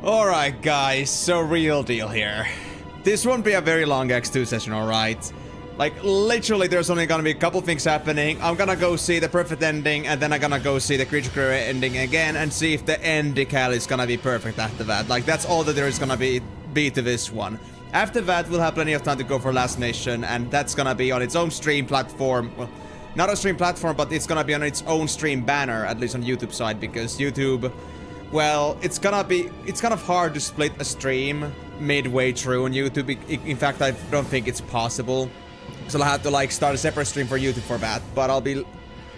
Alright guys, so real deal here. This won't be a very long X2 session, alright? Like, literally there's only gonna be a couple things happening. I'm gonna go see the perfect ending, and then I'm gonna go see the creature creator ending again, and see if the end decal is gonna be perfect after that. Like, that's all that there is gonna be to this one. After that, we'll have plenty of time to go for last mission, and that's gonna be on its own stream platform. Well, not a stream platform, but it's gonna be on its own stream banner, at least on YouTube side, because YouTube... Well, it's kind of hard to split a stream midway through on YouTube. In fact, I don't think it's possible. So I'll have to like start a separate stream for YouTube for that. But I'll be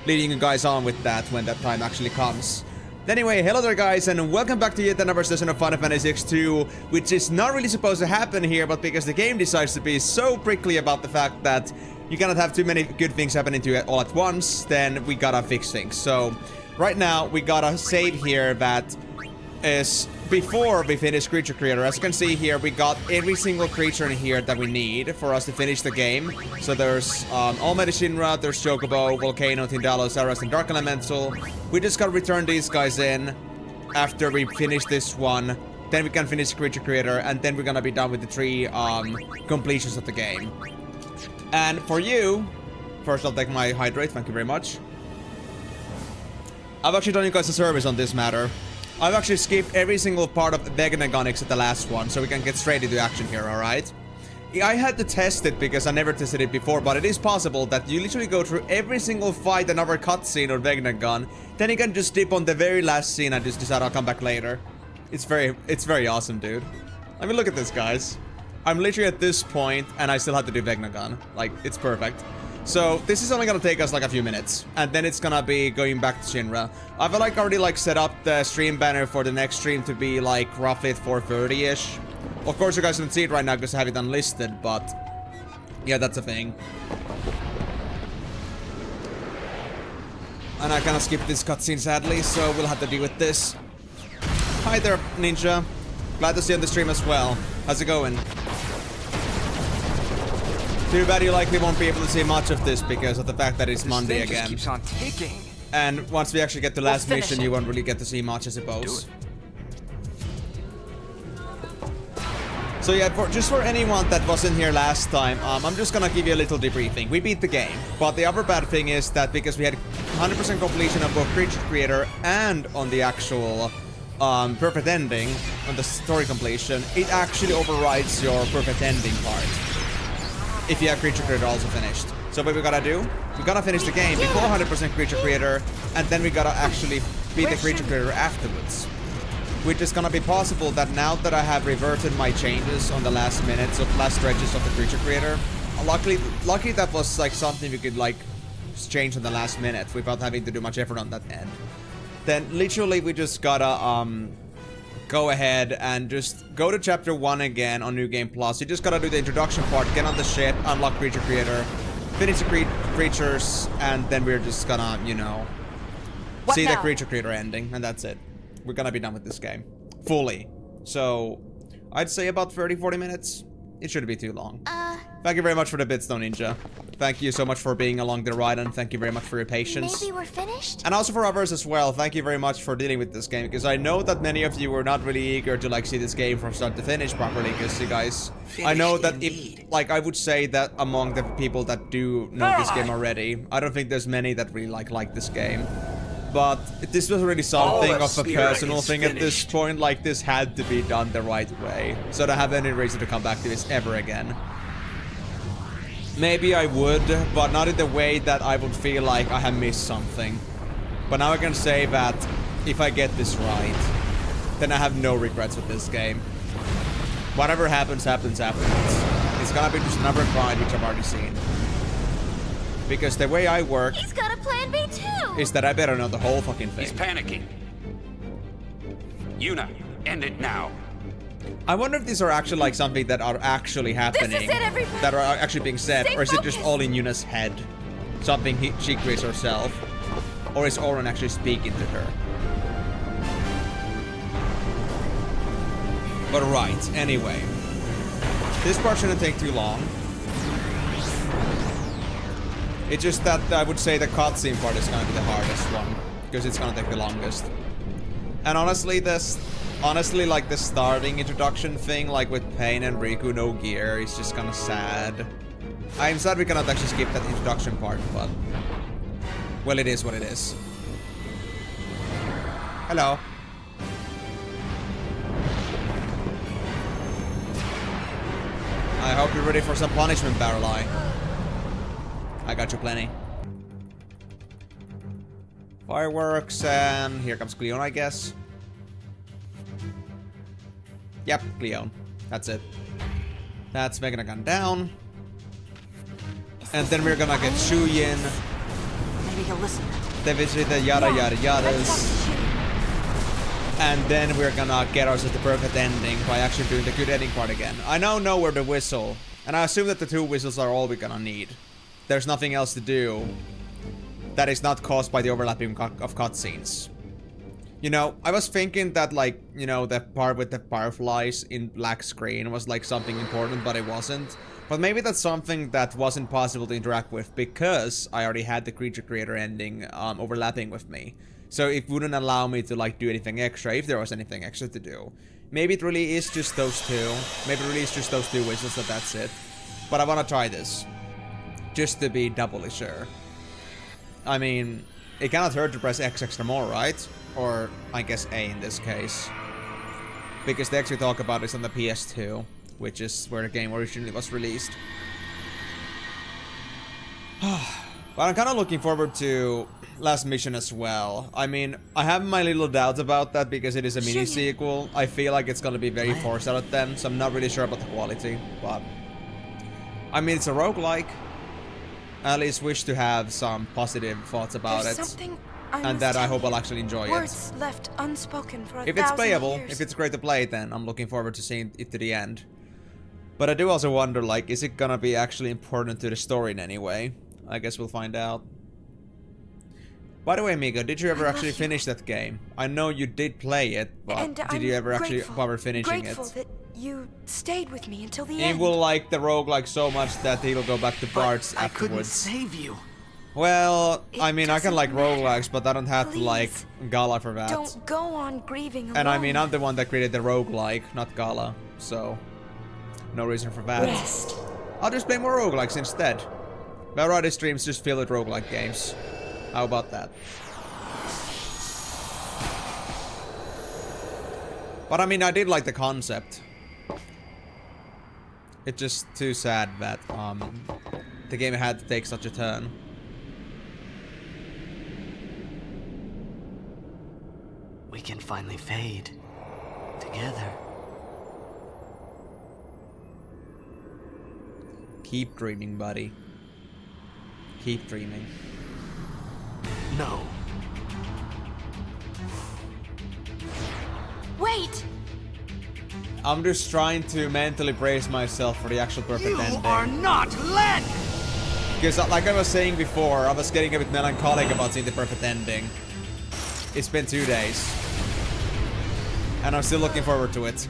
leading you guys on with that when that time actually comes. Anyway, hello there guys, and welcome back to yet another session of Final Fantasy EXTRAVAGANZA, which is not really supposed to happen here, but because the game decides to be so prickly about the fact that you cannot have too many good things happening to you all at once, then we gotta fix things. So right now, we gotta save here that is before we finish Creature Creator. As you can see here, we got every single creature in here that we need for us to finish the game. So there's Almighty Shinra, there's Chocobo, Volcano, Tyndalos, Aras, and Dark Elemental. We just gotta return these guys in after we finish this one. Then we can finish Creature Creator, and then we're gonna be done with the 3 completions of the game. And for you, first I'll take my hydrate, thank you very much. I've actually done you guys a service on this matter. I've actually skipped every single part of Vegnagon except the last one, so we can get straight into action here, alright? I had to test it because I never tested it before, but it is possible that you literally go through every single fight and other cutscene on Vegnagon, then you can just dip on the very last scene and just decide I'll come back later. It's very awesome, dude. I mean, look at this, guys. I'm literally at this point, and I still have to do Vegnagon. Like, it's perfect. So, this is only gonna take us like a few minutes, and then it's gonna be going back to Shinra. I've like already like set up the stream banner for the next stream to be like roughly at 4:30-ish. Of course, you guys don't see it right now because I have it unlisted, but yeah, that's a thing. And I kinda skipped this cutscene sadly, so we'll have to deal with this. Hi there, Ninja. Glad to see you on the stream as well. How's it going? Too bad you likely won't be able to see much of this because of the fact that it's Monday again. Keeps on ticking. And once we actually get to last mission, you won't really get to see much, I suppose. So yeah, just for anyone that wasn't here last time, I'm just gonna give you a little debriefing. We beat the game, but the other bad thing is that because we had 100% completion of both Creature Creator and on the actual perfect ending, on the story completion, it actually overrides your perfect ending part. If you have Creature Creator also finished. So what we gotta do, we gotta finish the game before 100% Creature Creator, and then we gotta actually beat the Creature Creator afterwards. Which is gonna be possible that now that I have reverted my changes on the last minutes of last stretches of the Creature Creator. Luckily that was like something we could like change on the last minute without having to do much effort on that end. Then literally we just gotta go ahead and just go to chapter 1 again on New Game Plus. You just gotta do the introduction part, get on the ship, unlock Creature Creator, finish the creatures, and then we're just gonna, you know, see the Creature Creator ending, and that's it. We're gonna be done with this game. Fully. So, I'd say about 30-40 minutes. It shouldn't be too long. Thank you very much for the bits, though, Ninja. Thank you so much for being along the ride, and thank you very much for your patience. Maybe we're finished? And also for others as well, thank you very much for dealing with this game, because I know that many of you were not really eager to like see this game from start to finish properly, because you guys... I know that if... Like, I would say that among the people that do know this game already, I don't think there's many that really like this game. But this was really something of a personal thing at this point, like this had to be done the right way. So I don't have any reason to come back to this ever again. Maybe I would, but not in the way that I would feel like I have missed something. But now I can say that if I get this right, then I have no regrets with this game. Whatever happens, happens afterwards. It's gonna be just another grind, which I've already seen. Because the way I work... He's got a plan B too! ...is that I better know the whole fucking thing. He's panicking. Yuna, end it now. I wonder if these are actually like something that are actually happening. This is it, everybody. That are actually being said. Stay or is it just focused. all in Yuna's head? Something she creates herself. Or is Auron actually speaking to her? But right, anyway. This part shouldn't take too long. It's just that I would say the cutscene part is gonna be the hardest one. Because it's gonna take the longest. And honestly, like the starting introduction thing, like with Payne and Rikku, no gear, is just kind of sad. I'm sad we cannot actually skip that introduction part, but well, it is what it is. Hello. I hope you're ready for some punishment, Barreleye. I got you plenty. Fireworks, and here comes Cleon, I guess. Yep, Cleon. That's it. That's making a gun down. And then we're gonna get Shuyin. Maybe he'll listen. Then visit the yada yada yadas. And then we're gonna get ourselves the perfect ending by actually doing the good ending part again. I now know where the whistle, and I assume that the 2 whistles are all we're gonna need. There's nothing else to do that is not caused by the overlapping of cutscenes. You know, I was thinking that, like, you know, the part with the fireflies in black screen was like something important, but it wasn't. But maybe that's something that wasn't possible to interact with because I already had the creature creator ending overlapping with me. So it wouldn't allow me to like do anything extra if there was anything extra to do. Maybe it really is just those 2. Maybe it really is just those 2 whistles, so that's it. But I want to try this. Just to be doubly sure. I mean, it cannot hurt to press X extra more, right? Or, I guess A in this case. Because the X we talk about is on the PS2, which is where the game originally was released. But I'm kind of looking forward to last mission as well. I mean, I have my little doubts about that because it is a mini-sequel. I feel like it's gonna be very forced out of them, so I'm not really sure about the quality, but... I mean, it's a roguelike. I at least wish to have some positive thoughts about it. And that I hope I'll actually enjoy it. Words left unspoken for if it's playable, years. if it's great to play, then I'm looking forward to seeing it to the end. But I do also wonder, like, is it gonna be actually important to the story in any way? I guess we'll find out. By the way, Mika, did you ever actually finish that game? I know you did play it, but did you ever actually bother finishing it? That you stayed with me until the end. He will like the roguelike so much that he'll go back to parts afterwards. I couldn't save you. Well, I mean, I can like roguelikes, but I don't have to like Gala for that. Don't go on grieving alone. And I mean, I'm the one that created the roguelike, not Gala, so no reason for that. Rest. I'll just play more roguelikes instead. Variety streams just fill with roguelike games. How about that? But I mean, I did like the concept. It's just too sad that the game had to take such a turn. We can finally fade together. Keep dreaming, buddy. Keep dreaming. No. Wait! I'm just trying to mentally brace myself for the actual perfect ending. You are not Len! Because like I was saying before, I was getting a bit melancholic about seeing the perfect ending. It's been 2 days. And I'm still looking forward to it.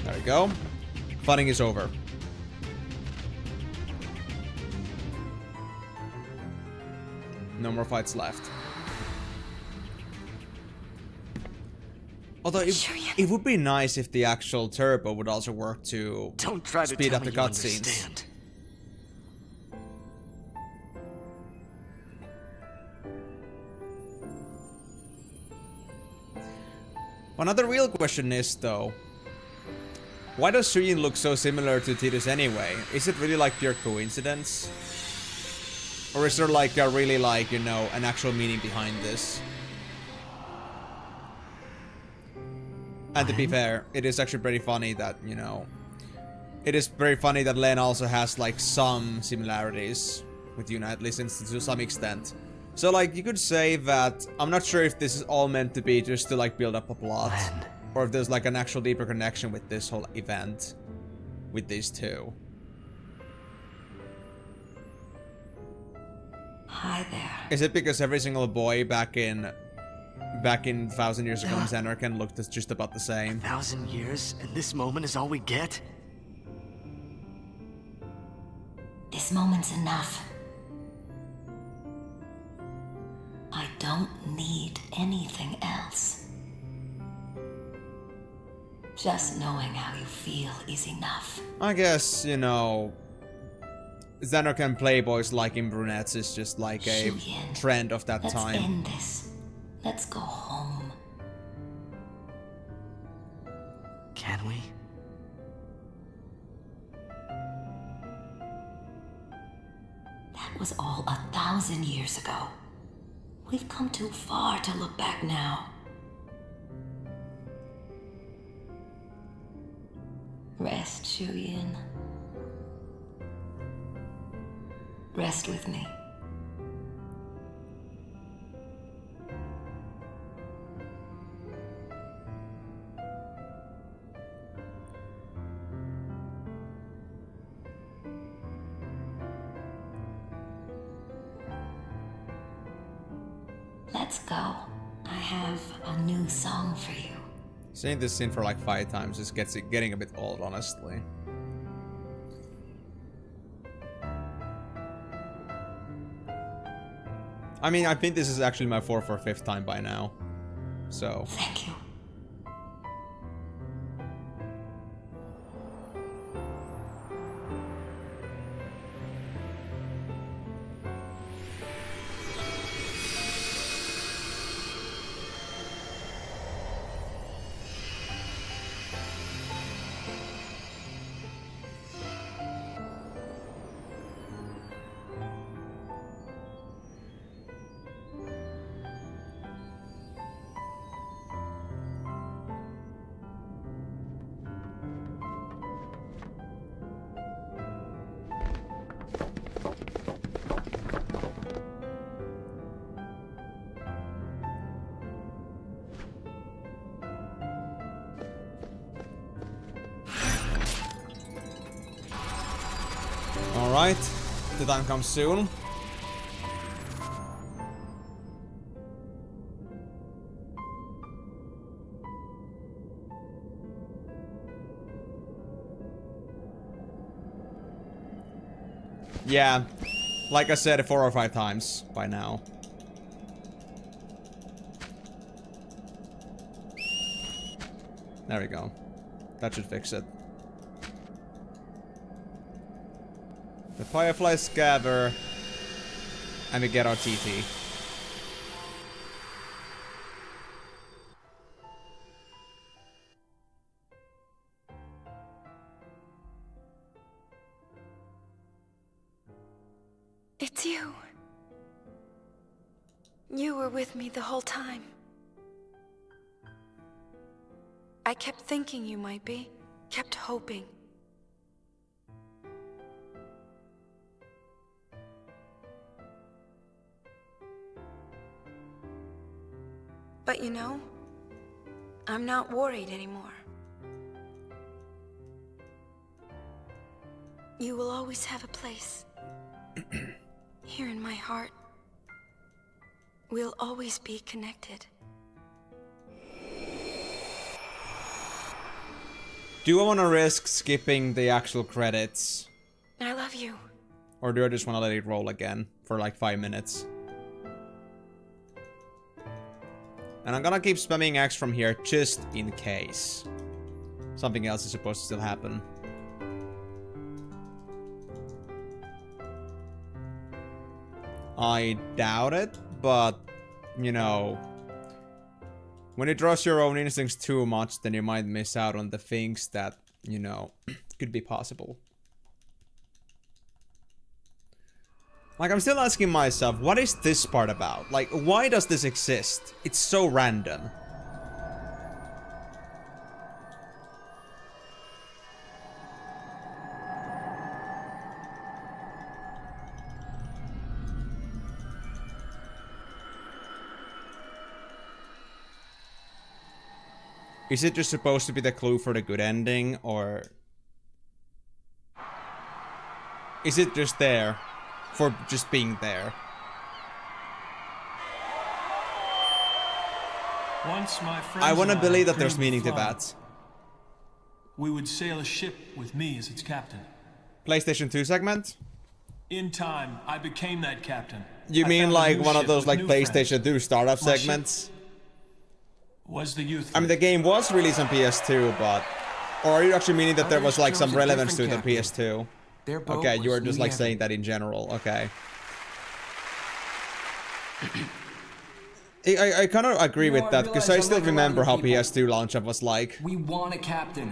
There we go. Funning is over. No more fights left. Although it would be nice if the actual turbo would also work to Don't try to speed tell up the me you cutscenes. understand. Another real question is, though, why does Shuyin look so similar to Tidus anyway? Is it really like pure coincidence? Or is there like a really like, you know, an actual meaning behind this? And to be fair, it is actually pretty funny that, you know, it is very funny that Len also has like some similarities with Yuna, at least to some extent. So like, you could say that, I'm not sure if this is all meant to be just to like build up a plot. Len. Or if there's like an actual deeper connection with this whole event. With these two. Hi there. Is it because every single boy back in 1,000 years ago in Xanarkand looked just about the same? 1,000 years, and this moment is all we get? This moment's enough. I don't need anything else. Just knowing how you feel is enough. I guess, you know, Xanark and Playboys liking brunettes is just like a trend of that time. Let's end this. Let's go home. Can we? That was all 1,000 years ago. We've come too far to look back now. Rest, Shuyin. Rest with me. Let's go. I have a new song for you. Seeing this scene for like 5 times just gets it getting a bit old, honestly. I mean, I think this is actually my 4th or 5th time by now. So. Thank you. Alright, the time comes soon. Yeah, like I said 4 or 5 times by now. There we go. That should fix it. The Fireflies gather, and we get our TT. It's you. You were with me the whole time. I kept thinking you might be, kept hoping. But you know, I'm not worried anymore. You will always have a place. Here in my heart. We'll always be connected. Do I want to risk skipping the actual credits? I love you. Or do I just want to let it roll again for like 5 minutes? And I'm gonna keep spamming X from here just in case. Something else is supposed to still happen. I doubt it, but, you know, when you trust your own instincts too much, then you might miss out on the things that, you know, could be possible. Like, I'm still asking myself, what is this part about? Like, why does this exist? It's so random. Is it just supposed to be the clue for the good ending, or is it just there for just being there? Once my friends I want to and believe that trained there's meaning to fly. that. We would sail a ship with me as its captain. PlayStation 2 segment? In time, I became that captain. You I mean found a like new one of ship those with like new PlayStation friends. 2 startup My segments? Was the youth? I mean, the game was released on PS2, but... Or are you actually meaning that there was like some chose a relevance to it on different PS2? Their boat Okay, you was were just new like heaven. saying that in general. Okay. I kind of agree You know, with I that, because I realize still unlike a lot remember of how people- PS2 launch up was like. We want a captain,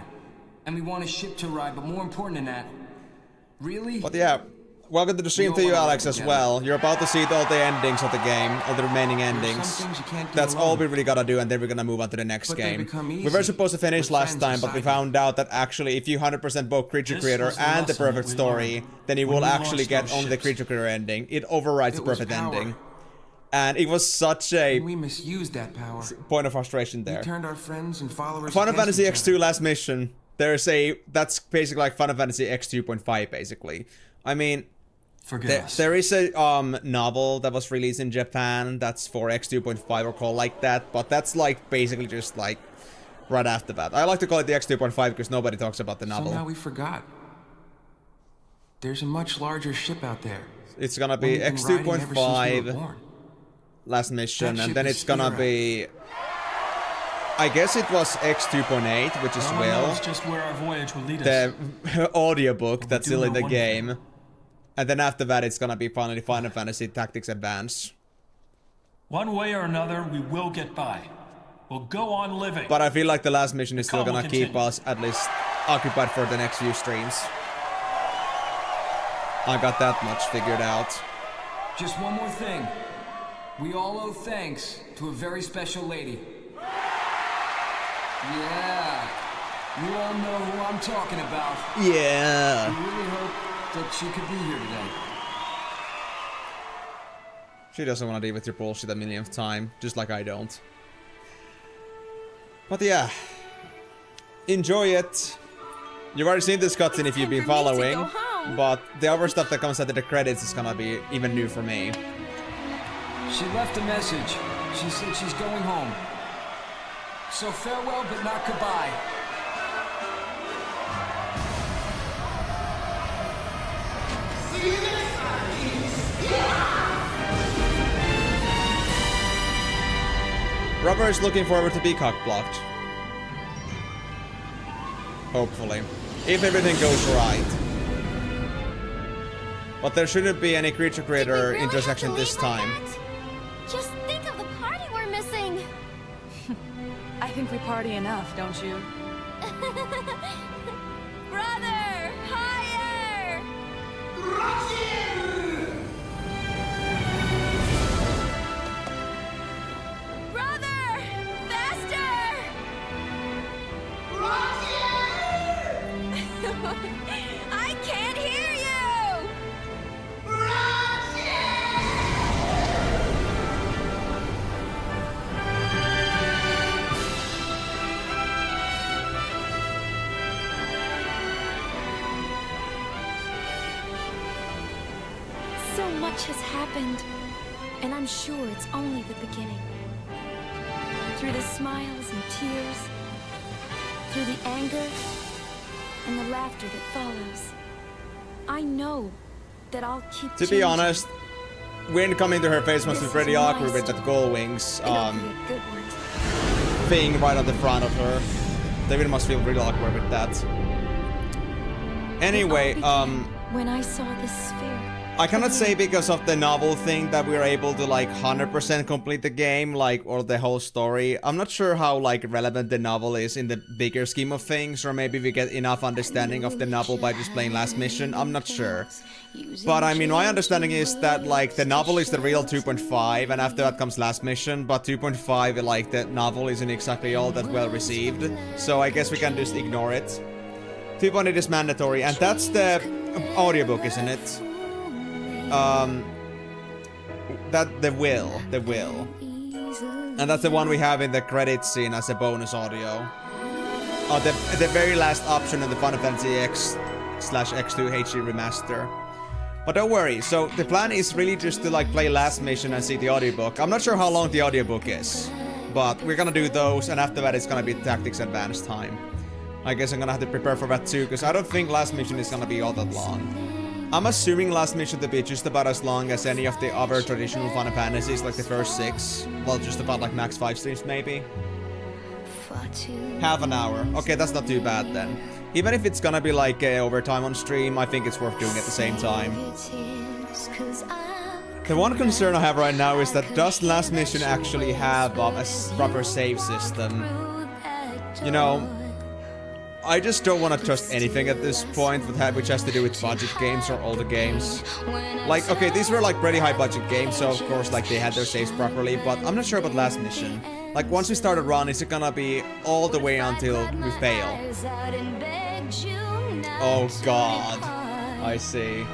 and we want a ship to ride, but more important than that, really? But yeah, welcome to the stream to you, Alex, as well. You're about to see all the endings of the game, all the remaining endings. things you can't do That's all alone. we really gotta do, and then we're gonna move on to the next But they game. become We were easy supposed to finish with last friends time, but we beside you. found out that actually if you 100% both Creature This Creator was the and the lesson perfect that we story, learned then you when will we actually launched get those only the ships. Creature Creator ending. It overrides the It was perfect power. ending. And it was such a And we misused that power. point of frustration there. We turned our friends and followers Final against Fantasy each X2 other. last mission. That's basically like Final Fantasy X2.5 basically. I mean, Forgive us. there is a novel that was released in Japan that's for X2.5 or called like that, but that's like basically just like right after that. I like to call it the X2.5 because nobody talks about the novel. Somehow we forgot. There's a much larger ship out there. It's gonna One be we've been riding ever since we were X2.5 born. last mission, That and ship then is it's gonna be... I guess it was X2.8, which is No one Will. knows just where our voyage will lead us. The audiobook we that's do still in know the one game. thing. And then after that, it's gonna be finally Final Fantasy Tactics Advance. One way or another, we will get by. We'll go on living. But I feel like the last mission is still Come, gonna we'll keep continue. us at least occupied for the next few streams. I got that much figured out. Just one more thing. We all owe thanks to a very special lady. Yeah. You all know who I'm talking about. Yeah. We really hope that she could be here today. She doesn't want to deal with your bullshit a millionth time, just like I don't. But yeah. Enjoy it. You've already seen this cutscene if you've been following. But the other stuff that comes after the credits is gonna be even new for me. She left a message. She said she's going home. So farewell, but not goodbye. Rubber is looking forward to be cock-blocked. Hopefully. If everything goes right. But there shouldn't be any creature creator intersection this time. Just think of the party we're missing. I think we party enough, don't you? Brother, higher! Brother, faster! I can't hear you! So much has happened, and I'm sure it's only the beginning. Through the smiles and tears, through the anger and the laughter that follows, I know that I'll keep To be changing. honest, wind coming to her face must be This pretty is my awkward with that story, gull wings and it'll be a good one. thing right on the front of her. David must feel really awkward with that. Anyway, It all began when I saw this sphere. I cannot say because of the novel thing that we were able to like 100% complete the game, like, or the whole story. I'm not sure how like relevant the novel is in the bigger scheme of things, or maybe we get enough understanding of the novel by just playing last mission. I'm not sure. But I mean, my understanding is that like the novel is the real 2.5, and after that comes last mission, but 2.5, like the novel isn't exactly all that well received. So I guess we can just ignore it. 2.8 is mandatory, and that's the audiobook, isn't it? That the will, and that's the one we have in the credits scene as a bonus audio. Oh, the very last option in the Final Fantasy X/X2 HD Remaster. But don't worry. So the plan is really just to like play last mission and see the audiobook. I'm not sure how long the audiobook is, but we're gonna do those, and after that it's gonna be Tactics Advanced time. I guess I'm gonna have to prepare for that too, because I don't think last mission is gonna be all that long. I'm assuming last mission to be just about as long as any of the other traditional Final Fantasies, like the first 6. Well, just about like max 5 streams maybe. Half an hour. Okay, that's not too bad then. Even if it's gonna be like overtime on stream, I think it's worth doing at the same time. The one concern I have right now is that does last mission actually have a proper save system? You know, I just don't want to trust anything at this point which has to do with budget games or older games. Like, okay, these were like pretty high budget games, so of course like they had their saves properly, but I'm not sure about last mission. Like once we start a run, is it gonna be all the way until we fail? Oh god, I see.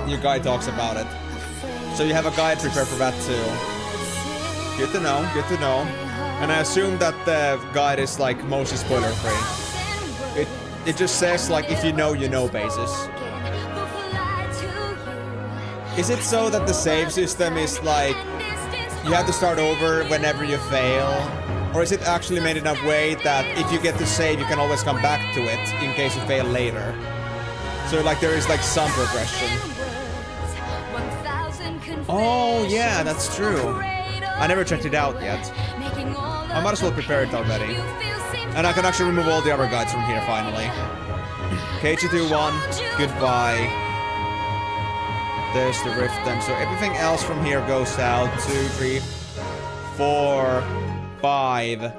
Your guide talks about it. So you have a guide prepared for that too. Good to know, good to know. And I assume that the guide is like mostly spoiler free. It just says like if you know basis. Is it so that the save system is like you have to start over whenever you fail? Or is it actually made in a way that if you get to save you can always come back to it in case you fail later? So like there is like some progression. Oh yeah, that's true. I never checked it out yet. I might as well prepare it already. And I can actually remove all the other guides from here finally. KG21, goodbye. There's the rift then. So everything else from here goes out. 2, 3, 4, 5,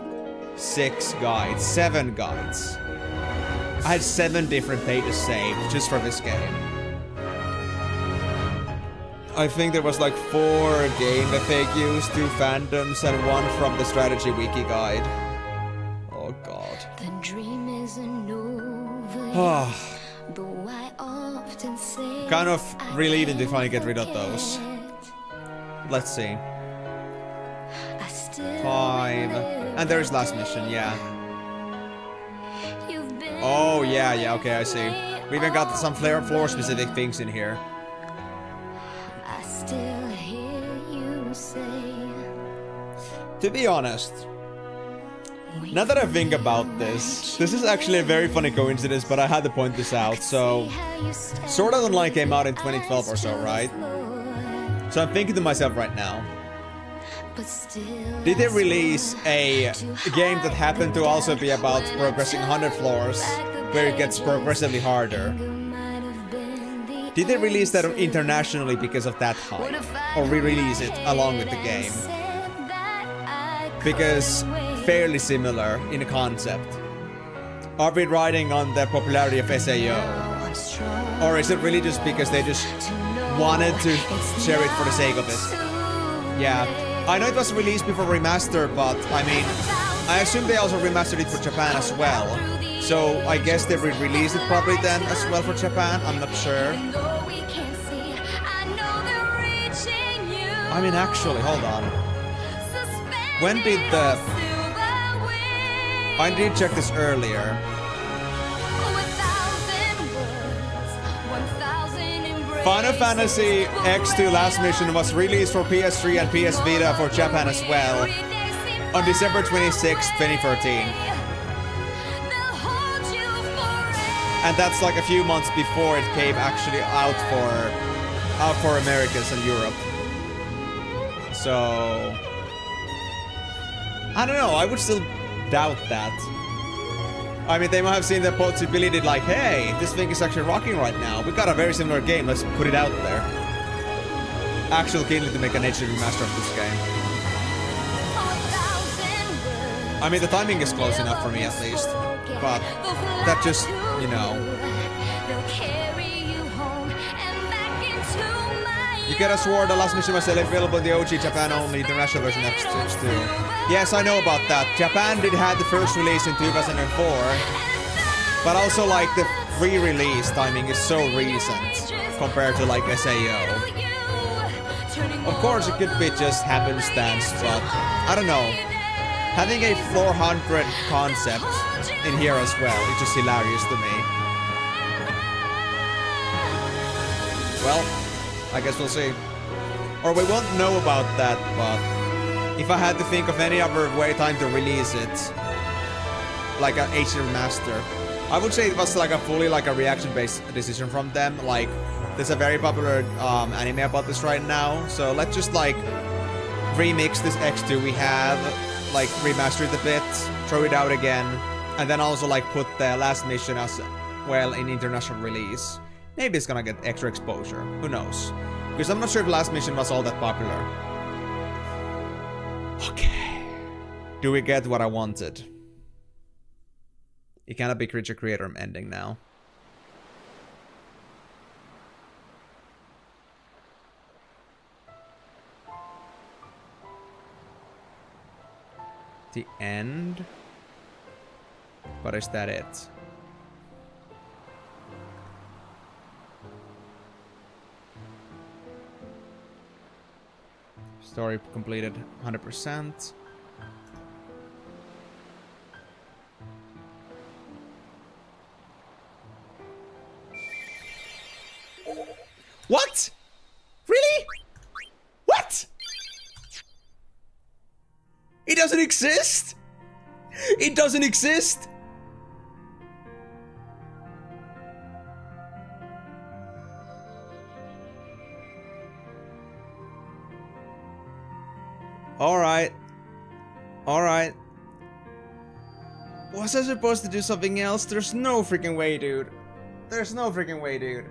6 guides, 7 guides. I had 7 different pages saved just for this game. I think there was like 4 game FAQs, 2 fandoms, and 1 from the strategy wiki guide. Oh god. The dream isn't over. Kind of relieving to finally get rid of those. Let's see. 5. And there's last mission, yeah. Oh yeah, okay, I see. We even got some floor specific things in here. To be honest, now that I think about this is actually a very funny coincidence, but I had to point this out. So, Sword Art Online came out in 2012 or so, right? So I'm thinking to myself right now, did they release a game that happened to also be about progressing 100 floors, where it gets progressively harder? Did they release that internationally because of that hype? Or re-release it along with the game? Because fairly similar in concept. Are we riding on the popularity of SAO? Or is it really just because they just wanted to share it for the sake of it? Yeah, I know it was released before remaster, but I mean, I assume they also remastered it for Japan as well. So I guess they re-released it probably then as well for Japan, I'm not sure. I mean actually, hold on. When did the... I did check this earlier. Final Fantasy X-2 Last Mission was released for PS3 and PS Vita for Japan as well on December 26, 2013. And that's like a few months before it came actually out for Americans and Europe. So... I don't know, I would still doubt that. I mean, they might have seen the possibility like, hey, this thing is actually rocking right now. We got a very similar game, let's put it out there. Actual keenly to make an HD remaster of this game. I mean, the timing is close enough for me at least. But that just, you know. You get a sword, the last mission was available in the OG Japan only, the international version X-2. Yes, I know about that. Japan did have the first release in 2004. But also like the re-release timing is so recent compared to like SAO. Of course it could be just happenstance, but I don't know. Having a floor 100 concept in here as well, it's just hilarious to me. Well, I guess we'll see. Or we won't know about that, but if I had to think of any other way time to release it, like an HD remaster, I would say it was like a fully like a reaction-based decision from them. Like, there's a very popular anime about this right now. So let's just like remix this X-2 we have, like remaster it a bit, throw it out again, and then also like put the last mission as well in international release. Maybe it's gonna get extra exposure. Who knows? Because I'm not sure if last mission was all that popular. Okay. Do we get what I wanted? It cannot be creature creator ending now. The end? But is that it? Story completed 100%. What? Really? What? It doesn't exist? It doesn't exist? Alright. Alright. Was I supposed to do something else? There's no freaking way, dude. There's no freaking way, dude.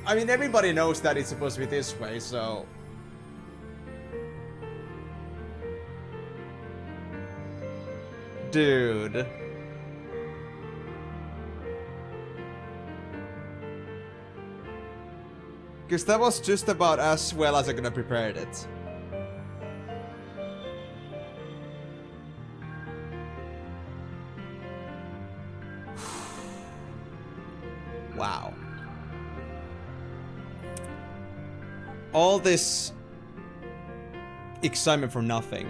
I mean, everybody knows that it's supposed to be this way, so... Dude. Because that was just about as well as I could have prepared it. Wow. All this excitement for nothing.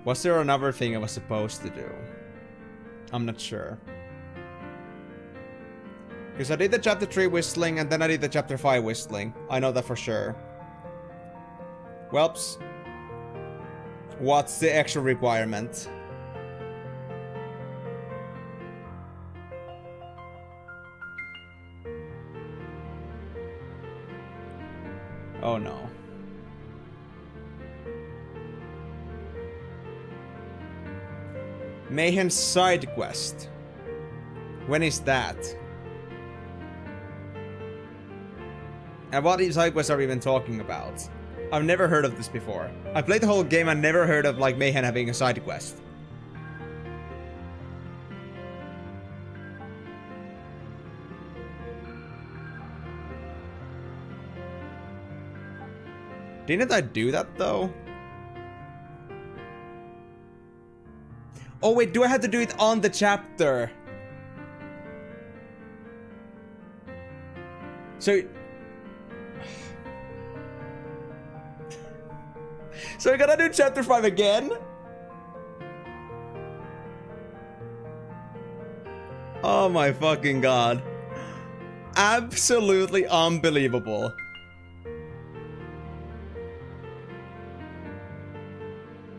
Was there another thing I was supposed to do? I'm not sure. Because I did the chapter 3 whistling and then I did the chapter 5 whistling. I know that for sure. Welps. What's the extra requirement? Oh no. Mayhem's side quest. When is that? And what side quests are we even talking about? I've never heard of this before. I played the whole game and never heard of like Mayhem having a side quest. Didn't I do that though? Oh wait, do I have to do it on the chapter? So... So I gotta do chapter 5 again? Oh my fucking god. Absolutely unbelievable.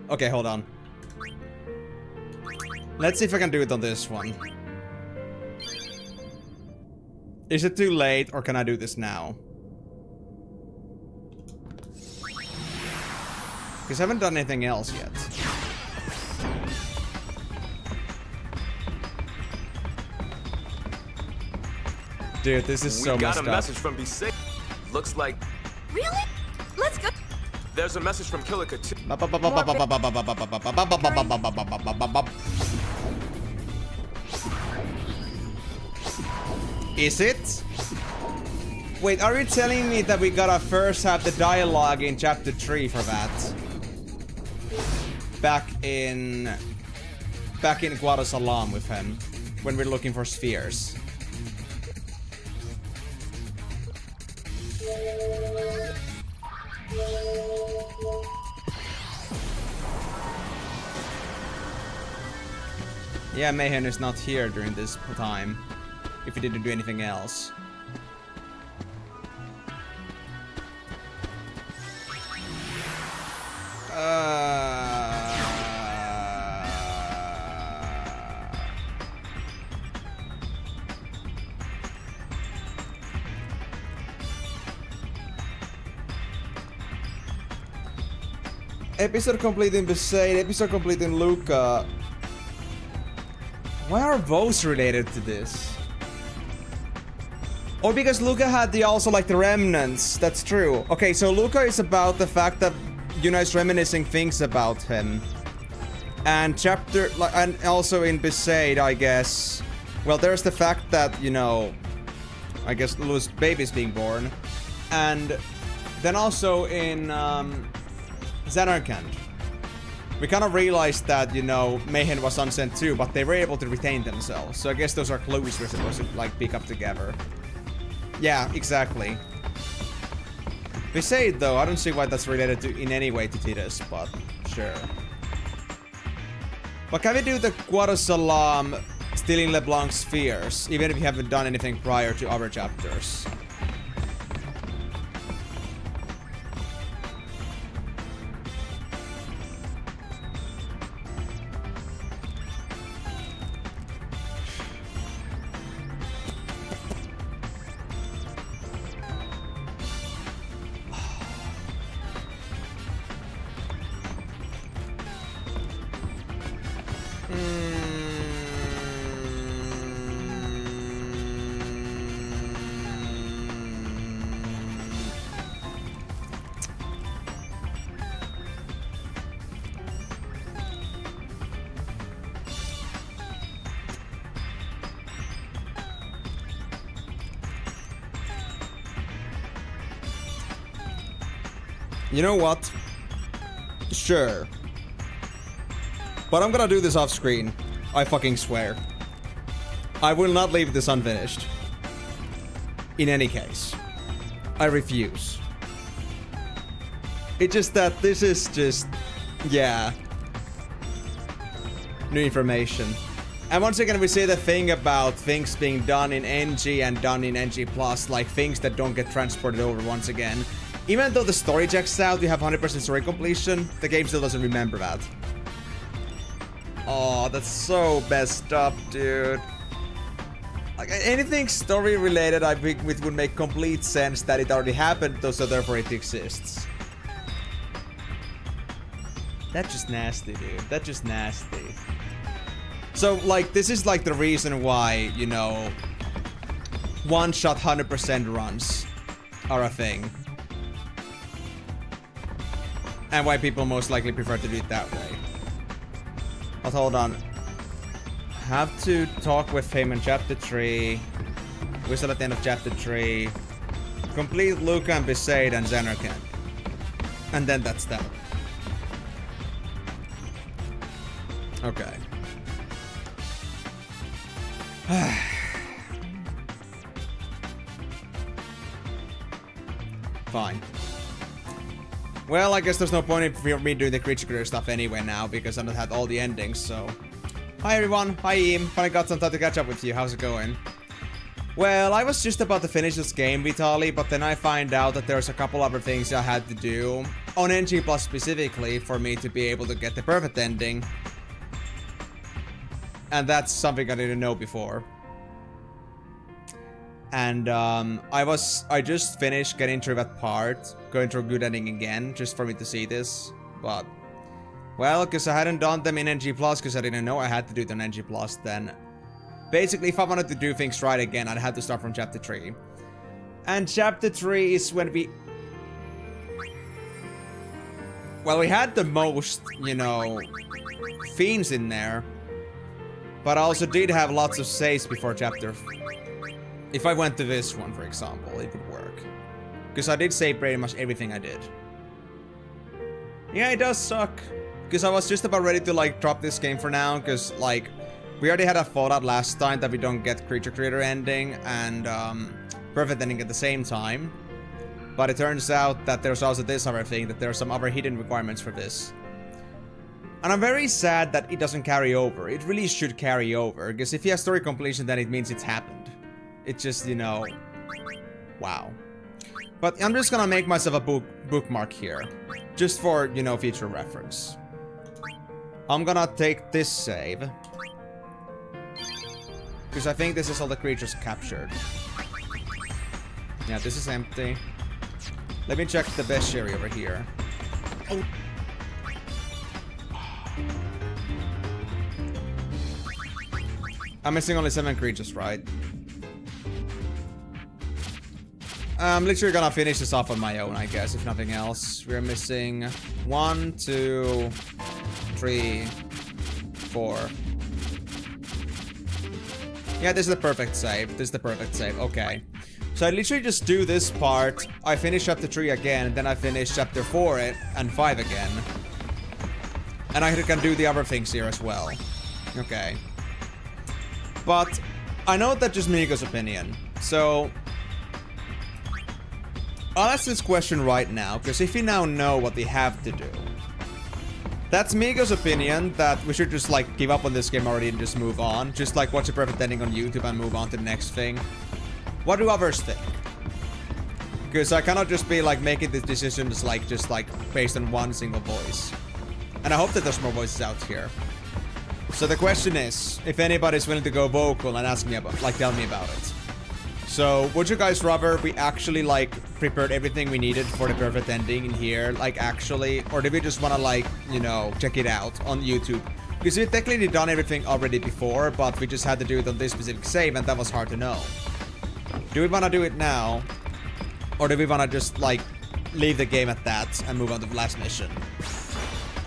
Okay, hold on. Let's see if I can do it on this one. Is it too late or can I do this now? Because I haven't done anything else yet. Dude, this is so messed up. We got a message from BC. Looks like... Really? Let's go. There's a message from Kilika too. Is it? Wait, are you telling me that we gotta first have the dialogue in chapter 3 for that? Back in Guadasalam with him, when we're looking for spheres. Yeah, Mayhem is not here during this time, if he didn't do anything else. Episode complete in Besaid, episode complete in Luca. Why are those related to this? Oh, because Luca had the also like the remnants. That's true. Okay, so Luca is about the fact that Yuna is reminiscing things about him. And chapter, like, and also in Besaid, I guess. Well, there's the fact that, you know, I guess Lou's baby is being born. And then also in Xanarkand, we kind of realized that, you know, Mayhem was unsent too, but they were able to retain themselves. So I guess those are clues we're supposed to, like, pick up together. Yeah, exactly. Besaid, though, I don't see why that's related to in any way to Tidus, but sure. But can we do the Quarasalam stealing LeBlanc's spheres, even if we haven't done anything prior to other chapters? You know what? Sure. But I'm gonna do this off screen. I fucking swear. I will not leave this unfinished. In any case. I refuse. It's just that this is just... yeah. New information. And once again, we say the thing about things being done in NG and done in NG+, like things that don't get transported over once again. Even though the story checks out, you have 100% story completion, the game still doesn't remember that. Oh, that's so messed up, dude. Like, anything story related, I think it would make complete sense that it already happened, though, so therefore it exists. That's just nasty, dude. That's just nasty. So, like, this is like the reason why, you know, one-shot 100% runs are a thing. And why people most likely prefer to do it that way. But hold on. Have to talk with him in chapter 3. We're still at the end of chapter 3. Complete Luca and Besaid and Xanarkand. And then that's that. Okay. Fine. Well, I guess there's no point in me doing the creature creator stuff anyway now, because I've not had all the endings, so... Hi everyone, hi Eam, finally got some time to catch up with you, how's it going? Well, I was just about to finish this game, Vitali, but then I find out that there's a couple other things I had to do, on NG Plus specifically, for me to be able to get the perfect ending. And that's something I didn't know before. And I just finished getting through that part, going through good ending again, just for me to see this. But, well, because I hadn't done them in NG+, because I didn't know I had to do them in NG+, then basically if I wanted to do things right again, I'd have to start from chapter 3. And chapter 3 is when we... well, we had the most, you know, fiends in there. But I also did have lots of saves before chapter... if I went to this one, for example, it would work. Because I did save pretty much everything I did. Yeah, it does suck. Because I was just about ready to, like, drop this game for now. Because, like, we already had a fallout last time that we don't get creature creator ending and perfect ending at the same time. But it turns out that there's also this other thing, that there are some other hidden requirements for this. And I'm very sad that it doesn't carry over. It really should carry over. Because if you have story completion, then it means it's happened. It's just, you know, wow. But I'm just gonna make myself a bookmark here. Just for, you know, future reference. I'm gonna take this save. Because I think this is all the creatures captured. Yeah, this is empty. Let me check the bestiary over here. Oh. I'm missing only 7 creatures, right? I'm literally gonna finish this off on my own, I guess, if nothing else. We're missing 1, 2, 3, 4. Yeah, this is the perfect save. This is the perfect save. Okay. So I literally just do this part. I finish chapter 3 again, and then I finish chapter 4 and 5 again. And I can do the other things here as well. Okay. But I know that's just Migo's opinion. So I'll ask this question right now, because if you now know what we have to do, that's Migo's opinion that we should just like give up on this game already and just move on. Just like watch a perfect ending on YouTube and move on to the next thing. What do others think? Because I cannot just be like making these decisions like just like based on one single voice. And I hope that there's more voices out here. So the question is, if anybody's willing to go vocal and ask me about, like tell me about it. So, would you guys rather we actually, like, prepared everything we needed for the perfect ending in here, like, actually? Or did we just want to, like, you know, check it out on YouTube? Because we technically done everything already before, but we just had to do it on this specific save, and that was hard to know. Do we want to do it now? Or do we want to just, like, leave the game at that and move on to the last mission?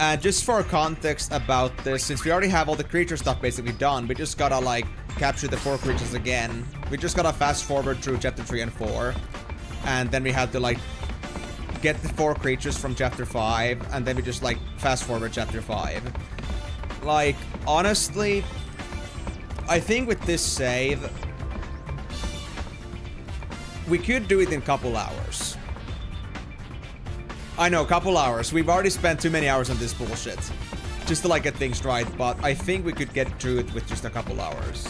And just for context about this, since we already have all the creature stuff basically done, we just gotta, like, capture the 4 creatures again. We just gotta fast forward through chapter 3 and 4. And then we had to, like, get the 4 creatures from chapter 5. And then we just, like, fast forward chapter 5. Like, honestly, I think with this save, we could do it in a couple hours. I know, couple hours. We've already spent too many hours on this bullshit. Just to, like, get things right, but I think we could get through it with just a couple hours.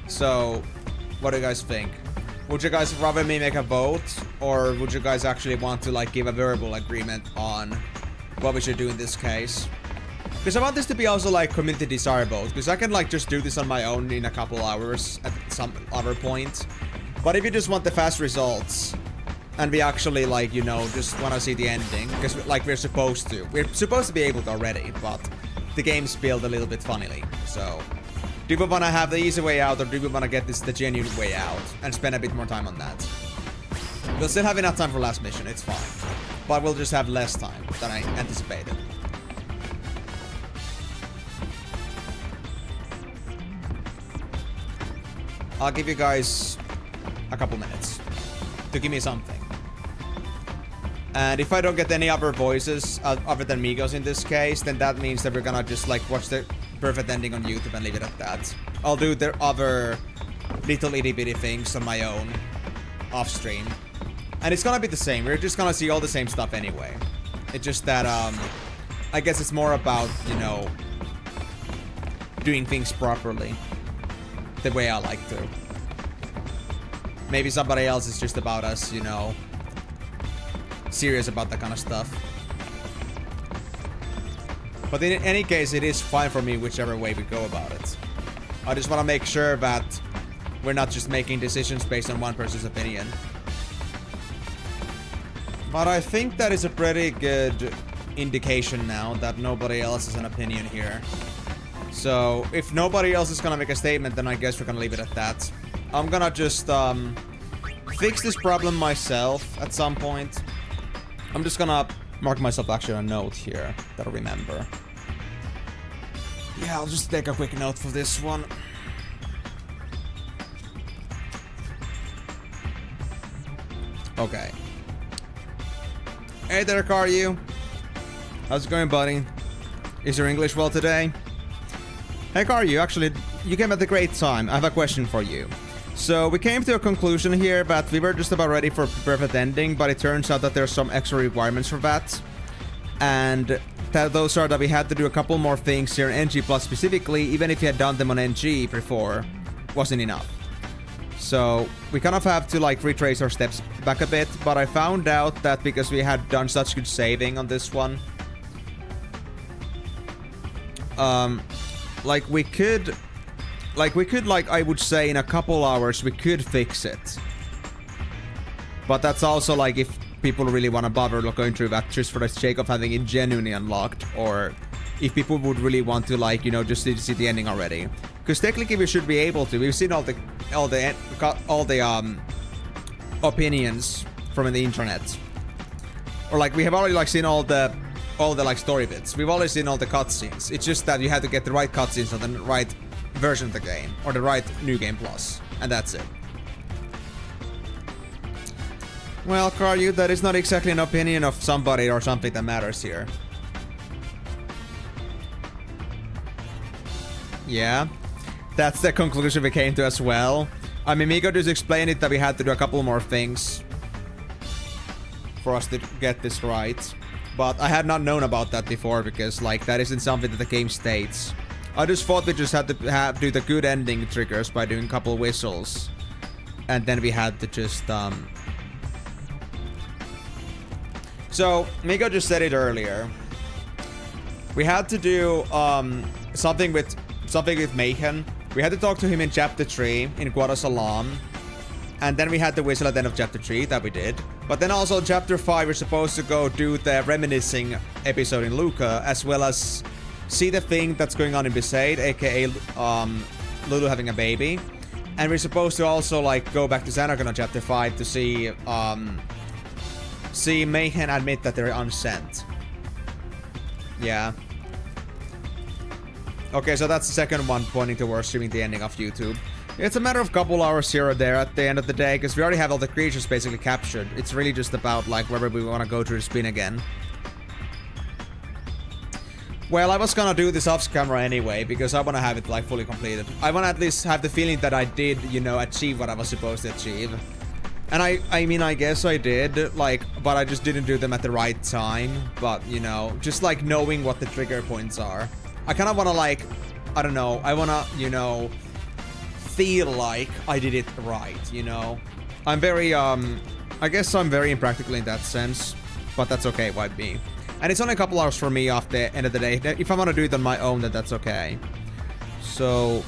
So, what do you guys think? Would you guys rather me make a vote? Or would you guys actually want to, like, give a verbal agreement on what we should do in this case? Because I want this to be also, like, community desirable. Because I can, like, just do this on my own in a couple hours at some other point. But if you just want the fast results, and we actually, like, you know, just want to see the ending, because, like, we're supposed to. We're supposed to be able to already, but the game's built a little bit funnily. So, do we want to have the easy way out, or do we want to get this the genuine way out, and spend a bit more time on that? We'll still have enough time for last mission, it's fine. But we'll just have less time than I anticipated. I'll give you guys a couple minutes to give me something. And if I don't get any other voices other than Migo's in this case, then that means that we're gonna just like watch the perfect ending on YouTube and leave it at that. I'll do the other little itty bitty things on my own off stream. And it's gonna be the same. We're just gonna see all the same stuff anyway. It's just that I guess it's more about, you know, doing things properly. The way I like to. Maybe somebody else is just about us, you know, serious about that kind of stuff. But in any case, it is fine for me whichever way we go about it. I just want to make sure that we're not just making decisions based on one person's opinion. But I think that is a pretty good indication now that nobody else has an opinion here. So, if nobody else is gonna make a statement, then I guess we're gonna leave it at that. I'm gonna just, fix this problem myself at some point. I'm just gonna mark myself actually a note here that I remember. Yeah, I'll just take a quick note for this one. Okay. Hey there, Karyu. How's it going, buddy? Is your English well today? Hey Karyu, actually, you came at a great time. I have a question for you. So, we came to a conclusion here that we were just about ready for a perfect ending, but it turns out that there's some extra requirements for that. And those are that we had to do a couple more things here in NG+, specifically, even if you had done them on NG before, wasn't enough. So, we kind of have to, like, retrace our steps back a bit, but I found out that because we had done such good saving on this one, like we could, I would say in a couple hours we could fix it. But that's also like if people really want to bother going through that just for the sake of having it genuinely unlocked, or if people would really want to, like, you know, just see the ending already. Because technically we should be able to. We've seen all the opinions from the internet, or like we have already like seen all the like story bits. We've already seen all the cutscenes. It's just that you have to get the right cutscenes on the right version of the game, or the right New Game Plus, and that's it. Well, Karyu, that is not exactly an opinion of somebody or something that matters here. Yeah, that's the conclusion we came to as well. I mean, Miko just explained it that we had to do a couple more things for us to get this right. But I had not known about that before because, like, that isn't something that the game states. I just thought we just had to do the good ending triggers by doing a couple whistles. And then we had to just, So, Miko just said it earlier. We had to do, something with Mayhem. We had to talk to him in Chapter 3 in Guadasalam. And then we had the whistle at the end of Chapter 3, that we did. But then also in Chapter 5, we're supposed to go do the reminiscing episode in Luca, as well as see the thing that's going on in Besaid, aka Lulu having a baby. And we're supposed to also, like, go back to Xanarkand on Chapter 5 to see Mayhem admit that they're unsent. Yeah. Okay, so that's the second one pointing towards streaming the ending of YouTube. It's a matter of a couple hours here or there at the end of the day, because we already have all the creatures basically captured. It's really just about, like, whether we want to go through the spin again. Well, I was gonna do this off camera anyway, because I want to have it, like, fully completed. I want to at least have the feeling that I did, you know, achieve what I was supposed to achieve. And I mean, I guess I did, like, but I just didn't do them at the right time. But, you know, just, like, knowing what the trigger points are. I kind of want to, like, I don't know, I want to, you know, feel like I did it right, you know? I'm very, I guess I'm very impractical in that sense, but that's okay by me. And it's only a couple hours for me off the end of the day. If I want to do it on my own, then that's okay. So,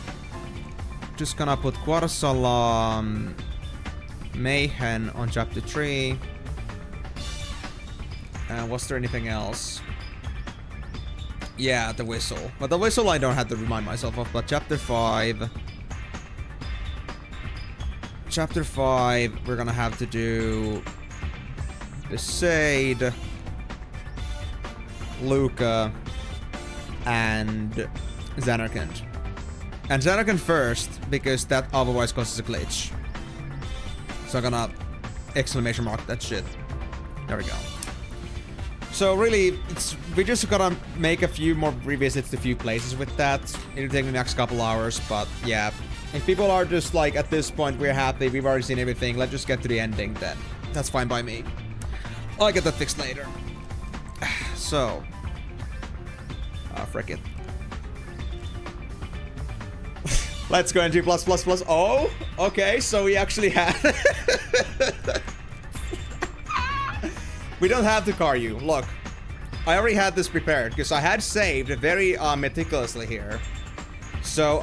just gonna put Guadasalam, Mayhem on Chapter 3. And was there anything else? Yeah, the whistle. But the whistle I don't have to remind myself of, but Chapter 5... Chapter 5, we're gonna have to do Besaid, Luca, and Xanarkand. And Xanarkand first, because that otherwise causes a glitch. So I'm gonna exclamation mark that shit. There we go. So really, we just gotta make a few more revisits to a few places with that. It'll take the next couple hours, but yeah. If people are just like, at this point, we're happy, we've already seen everything, let's just get to the ending then. That's fine by me. I'll get that fixed later. So. Frick it. Let's go into plus. Oh, okay, so we actually have... We don't have to car you. Look, I already had this prepared, because I had saved very meticulously here. So,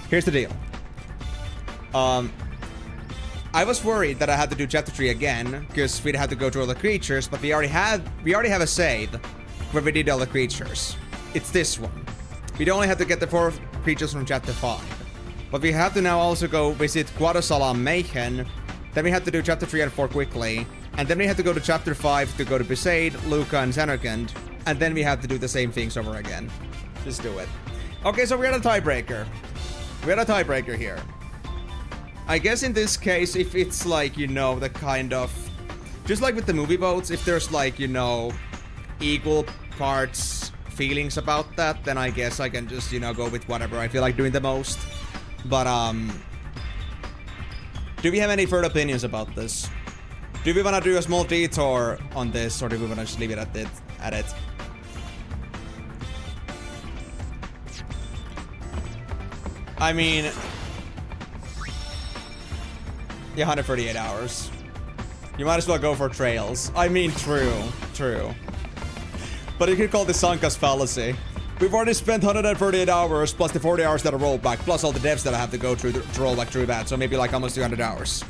here's the deal. I was worried that I had to do Chapter 3 again, because we'd have to go through all the creatures, but we already have a save where we did all the creatures. It's this one. We only have to get the 4 creatures from Chapter 5. But we have to now also go visit Guadasalam Mayhem, then we have to do Chapter 3 and 4 quickly, and then we have to go to Chapter 5 to go to Besaid, Luca, and Xanarkand, and then we have to do the same things over again. Just do it. Okay, so we're at a tiebreaker. We're at a tiebreaker here. I guess in this case, if it's like, you know, the kind of... Just like with the movie votes, if there's like, you know, equal parts feelings about that, then I guess I can just, you know, go with whatever I feel like doing the most. But, do we have any further opinions about this? Do we want to do a small detour on this, or do we want to just leave it at it? I mean... Yeah, 138 hours. You might as well go for trails. I mean, true. But you could call this Sanka's fallacy. We've already spent 138 hours, plus the 40 hours that are rolled back, plus all the devs that I have to go through to roll back through that, so maybe like almost 200 hours.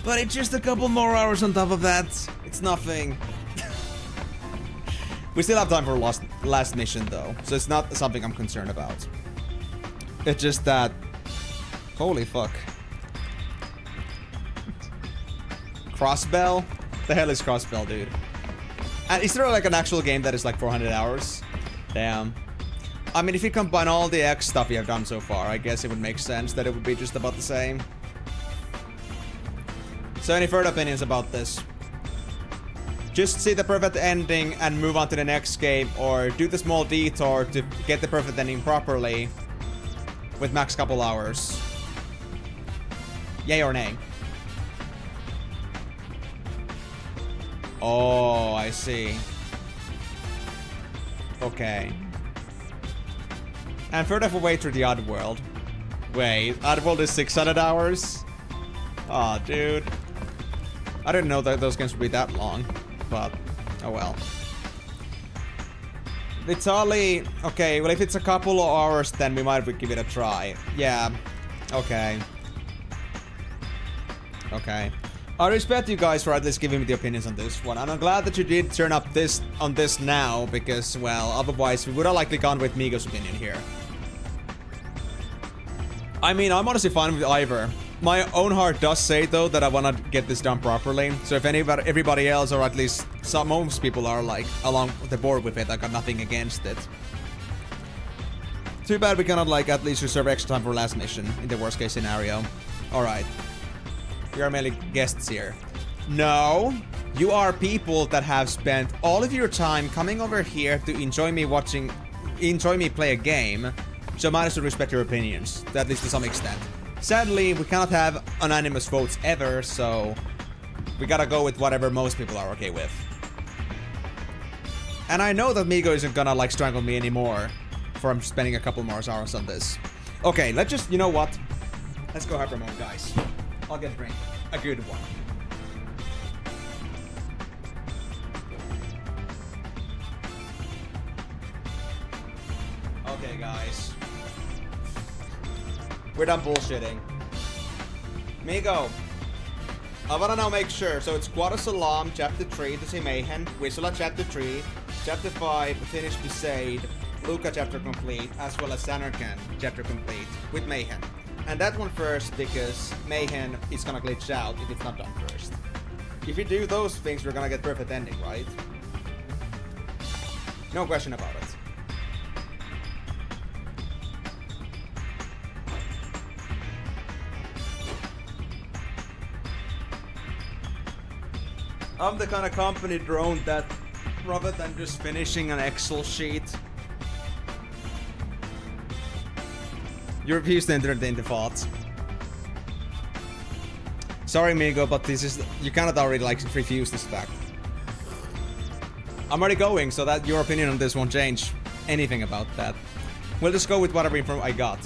But it's just a couple more hours on top of that. It's nothing. We still have time for last mission though, so it's not something I'm concerned about. It's just that... Holy fuck. Crossbell? The hell is Crossbell, dude? And is there like an actual game that is like 400 hours? Damn. I mean, if you combine all the X stuff you have done so far, I guess it would make sense that it would be just about the same. So any further opinions about this? Just see the perfect ending and move on to the next game, or do the small detour to get the perfect ending properly with max couple hours. Yay or nay? Oh, I see. Okay. And further away through the Oddworld. Wait, Oddworld is 600 hours? Aw, oh, dude. I didn't know that those games would be that long, but oh well. Vitaly, okay, well if it's a couple of hours then we might give it a try. Yeah, okay. Okay. I respect you guys for at least giving me the opinions on this one, and I'm glad that you did turn up on this now, because, well, otherwise we would have likely gone with Migo's opinion here. I mean, I'm honestly fine with either. My own heart does say, though, that I want to get this done properly, so if everybody else, or at least most people are, like, along the board with it, I got nothing against it. Too bad we cannot, like, at least reserve extra time for last mission, in the worst case scenario. Alright. You are merely guests here. No, you are people that have spent all of your time coming over here to enjoy me play a game, so might as well respect your opinions, at least to some extent. Sadly, we cannot have unanimous votes ever, so we gotta go with whatever most people are okay with. And I know that Migo isn't gonna, like, strangle me anymore for spending a couple more hours on this. Okay, let's just, you know what? Let's go hyper mode, guys. I'll get a drink. A good one. Okay, guys. We're done bullshitting. Migo. I wanna now make sure. So it's Quad Salam, Chapter 3, to see Mayhem. Wisela, Chapter 3. Chapter 5, Finish Besaid. Luca, Chapter Complete. As well as Sanarkand, Chapter Complete. With Mayhem. And that one first, because Mayhem is gonna glitch out if it's not done first. If you do those things, we're gonna get perfect ending, right? No question about it. I'm the kind of company drone that, rather than just finishing an Excel sheet, you refuse to entertain the thoughts. Sorry, Migo, but this is... You cannot already, like, refuse this fact. I'm already going, so that your opinion on this won't change anything about that. We'll just go with whatever info I got.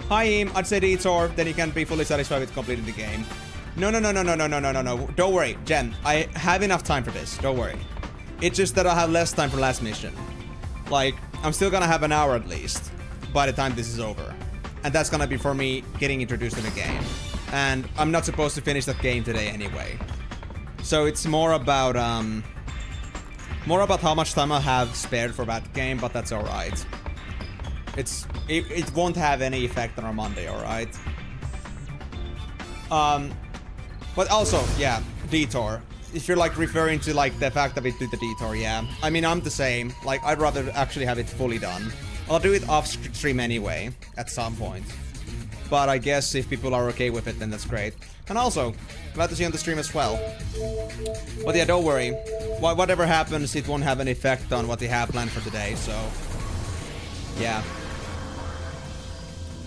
Hi, Im. I'd say detour, then you can be fully satisfied with completing the game. No. Don't worry, Jen. I have enough time for this. Don't worry. It's just that I have less time for last mission. Like, I'm still gonna have an hour at least by the time this is over. And that's gonna be for me getting introduced to the game. And I'm not supposed to finish that game today anyway. So it's more about how much time I have spared for that game, but that's alright. It won't have any effect on our Monday, alright? But also, yeah, detour. If you're like referring to like the fact that we did the detour, yeah. I mean, I'm the same. Like, I'd rather actually have it fully done. I'll do it off stream anyway, at some point. But I guess if people are okay with it, then that's great. And also, glad to see you on the stream as well. But yeah, don't worry. Whatever happens, it won't have an effect on what you have planned for today, so... Yeah.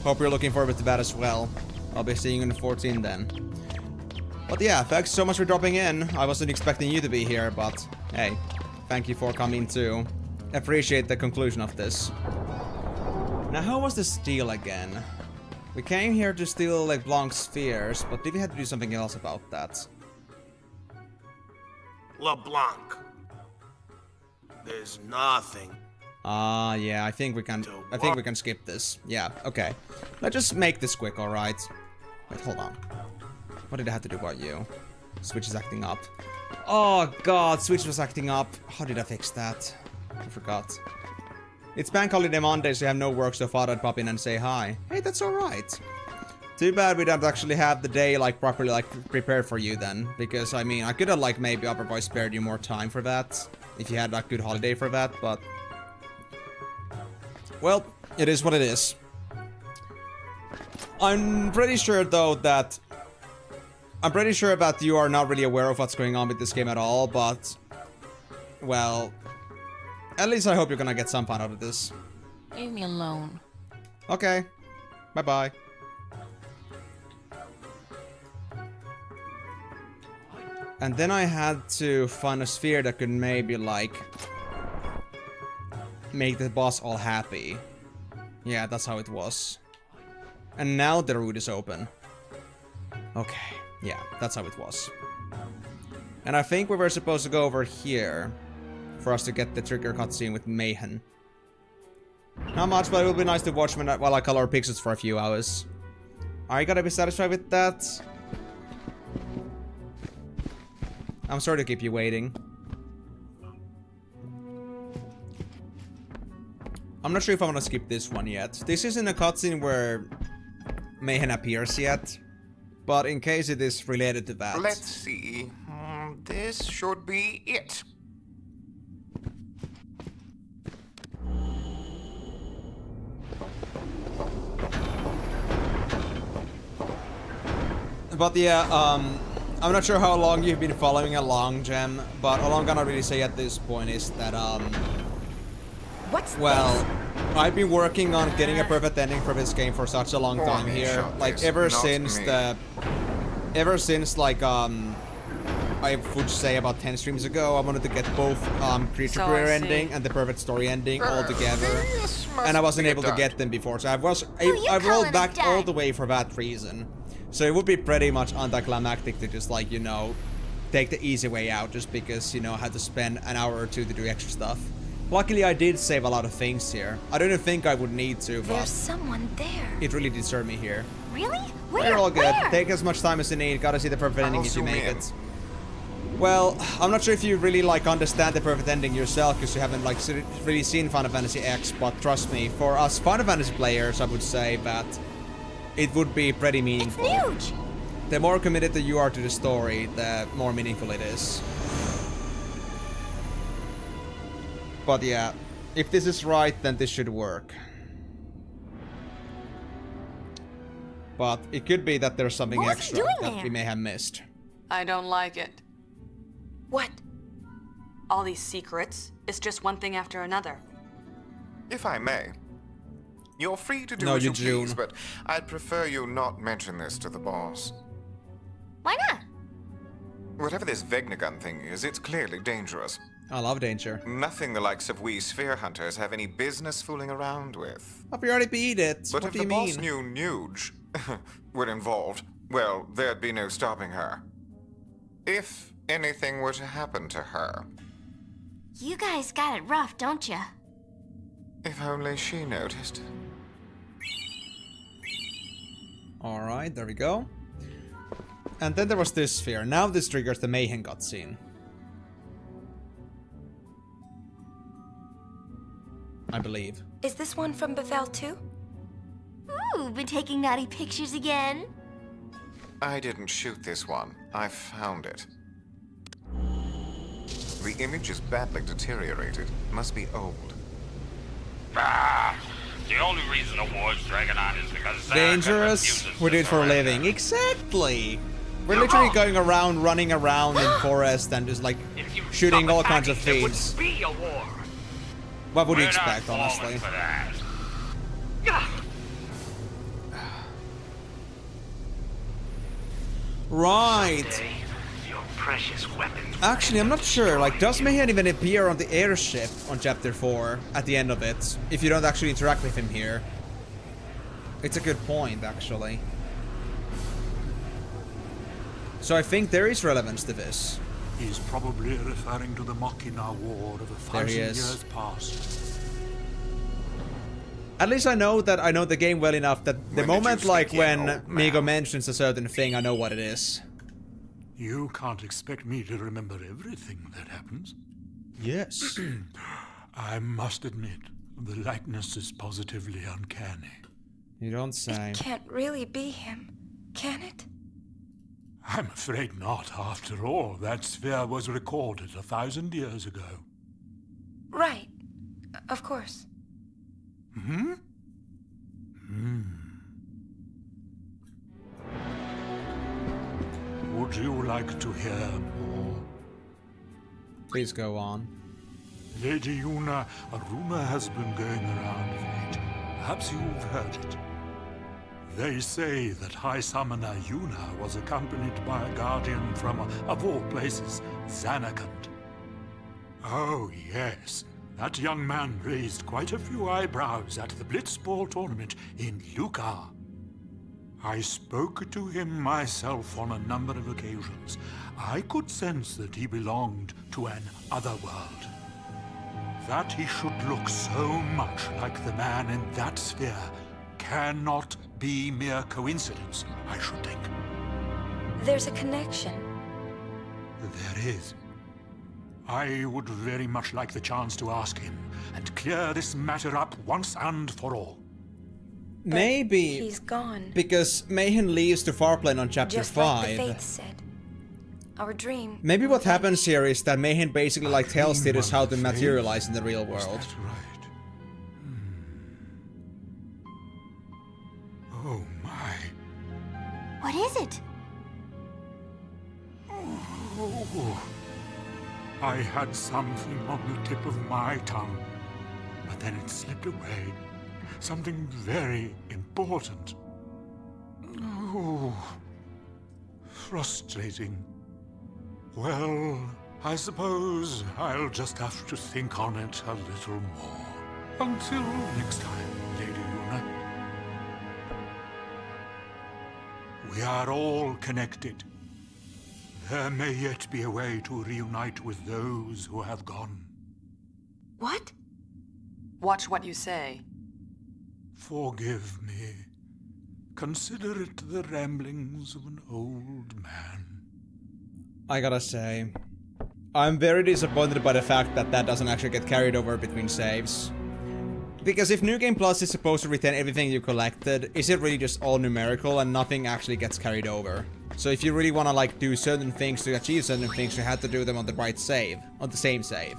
Hope you're looking forward to that as well. I'll be seeing you in the 14 then. But yeah, thanks so much for dropping in. I wasn't expecting you to be here, but hey, thank you for coming too. Appreciate the conclusion of this. Now, how was the steal again? We came here to steal like Blanc's spheres, but did we have to do something else about that? LeBlanc. There's nothing. Yeah, I think we can skip this. Yeah, okay. Let's just make this quick, alright? Wait, hold on. What did I have to do about you? Switch is acting up. Oh god, Switch was acting up. How did I fix that? I forgot. It's bank holiday Monday, so you have no work, so thought I'd pop in and say hi. Hey, that's alright. Too bad we don't actually have the day, like, properly, like, prepared for you then. Because, I mean, I could have, like, maybe otherwise spared you more time for that. If you had a good holiday for that, but... Well, it is what it is. I'm pretty sure, though, that... I'm pretty sure that you are not really aware of what's going on with this game at all, but... Well... At least I hope you're gonna get some fun out of this. Leave me alone. Okay. Bye-bye. And then I had to find a sphere that could maybe, like... make the boss all happy. Yeah, that's how it was. And now the route is open. Okay. Yeah, that's how it was. And I think we were supposed to go over here for us to get the trigger cutscene with Mayhem. Not much, but it will be nice to watch while I color pixels for a few hours. Are you gonna be satisfied with that? I'm sorry to keep you waiting. I'm not sure if I want to skip this one yet. This isn't a cutscene where Mayhem appears yet. But in case it is related to that. Let's see. This should be it. But yeah, I'm not sure how long you've been following along, Gem, but all I'm gonna really say at this point is that, well, I've been working on getting a perfect ending for this game for such a long time here. Like, ever since, like, I would say about 10 streams ago, I wanted to get both, creature career ending and the perfect story ending all together. And I wasn't able to get them before, so I rolled back all the way for that reason. So it would be pretty much anticlimactic to just, like, you know, take the easy way out just because, you know, I had to spend an hour or two to do extra stuff. Luckily, I did save a lot of things here. I don't even think I would need to, but... There's someone there. It really did serve me here. Really? Where? You're all good. Where? Take as much time as you need. Gotta see the perfect ending if you make it. Well, I'm not sure if you really, like, understand the perfect ending yourself, because you haven't, like, really seen Final Fantasy X, but trust me, for us Final Fantasy players, I would say that it would be pretty meaningful. It's huge! The more committed that you are to the story, the more meaningful it is. But yeah, if this is right, then this should work. But it could be that there's something extra that we may have missed. I don't like it. What? All these secrets. It's just one thing after another. If I may, you're free to do No, as you June. please, but I'd prefer you not mention this to the boss. Why not? Whatever this Vegnagun thing is, it's clearly dangerous. I love danger. Nothing the likes of we sphere hunters have any business fooling around with. But we already beat it. But What if do the you boss mean? knew Nuge were involved, well, there'd be no stopping her. If anything were to happen to her. You guys got it rough, don't ya? If only she noticed. Alright, there we go. And then there was this sphere. Now this triggers the Mayhem cutscene. I believe. Is this one from Bethel too? Ooh, been taking naughty pictures again? I didn't shoot this one. I found it. The image is badly deteriorated. Must be old. The only reason the war's dragging on is because Dangerous? We do it for a living. Exactly! We're literally going around, running around in forest and just like shooting all kinds of things. Be a war. What would you We're expect, not honestly? falling for that. Right. Your precious weapons. Actually, I'm not sure. Like, does Mayhem even appear on the airship on Chapter 4 at the end of it? If you don't actually interact with him here. It's a good point, actually. So I think there is relevance to this. He's probably referring to the Machina War of 1,000 years past. At least I know that I know the game well enough that the moment like when Migo mentions a certain thing, I know what it is. You can't expect me to remember everything that happens. Yes. I must admit, the likeness is positively uncanny. You don't say. It can't really be him, can it? I'm afraid not. After all, that sphere was recorded 1,000 years ago. Right. Of course. Hmm? Would you like to hear more? Please go on. Lady Yuna, a rumor has been going around of late. Perhaps you've heard it. They say that High Summoner Yuna was accompanied by a guardian from, of all places, Zanarkand. Oh, yes. That young man raised quite a few eyebrows at the Blitzball tournament in Luka. I spoke to him myself on a number of occasions. I could sense that he belonged to an other world. That he should look so much like the man in that sphere cannot be mere coincidence, I should think. There's a connection. There is. I would very much like the chance to ask him and clear this matter up once and for all. Maybe he's gone. Because Mayhem leaves to Farplane on chapter Just 5. like the Fates said. Our dream. Maybe what happens here is that Mayhem basically like tells Tidus how to materialize in the real world. That's right. Oh my. What is it? Oh. I had something on the tip of my tongue, but then it slipped away. Something very important. Oh, frustrating. Well, I suppose I'll just have to think on it a little more. Until next time, Lady Yuna. We are all connected. There may yet be a way to reunite with those who have gone. What? Watch what you say. Forgive me. Consider it the ramblings of an old man. I gotta say, I'm very disappointed by the fact that that doesn't actually get carried over between saves. Because if New Game Plus is supposed to retain everything you collected, is it really just all numerical and nothing actually gets carried over? So if you really want to like do certain things to achieve certain things, you have to do them on the right save, on the same save.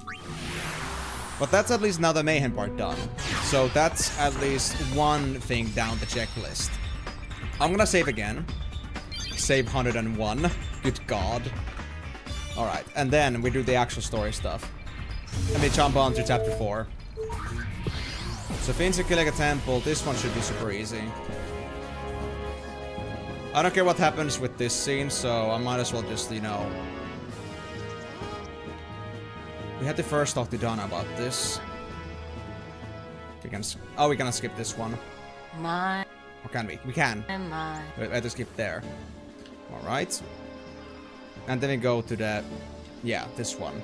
But that's at least now the Mayhem part done. So that's at least one thing down the checklist. I'm gonna save again. Save 101. Good god. Alright, and then we do the actual story stuff. And we jump on to chapter 4. So Finn's killing a temple. This one should be super easy. I don't care what happens with this scene, so I might as well just, you know... We had to first talk to Donna about this. We can... Oh, we cannot skip this one. My... Or can we? We can. My... We had to skip there. Alright. And then we go to the... Yeah, this one.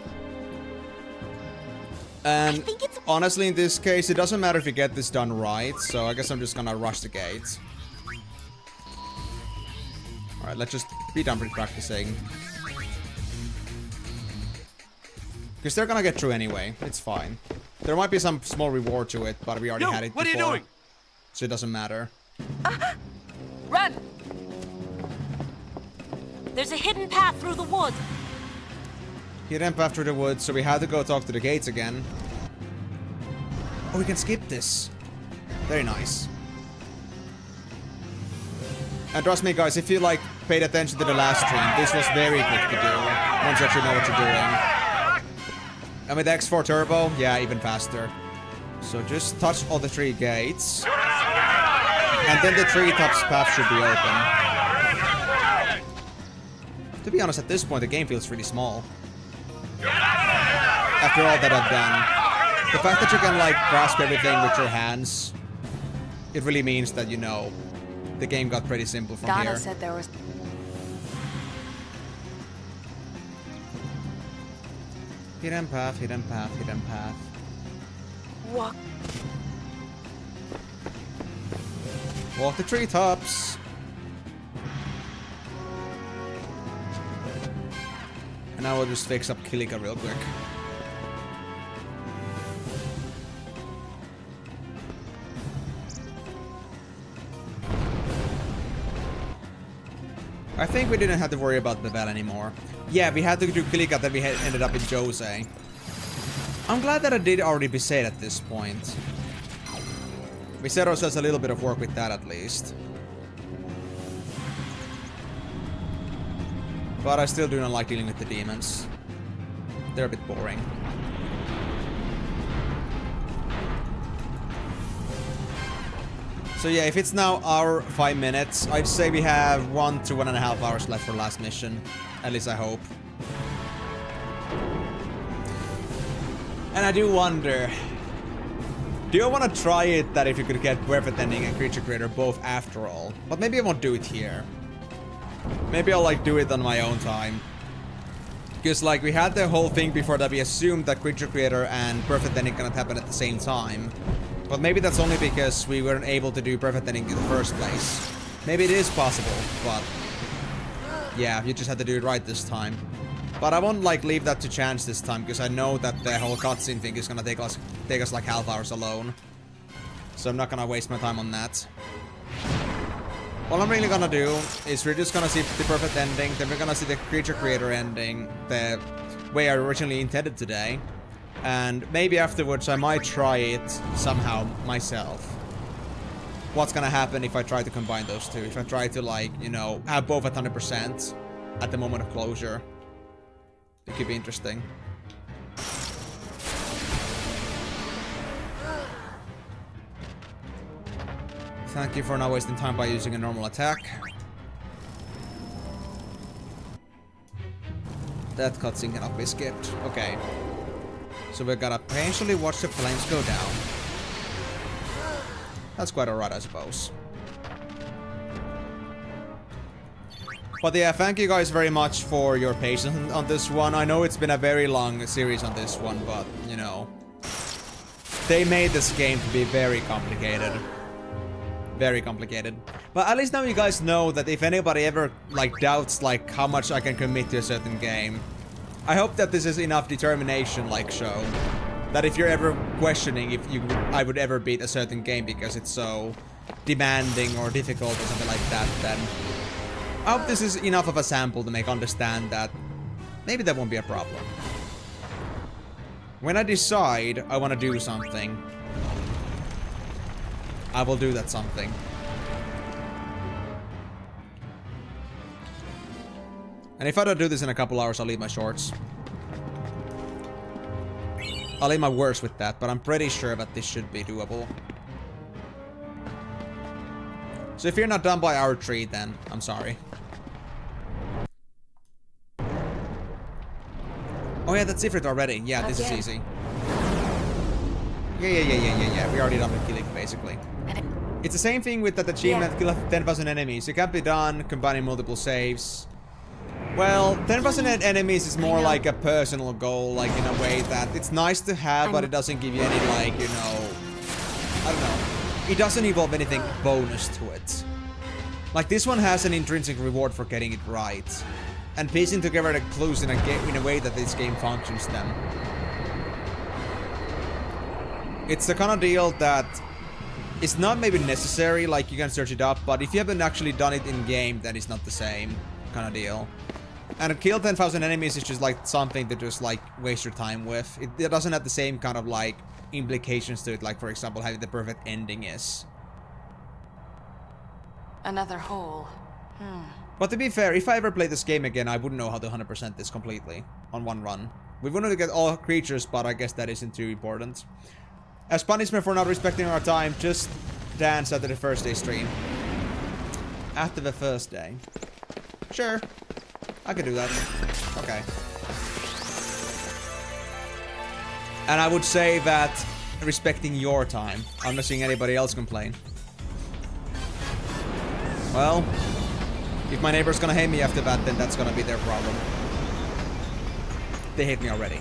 And honestly, in this case, it doesn't matter if you get this done right, so I guess I'm just gonna rush the gate. Alright, let's just be done with practicing. Because they're gonna get through anyway, it's fine. There might be some small reward to it, but we already had it before. What are you doing? So it doesn't matter. Run! There's a hidden path through the woods. Hidden path through the woods, so we had to go talk to the gates again. Oh, we can skip this. Very nice. And trust me guys, if you like paid attention to the last stream, this was very quick to do, once you actually know what you're doing. And with X4 Turbo, yeah, even faster. So just touch all the 3 gates. And then the treetops path should be open. To be honest, at this point the game feels really small. After all that I've done. The fact that you can like grasp everything with your hands, it really means that, you know, the game got pretty simple from here. Donna said there was... Hidden path, hidden path, hidden path. Walk. Walk the treetops. And I will just fix up Kilika real quick. I think we didn't have to worry about the bell anymore. Yeah, we had to do Kilika, then we ended up in Jose. I'm glad that I did already Besaid at this point. We set ourselves a little bit of work with that at least. But I still do not like dealing with the demons. They're a bit boring. So yeah, if it's now our 5 minutes, I'd say we have 1 to 1.5 hours left for last mission. At least I hope. And I do wonder, do you want to try it that if you could get Perfect Ending and Creature Creator both after all? But maybe I won't do it here. Maybe I'll like do it on my own time. Because like we had the whole thing before that we assumed that Creature Creator and Perfect Ending cannot happen at the same time. But maybe that's only because we weren't able to do Perfect Ending in the first place. Maybe it is possible, but yeah, you just had to do it right this time. But I won't like leave that to chance this time, because I know that the whole cutscene thing is gonna take us like half hours alone. So I'm not gonna waste my time on that. All I'm really gonna do is we're just gonna see the Perfect Ending, then we're gonna see the Creature Creator ending the way I originally intended today. And maybe afterwards I might try it somehow myself. What's gonna happen if I try to combine those two? If I try to like, you know, have both at 100% at the moment of closure. It could be interesting. Thank you for not wasting time by using a normal attack. That cutscene cannot be skipped. Okay. So we gotta patiently watch the flames go down. That's quite alright, I suppose. But yeah, thank you guys very much for your patience on this one. I know it's been a very long series on this one, but, you know, they made this game to be very complicated. Very complicated. But at least now you guys know that if anybody ever, like, doubts, like, how much I can commit to a certain game, I hope that this is enough determination, like, show. That if you're ever questioning if I would ever beat a certain game because it's so demanding or difficult or something like that, then I hope this is enough of a sample to make understand that maybe that won't be a problem. When I decide I want to do something, I will do that something. And if I don't do this in a couple hours, I'll leave my shorts. I'll leave my words with that, but I'm pretty sure that this should be doable. So if you're not done by hour 3, then I'm sorry. Oh yeah, that's Ifrit already. Yeah, this is easy. Yeah. We already done with killing, basically. It's the same thing with that achievement, kill 10,000 enemies. It can be done combining multiple saves. Well, 10,000 enemies is more like a personal goal, like in a way that it's nice to have, but it doesn't give you any, like, you know, I don't know. It doesn't involve anything bonus to it. Like, this one has an intrinsic reward for getting it right. And piecing together the clues in a way that this game functions them. It's the kind of deal that it's not maybe necessary, like you can search it up, but if you haven't actually done it in game, then it's not the same kind of deal. And kill 10,000 enemies is just like something to just like waste your time with. It doesn't have the same kind of like implications to it, like for example having the perfect ending is. Another hole. But to be fair, if I ever play this game again, I wouldn't know how to 100% this completely on one run. We wanted to get all creatures, but I guess that isn't too important. As punishment for not respecting our time, just dance after the first day stream. After the first day. Sure. I could do that. Okay. And I would say that respecting your time. I'm not seeing anybody else complain. Well, if my neighbor's gonna hate me after that, then that's gonna be their problem. They hate me already.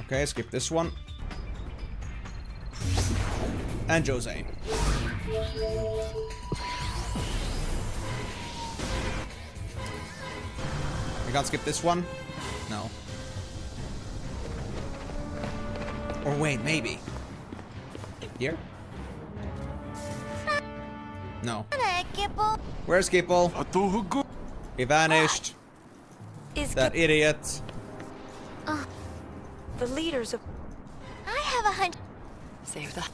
Okay, skip this one. And Jose. We can't skip this one? No. Or wait, maybe. Here? No. Where's Gipple? He vanished. That idiot. The leaders of... I have a hunch. Save the...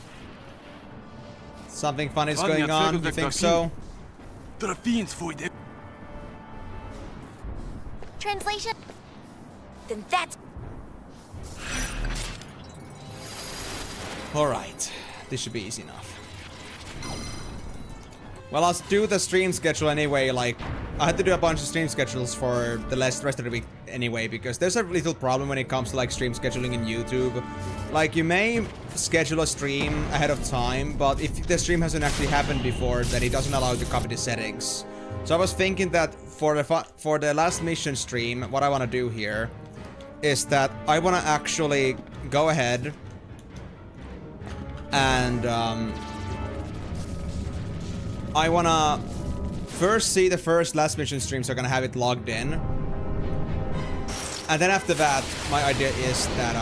Something funny's going on, you think so? Translation? Then that's... Alright. This should be easy enough. Well, I'll do the stream schedule anyway, like... I had to do a bunch of stream schedules for the rest of the week anyway, because there's a little problem when it comes to like stream scheduling in YouTube. Like, you may schedule a stream ahead of time, but if the stream hasn't actually happened before, then it doesn't allow you to copy the settings. So I was thinking that for the last mission stream, what I want to do here is that I want to actually go ahead and I want to first see the first last mission stream, so I'm gonna have it logged in. And then after that, my idea is that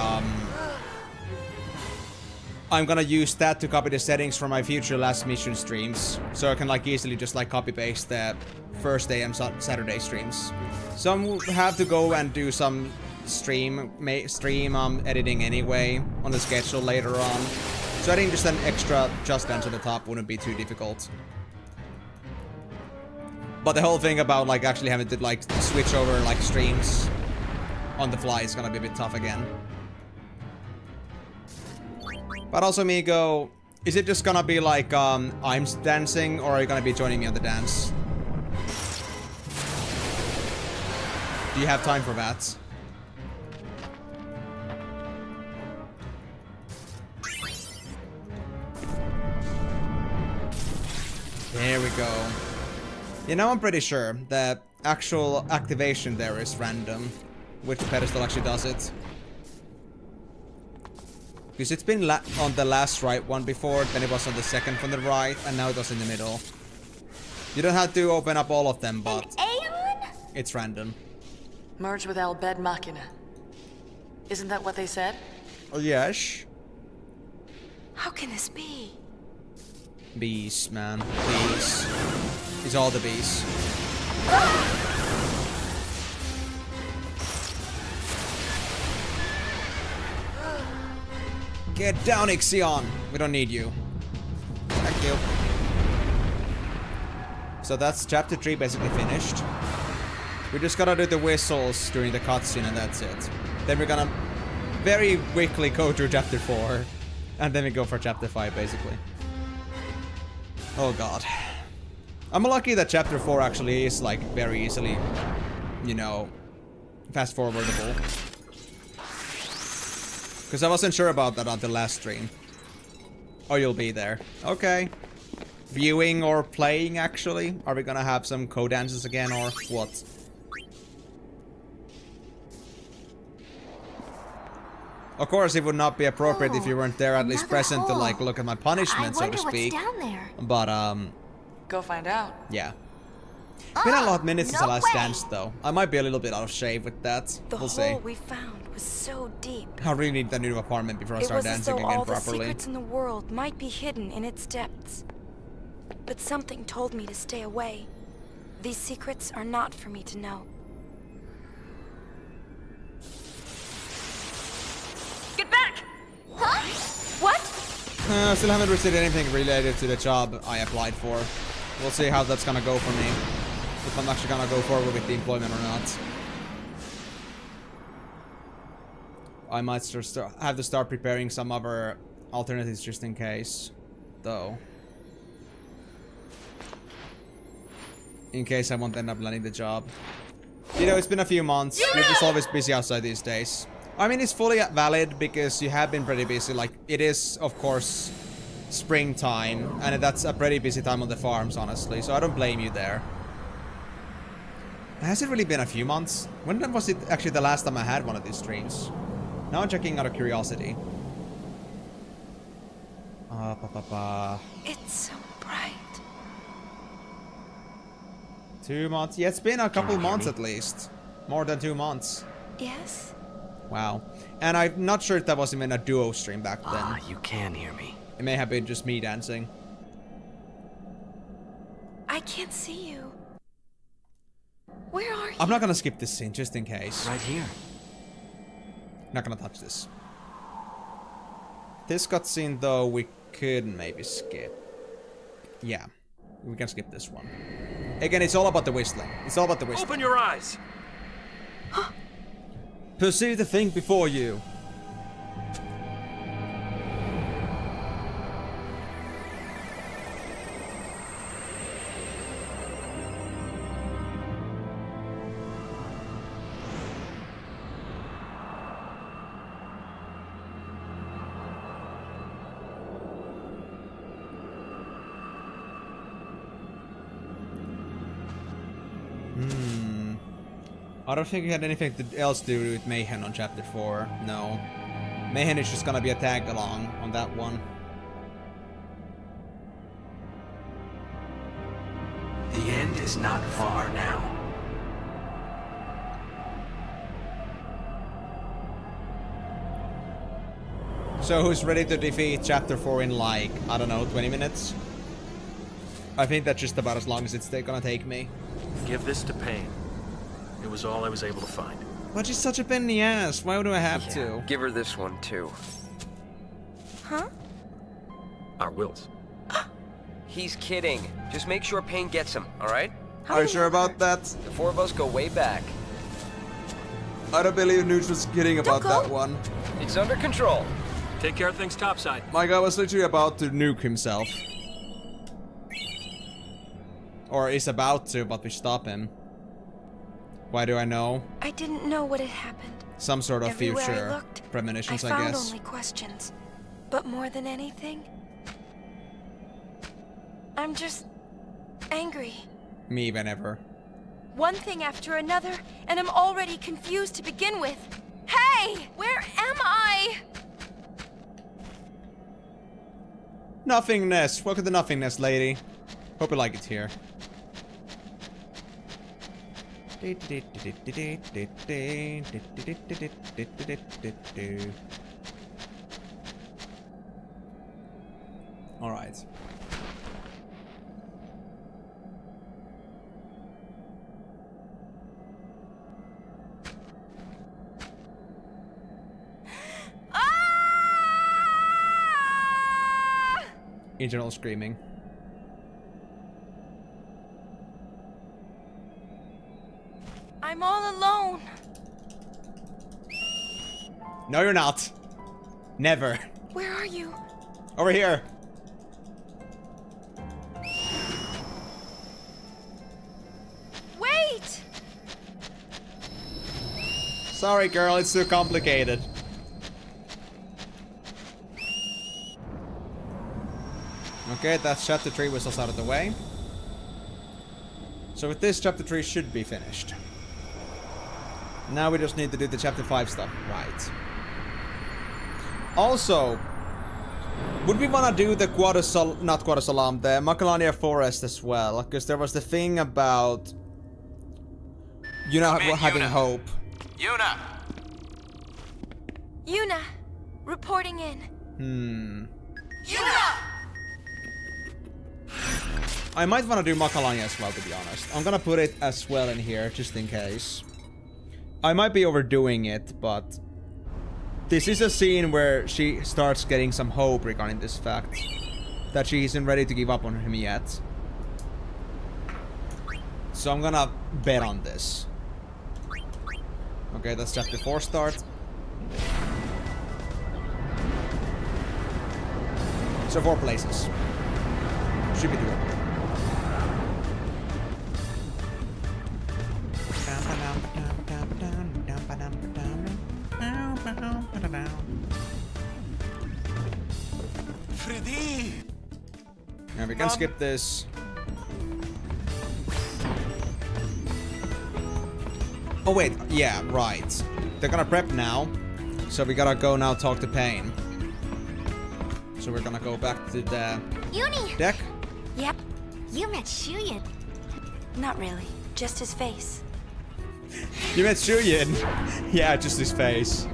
I'm gonna use that to copy the settings for my future last mission streams, so I can like easily just like copy paste the first day and Saturday streams. So I'm have to go and do some stream editing anyway on the schedule later on. So I think just an extra Just Dance at the top wouldn't be too difficult. But the whole thing about like actually having to like switch over like streams on the fly is gonna be a bit tough again. But also, Migo, is it just gonna be like I'm dancing, or are you gonna be joining me on the dance? Do you have time for that? There we go. You know, I'm pretty sure the actual activation there is random. Which pedestal actually does it. Because it's been on the last right one before, then it was on the second from the right, and now it was in the middle. You don't have to open up all of them, but it's random. Merge with Al Bed Machina. Isn't that what they said? Oh, yes. How can this be? Bees, man. Bees. It's all the bees. Get down, Ixion! We don't need you. Thank you. So that's chapter 3 basically finished. We just gotta do the whistles during the cutscene and that's it. Then we're gonna very quickly go through chapter 4. And then we go for chapter 5 basically. Oh god. I'm lucky that chapter 4 actually is like very easily, you know, fast forwardable. Because I wasn't sure about that until last stream. Oh, you'll be there. Okay. Viewing or playing, actually? Are we gonna have some co-dances again, or what? Of course, it would not be appropriate if you weren't there at least present to, like, look at my punishment, so to speak. What's down there? But, Go find out. yeah. It's been a lot of minutes since I last danced, though. I might be a little bit out of shape with that. We'll see. The hole we found was so deep. I really need a new apartment before I start dancing again properly. It was as though all the secrets in the world might be hidden in its depths. But something told me to stay away. These secrets are not for me to know. Get back! Huh? What? I still haven't received anything related to the job I applied for. We'll see how that's gonna go for me. If I'm actually gonna go forward with the employment or not. I might have to start preparing some other alternatives just in case, though. In case I won't end up landing the job. You know, it's been a few months. You're just always busy outside these days. I mean, it's fully valid because you have been pretty busy. Like, it is, of course, springtime, and that's a pretty busy time on the farms, honestly. So I don't blame you there. Has it really been a few months? When was it actually the last time I had one of these streams? Now I'm checking out of curiosity. It's so bright. 2 months? Yeah, it's been a couple months at least. More than 2 months. Yes? Wow. And I'm not sure if that was even a duo stream back then. Ah, you can hear me. It may have been just me dancing. I can't see you. Where are you? I'm not gonna skip this scene, just in case. Right here. Not gonna touch this. This cutscene, though, we could maybe skip. Yeah. We can skip this one. Again, it's all about the whistling. It's all about the whistling. Open your eyes! Perceive the thing before you. I don't think we had anything else to do with Mayhem on Chapter 4. No. Mayhem is just gonna be a tag-along on that one. The end is not far now. So who's ready to defeat Chapter 4 in like, I don't know, 20 minutes? I think that's just about as long as it's gonna take me. Give this to Payne. It was all I was able to find. But she's such a pain in the ass. Why do I have to? Give her this one, too. Huh? Our wills. He's kidding. Just make sure Payne gets him, alright? Are you sure about that? The four of us go way back. I don't believe Nooch was kidding about that one. It's under control. Take care of things topside. My guy was literally about to nuke himself. Or is about to, but we stop him. Why do I know? I didn't know what had happened. Some sort of Everywhere future I looked, premonitions, I found guess. only questions. But more than anything, I'm just angry. Me whenever. One thing after another, and I'm already confused to begin with. Hey! Where am I? Nothingness. Welcome to Nothingness, lady. Hope you like it here. All right. Internal screaming. I'm all alone. No, you're not. Never. Where are you? Over here. Wait! Sorry, girl, it's too complicated. Okay, that's chapter 3 whistles out of the way. So with this, chapter 3 should be finished. Now we just need to do the chapter 5 stuff. Right. Also, would we want to do the not Quadasalam, the Macalania Forest as well? Because there was the thing about, you know, having Yuna. hope. Yuna! Yuna, reporting in. Yuna! I might want to do Macalania as well, to be honest. I'm gonna put it as well in here, just in case. I might be overdoing it, but this is a scene where she starts getting some hope regarding this fact that she isn't ready to give up on him yet. So I'm gonna bet on this. Okay, that's chapter 4 start. So 4 places. Should be doable. Freddy! Now we can skip this. Oh wait, yeah, right. They're gonna prep now. So we gotta go now talk to Payne. So So we're gonna go back to the Yuni! deck. Yep. You met Shuyin. Not really. Just his face. You met Shuyin? Yeah, just his face.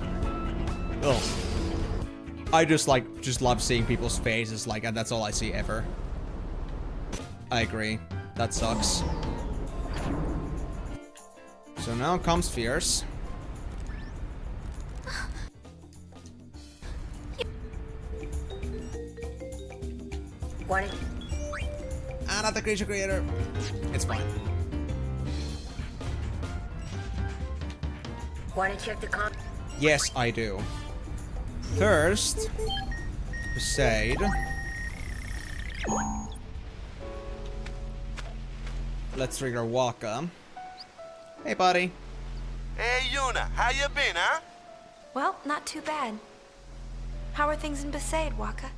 Ugh. I just love seeing people's faces, like, and that's all I see ever. I agree. That sucks. So now comes Fierce. What? Not the creature creator. It's fine. Want to check the con? Yes, I do. First, Crusade. Let's trigger Waka. Hey, buddy. Hey, Yuna, how you been, huh? Well, not too bad. How are things in Besaid, Waka?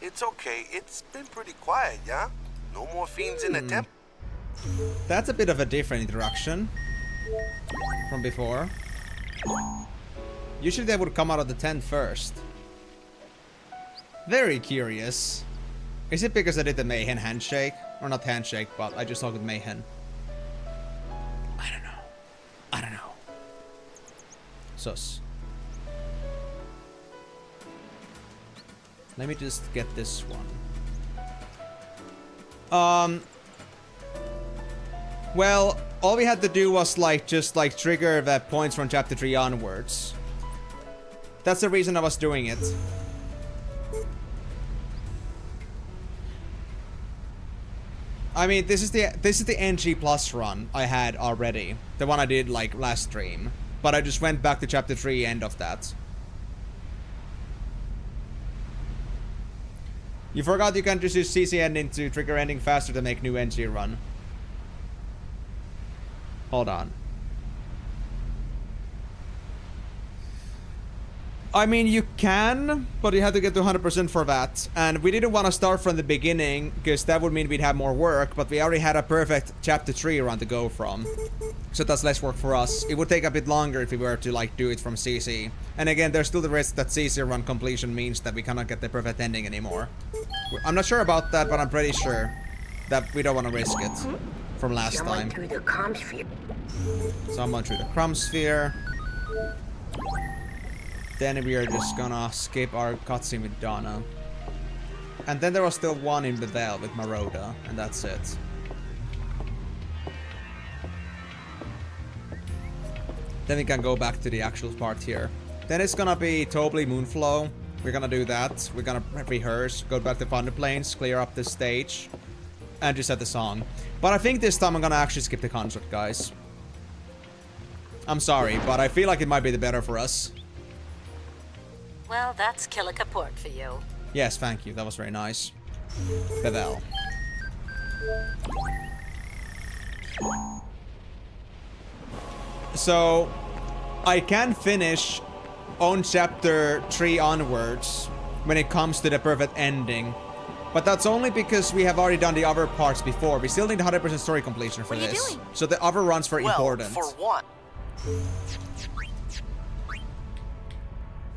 It's okay. It's been pretty quiet, yeah? No more fiends in the temple. That's a bit of a different interaction from before. Usually they would come out of the tent first. Very curious. Is it because I did the Mayhem handshake? Or not handshake, but I just talked with Mayhem. I don't know. I don't know. Sus. Let me just get this one. Well, all we had to do was just trigger the points from chapter 3 onwards. That's the reason I was doing it. I mean, this is the NG plus run I had already, the one I did like last stream, but I just went back to chapter 3 end of that. You forgot you can just use CC ending to trigger ending faster to make new NG run. Hold on. I mean, you can, but you have to get to 100% for that. And we didn't want to start from the beginning, because that would mean we'd have more work, but we already had a perfect chapter 3 run to go from. So that's less work for us. It would take a bit longer if we were to do it from CC. And again, there's still the risk that CC run completion means that we cannot get the perfect ending anymore. I'm not sure about that, but I'm pretty sure that we don't want to risk it from last time. Through the calm sphere. Someone through the crumb sphere. Then we are just gonna skip our cutscene with Donna. And then there was still one in Bevel with Maroda, and that's it. Then we can go back to the actual part here. Then it's gonna be Tobly Moonflow. We're gonna do that. We're gonna rehearse, go back to Thunder Plains, clear up the stage, and just set the song. But I think this time I'm gonna actually skip the concert, guys. I'm sorry, but I feel like it might be the better for us. Well, that's Killer Kaport for you. Yes, thank you. That was very nice. Bevel. So, I can finish on chapter 3 onwards when it comes to the perfect ending. But that's only because we have already done the other parts before. We still need 100% story completion for this. So the other runs were important. For what?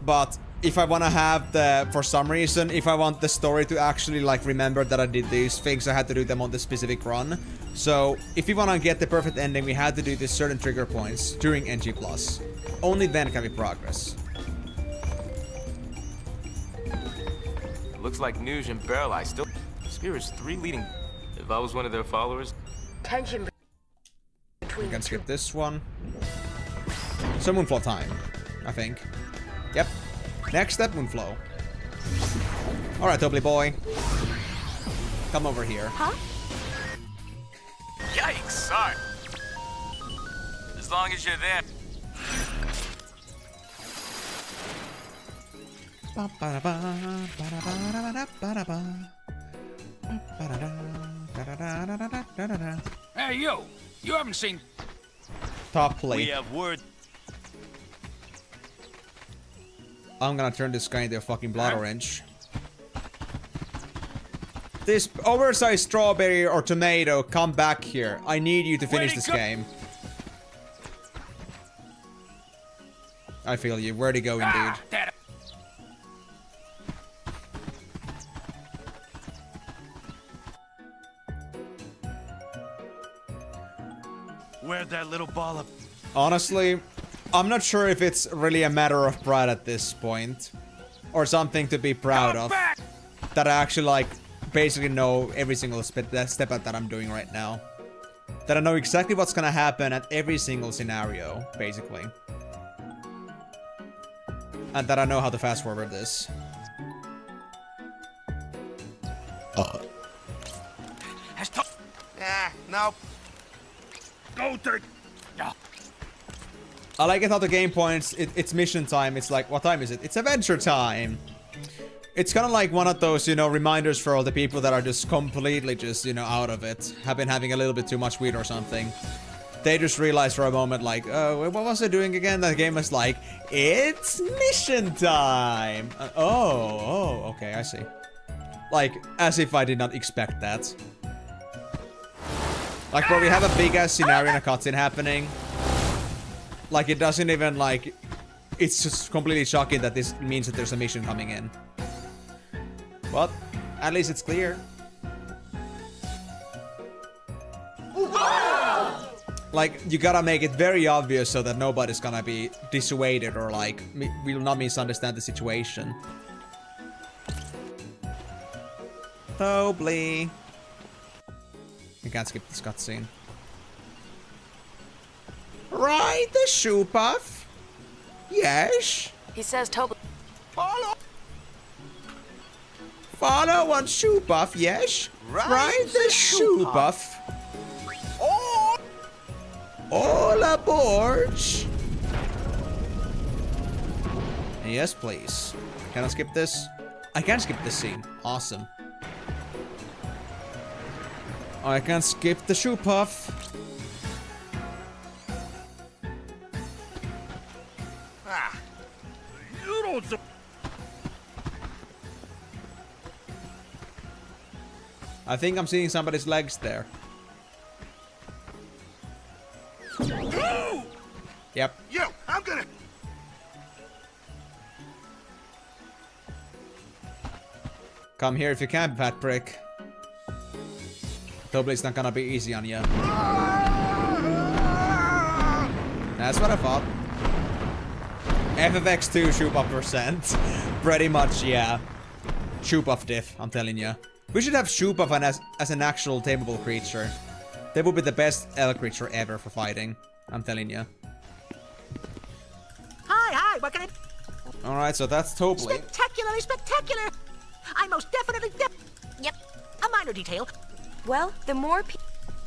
But if I want to have for some reason, if I want the story to actually remember that I did these things, I had to do them on the specific run. So if we want to get the perfect ending, we had to do these certain trigger points during NG+. Only then can we progress. Looks like Nuge and Barrel still... Spirit's 3 leading. If I was one of their followers... Tension We can skip this one. So Moonflow time, I think. Yep. Next step, Moonflow. Alright, Tobly boy. Come over here. Huh? Yikes, sorry. As long as you're there. Hey, you! You haven't seen... Top plate. We have word. I'm gonna turn this guy into a fucking blood orange. This oversized strawberry or tomato, come back here. I need you to finish this game. I feel you. Where'd he go, indeed? Where'd that little ball of... Honestly, I'm not sure if it's really a matter of pride at this point. Or something to be proud of. That I actually, like, basically know every single step that I'm doing right now. That I know exactly what's gonna happen at every single scenario, basically. And that I know how to fast forward this. Nope. Go take... I like it how the game points, it's mission time. It's like, what time is it? It's adventure time. It's kind of like one of those, you know, reminders for all the people that are just completely just, you know, out of it. Have been having a little bit too much weed or something. They just realize for a moment, like, oh, what was I doing again? The game was like, it's mission time. Okay, I see. Like, as if I did not expect that. Like, bro, we have a big-ass scenario and a cutscene happening. Like, it doesn't even, like... It's just completely shocking that this means that there's a mission coming in. But, at least it's clear. Like, you gotta make it very obvious so that nobody's gonna be dissuaded or, like, will not misunderstand the situation. Totally. You can't skip this cutscene. Right, the shoe puff. Yes. He says Toby. Follow on shoe puff, yes. Right, the shoe puff. All aboard. Yes, please. Can I skip this? I can skip this scene. Awesome. I can skip the shoe puff. You don't... I think I'm seeing somebody's legs there. Yep. Yo, I'm gonna... Come here if you can, fat prick. Totally it's not gonna be easy on you. That's what I thought. FFX2 shoot up percent. Pretty much, yeah. Shoop off diff, I'm telling you. We should have Shoop off as an actual tameable creature. They would be the best L creature ever for fighting. I'm telling you. Hi, what can I... Alright, so that's totally. Spectacularly spectacular! I most definitely Yep, a minor detail. Well, the more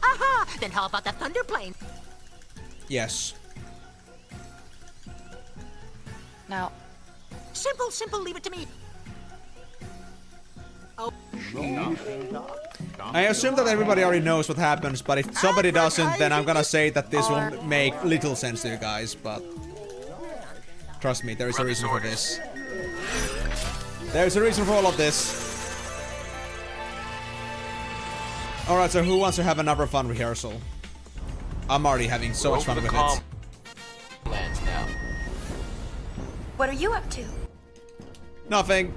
Aha! Then how about the thunder plane? Yes. Now. Simple, leave it to me. Oh. I assume that everybody already knows what happens, but if somebody doesn't, then I'm gonna say that this will make little sense to you guys, but... Trust me, there is a reason for this. There's a reason for all of this. Alright, so who wants to have another fun rehearsal? I'm already having so much fun with it. Now. What are you up to? Nothing.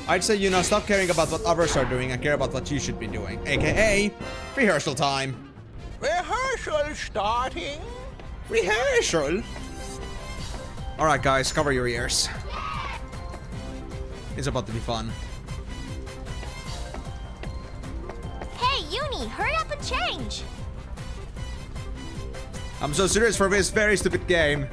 I'd say, you know, stop caring about what others are doing and care about what you should be doing. AKA, rehearsal time. Rehearsal starting. Rehearsal? Alright guys, cover your ears. It's about to be fun. Hey, Uni, hurry up and change. I'm so serious for this very stupid game.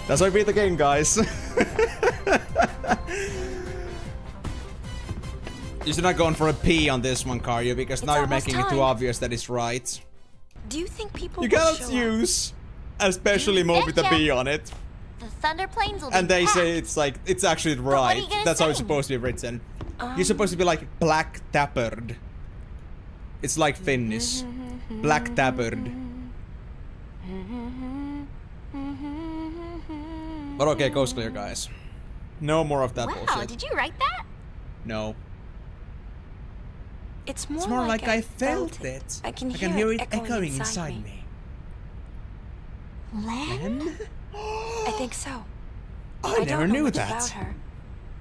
That's why we beat the game, guys. You're not going for a P on this one, Karyu, because now you're making it too obvious that it's right. Do you think people You will cannot show use a special emote with a B on it. The Thunder Plains will be And they packed. say it's like, it's actually what are right. you gonna That's how it's sing? supposed to be written. You're supposed to be like black tappered. It's like Finnish. Black tappered. But okay, coast clear, guys. No more of that Wow, bullshit. did you write that? No. It's more, It's more like I felt felt it. I can hear it echoing echoing inside inside me. me. Len? I think so. I never don't know knew much that. about her,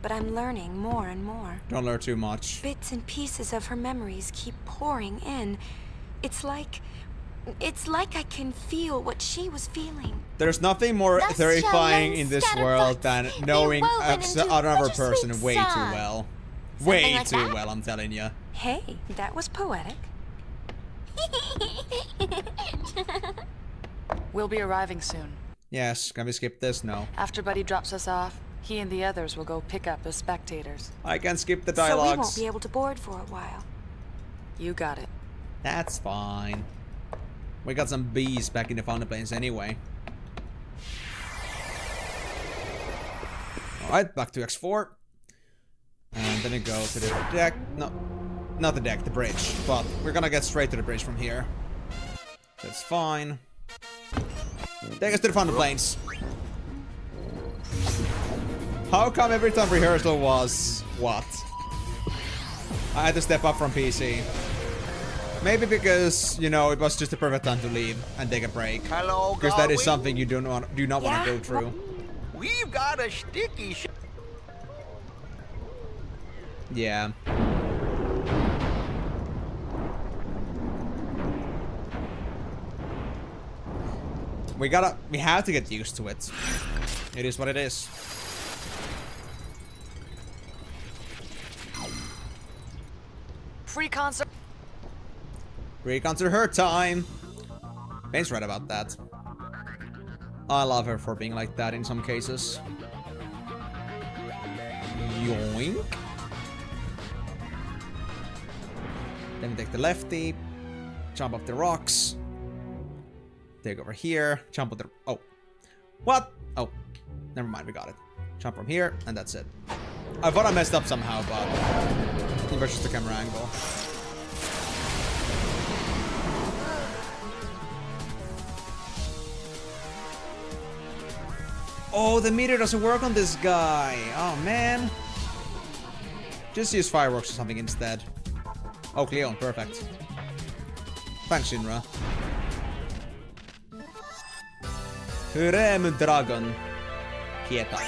but I'm learning more and more. Don't learn too much. Bits and pieces of her memories keep pouring in. It's like I can feel what she was feeling. There's nothing more Thus terrifying shall in this scattered world than knowing woven into another such a person sweet way too song. well. Something Way like too that? well, I'm telling you. Hey, that was poetic. We'll be arriving soon. Yes, can we skip this? No. After Buddy drops us off, he and the others will go pick up the spectators. I can skip the So we dialogues. won't be able to board for a while. You got it. That's fine. We got some bees back in the Final Plains anyway. Alright, back to X4. And then you go to the deck. No, not the deck, the bridge. But we're gonna get straight to the bridge from here. That's fine. Take us to the Final Plains. How come every time rehearsal was what? I had to step up from PC. Maybe because, you know, it was just the perfect time to leave and take a break. Hello, Because that is Galway. something you do not want to go through. We've got a sticky Yeah. We have to get used to it. It is what it is. Free concert. Reconsider her time. Payne's right about that. I love her for being like that in some cases. Yoink. Then we take the lefty. Jump up the rocks. Take over here. Jump on the... Oh. What? Oh. Never mind, we got it. Jump from here, and that's it. I thought I messed up somehow, but... It was just the camera angle. Oh, the meter doesn't work on this guy. Oh, man. Just use fireworks or something instead. Oh, Cleon, perfect. Thanks, Shinra. Hyrem Dragon. Kieta.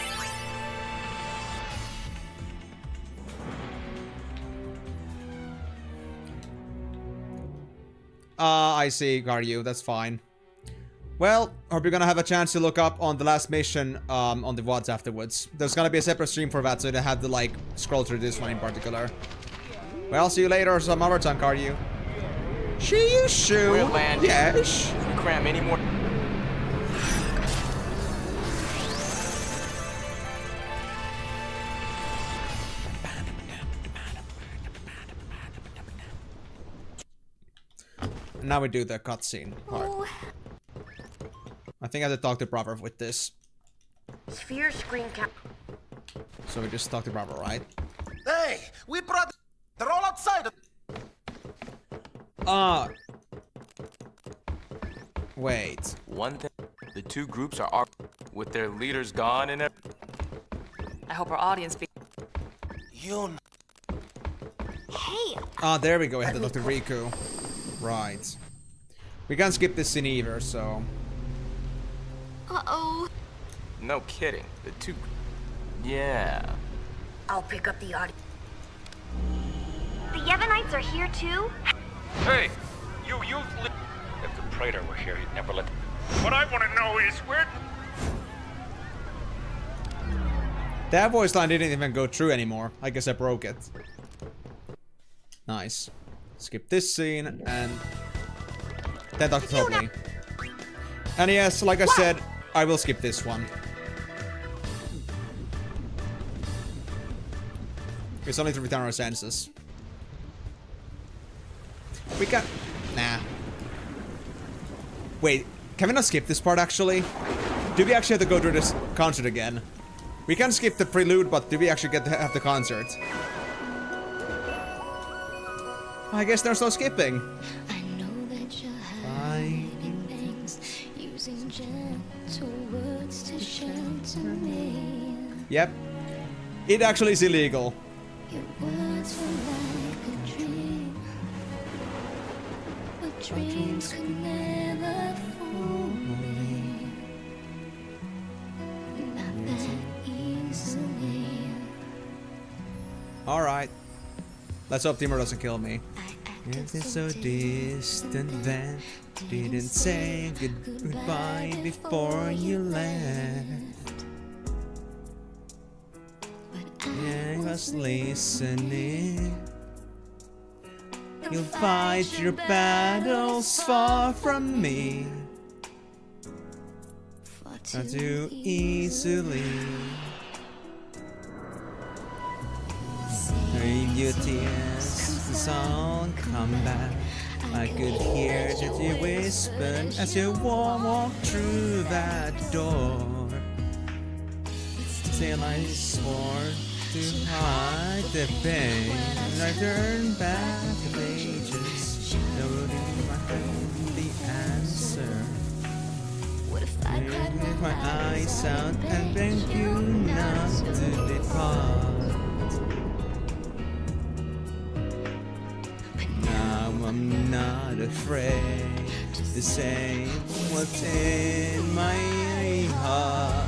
I see, Garyu, that's fine. Well, hope you're gonna have a chance to look up on the last mission on the VODs afterwards. There's gonna be a separate stream for that, so you don't have to, like, scroll through this one in particular. Well, see you later some other time, Garyu. See you soon. We're landing. Yes. If we cram any more... Now we do the cutscene part. I think I have to talk to Brother with this. Sphere screen cap. So we just talk to Brother, right? Hey, we brought... They're all outside. Wait. One thing, the two groups are with their leaders gone and I hope our audience be... Yuna. Hey. There we go. We have to talk to Rikku. Right. We can't skip this scene either, so... Uh-oh. No kidding. The two... Yeah. I'll pick up the audio. The Yevonites are here too? Hey, you if the Praetor were here, he'd never let... What I want to know is where... That voice line didn't even go through anymore. I guess I broke it. Nice. Skip this scene, and... then talk to Toby. And yes, like I said, I will skip this one. It's only to return our senses. We can... Nah. Wait, can we not skip this part, actually? Do we actually have to go through this concert again. We can skip the prelude, but do we actually get to have the concert? I guess there's no skipping. I know that you're hiding things, using gentle words to shelter me. Yep. It actually is illegal. Your words were like a dream, but dreams could never fool me. Not that easily. Alright. Let's hope Timur doesn't kill me. It is so distant then. Didn't say goodbye before you left. I was listening. You'll fight your battles far from me. Not too easily. Hearing your tears, the song come back. I could hear that you whispered as you walked through that door. Still I swore to hide the pain, and I turned back the pages, holding my hand the answer. With my eyes out and begged you not to depart. Now I'm not afraid to say what's in my heart.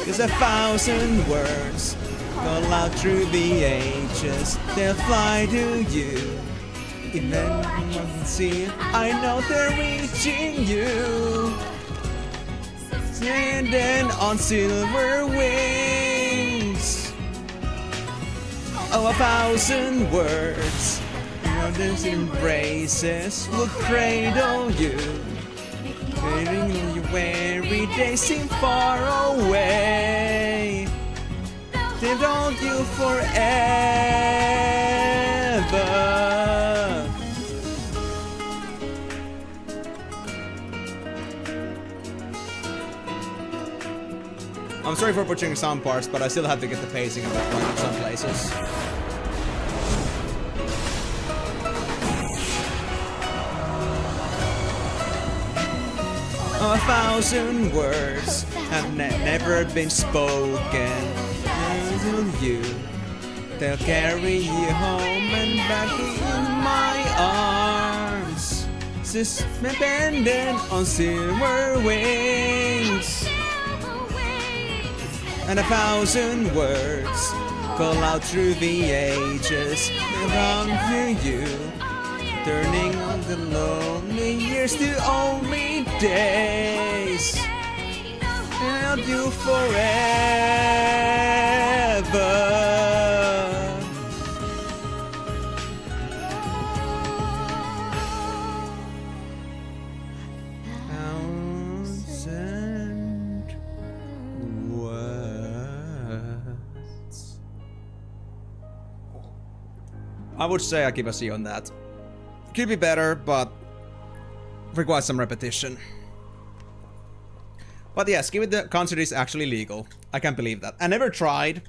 'Cause 1,000 words call out through the ages. They'll fly to you. Even when you can see it, I know they're reaching you. Standing on silver wings. Oh, 1,000 words. These embraces will cradle you. Carrying you every day seem far away. They've told you forever. I'm sorry for butchering some parts, but I still have to get the pacing of that right in some places. Oh, 1,000 words have never been spoken to you. They'll carry you home and back in my arms. Suspended on silver wings. And 1,000 words call out through the ages. They'll come to you. Turning on the lonely years to only days. Held you forever. Thousand words. I would say I give a C on that. Could be better, but requires some repetition. But yes, given the concert is actually legal. I can't believe that. I never tried,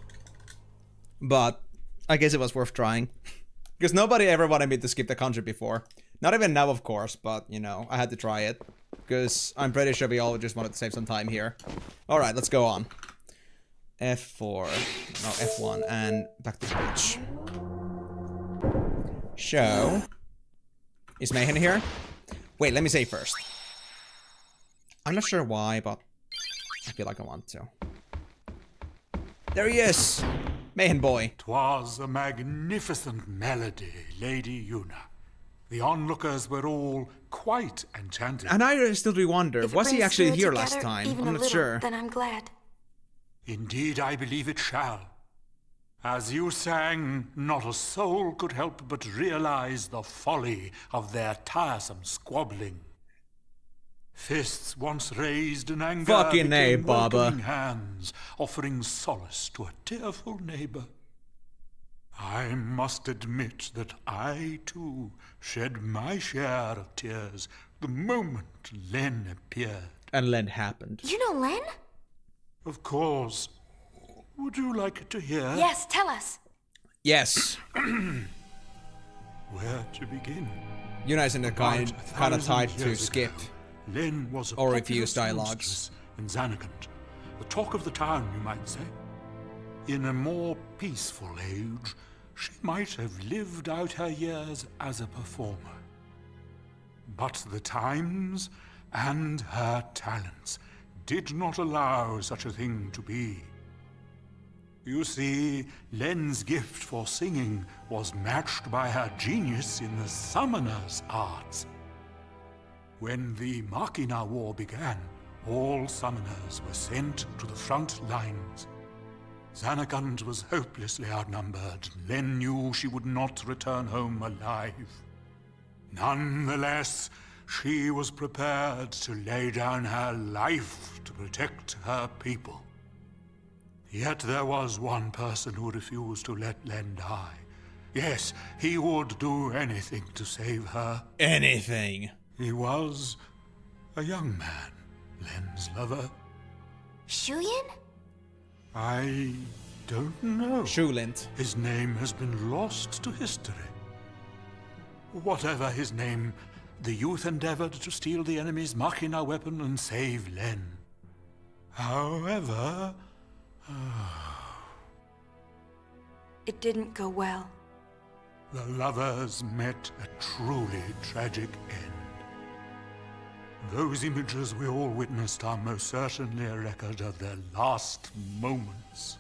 but I guess it was worth trying. Because nobody ever wanted me to skip the concert before. Not even now, of course, but, you know, I had to try it. Because I'm pretty sure we all just wanted to save some time here. Alright, let's go on. F4. No, F1, and back to the beach. Show. Is Mayhem here? Wait, let me say first. I'm not sure why, but I feel like I want to. There he is! Mayhem boy. 'Twas a magnificent melody, Lady Yuna. The onlookers were all quite enchanted. And I still do wonder, was he actually here last time? I'm not sure. Then I'm glad. Indeed, I believe it shall. As you sang, not a soul could help but realize the folly of their tiresome squabbling. Fists once raised in anger Fucking became Baba. welcoming hands, offering solace to a tearful neighbor. I must admit that I, too, shed my share of tears the moment Len appeared. And Len happened. You know Len? Of course. Would you like to hear? Yes, tell us. Yes. Where to begin? Yuna is in the kind of tied to skip Len was a or refuse dialogues. seamstress in Zanarkand, the talk of the town, you might say. In a more peaceful age, she might have lived out her years as a performer. But the times and her talents did not allow such a thing to be. You see, Len's gift for singing was matched by her genius in the summoner's arts. When the Machina War began, all summoners were sent to the front lines. Zanarkand was hopelessly outnumbered. Len knew she would not return home alive. Nonetheless, she was prepared to lay down her life to protect her people. Yet there was one person who refused to let Len die. Yes, he would do anything to save her. Anything. He was a young man, Len's lover. Shuyin? I don't know. Shulint. His name has been lost to history. Whatever his name, the youth endeavored to steal the enemy's Machina weapon and save Len. However... It didn't go well. the lovers met a truly tragic end. Those images we all witnessed are most certainly a record of their last moments.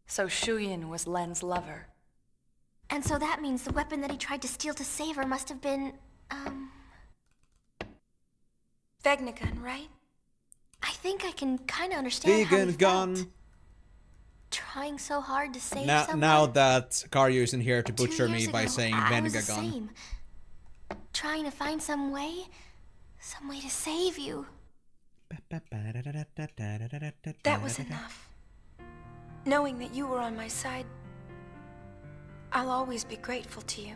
So Shuyin was Len's lover. And so that means the weapon that he tried to steal to save her must have been, Vegnagun, right? I think I can kind of understand how he felt. Trying so hard to save someone. Now that Karyu isn't here to butcher 2 years me by ago, saying I was the Vegnagun. same. Trying to find some way to save you. That was enough. Knowing that you were on my side, I'll always be grateful to you.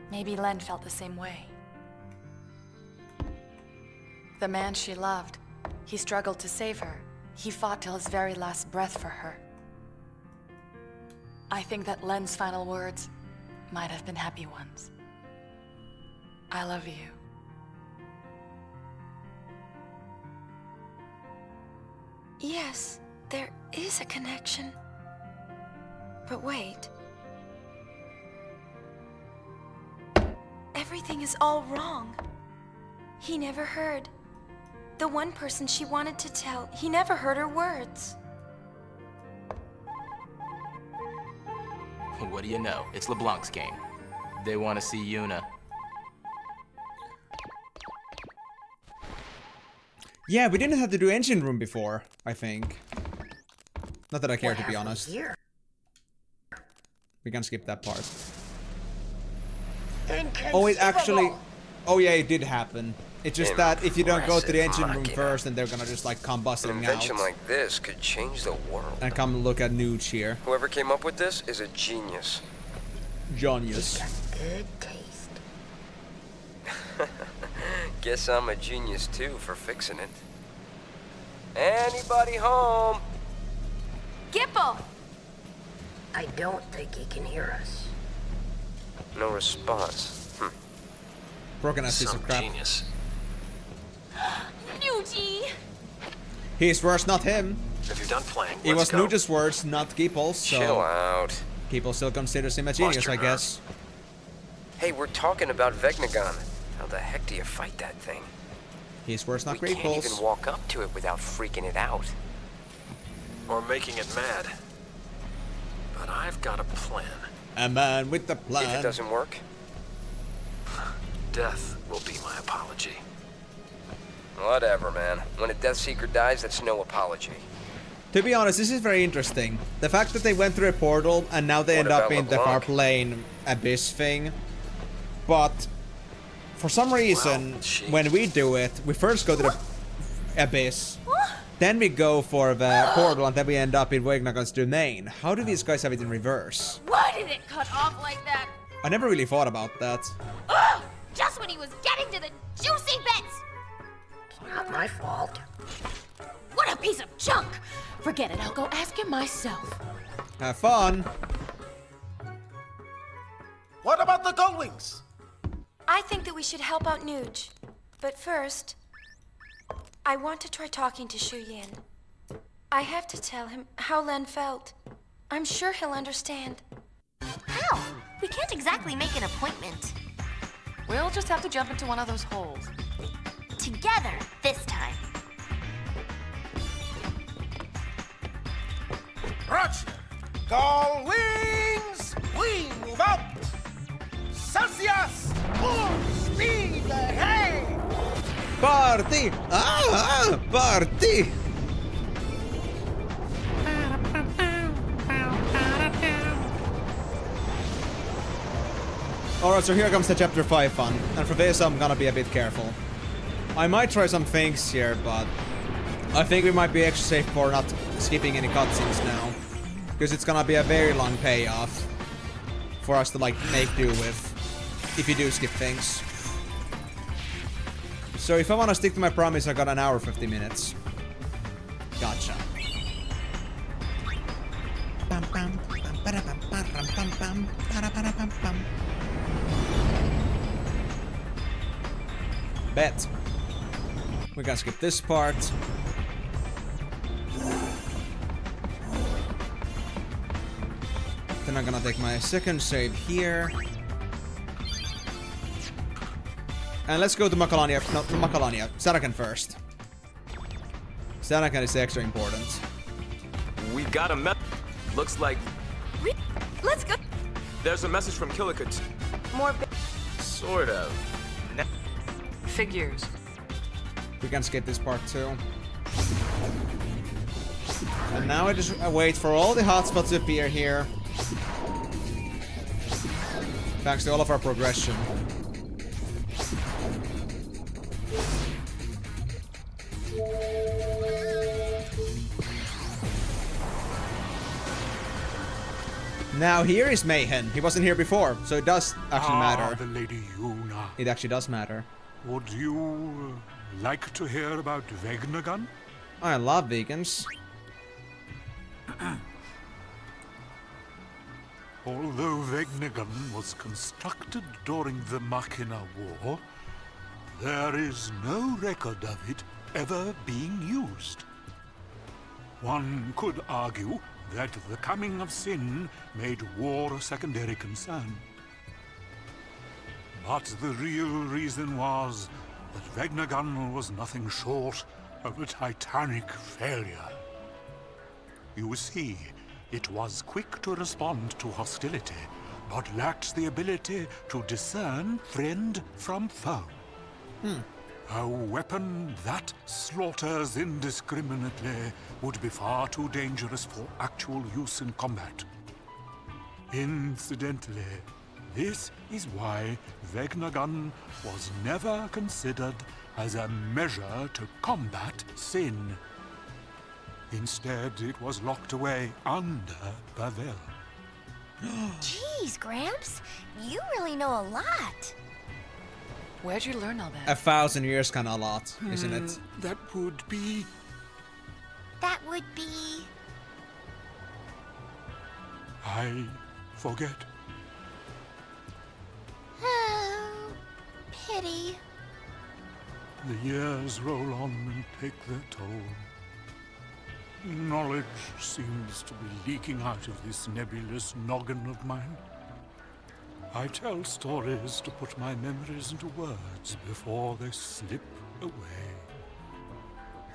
Maybe Len felt the same way. The man she loved, he struggled to save her. He fought till his very last breath for her. I think that Len's final words might have been happy ones. I love you. Yes, there is a connection. But wait. Everything is all wrong. He never heard. The one person she wanted to tell, he never heard her words. What do you know? It's LeBlanc's game. They want to see Yuna. Yeah, we didn't have to do engine room before, I think. Not that I care, to be honest. We can skip that part. Oh, it actually... Oh yeah, it did happen. It's just that if you don't go to the engine room first, then they're gonna just like come busting An out. invention like this could change the world. And come look at Nuge here. Whoever came up with this is a genius. Genius. Good taste. Guess I'm a genius too for fixing it. Anybody home? Gipple! I don't think he can hear us. No response. Broken ass piece of crap. Genius. Nuji! His words, not him. If you're done playing, It was Nuge's words, not Keeple's, so... Chill out. Keeple still considers him a genius, I guess. Hey, we're talking about Vegnagun. How the heck do you fight that thing? His words, not We can't Keeple's. even walk up to it without freaking it out. Or making it mad. But I've got a plan. A man with the If plan. it doesn't work, Death will be my apology. whatever, man. When a Death Seeker dies, that's no apology. To be honest, this is very interesting. The fact that they went through a portal and now they What end up about in the LeBlanc? Farplane Abyss thing. But for some reason, when we do it, we first go to the Abyss. Then we go for the portal and then we end up in Vegnagun's domain. How do these guys have it in reverse? Why did it cut off like that? I never really thought about that. Ugh! Just when he was getting to the juicy bits! Not my fault. What a piece of junk! Forget it, I'll go ask him myself. Have fun. What about the goalings? I think that we should help out Nuge. But first, I want to try talking to Shu Yin. I have to tell him how Len felt. I'm sure he'll understand. How? We can't exactly make an appointment. We'll just have to jump into one of those holes. Together, this time. Roger! Gull wings! We move out! Celsius! Full speed ahead! Party! Party! Alright, so here comes the chapter 5 fun. And for this I'm gonna be a bit careful. I might try some things here, but I think we might be extra safe for not skipping any cutscenes now. Because it's gonna be a very long payoff for us to like make do with if you do skip things. So if I wanna stick to my promise, I got an hour 50 minutes. Gotcha. Bet. We're gonna skip this part. Then I'm gonna take my second save here. And let's go to Macalania. No, Macalania. Sarakan first. Sarakan is extra important. We got a looks like... Let's go. There's a message from Killikut. More Sort of. Figures. We can skip this part too. And now I just wait for all the hotspots to appear here. Thanks to all of our progression. Now here is Mayhem. He wasn't here before, so it does actually matter. The Lady Yuna. It actually does matter. Would you like to hear about Vegnagun? I love vegans. Although Vegnagun was constructed during the Machina War, there is no record of it ever being used. One could argue that the coming of Sin made war a secondary concern. But the real reason was that Vegnagun was nothing short of a titanic failure. You see, it was quick to respond to hostility, but lacked the ability to discern friend from foe. A weapon that slaughters indiscriminately would be far too dangerous for actual use in combat. Incidentally, this is why Vegnagun was never considered as a measure to combat sin. Instead, it was locked away under Bavel. Jeez, Gramps, you really know a lot. Where'd you learn all that? 1,000 years kinda a lot, isn't it? That would be... That would be... I forget. Oh, pity. The years roll on and take their toll. Knowledge seems to be leaking out of this nebulous noggin of mine. I tell stories to put my memories into words before they slip away.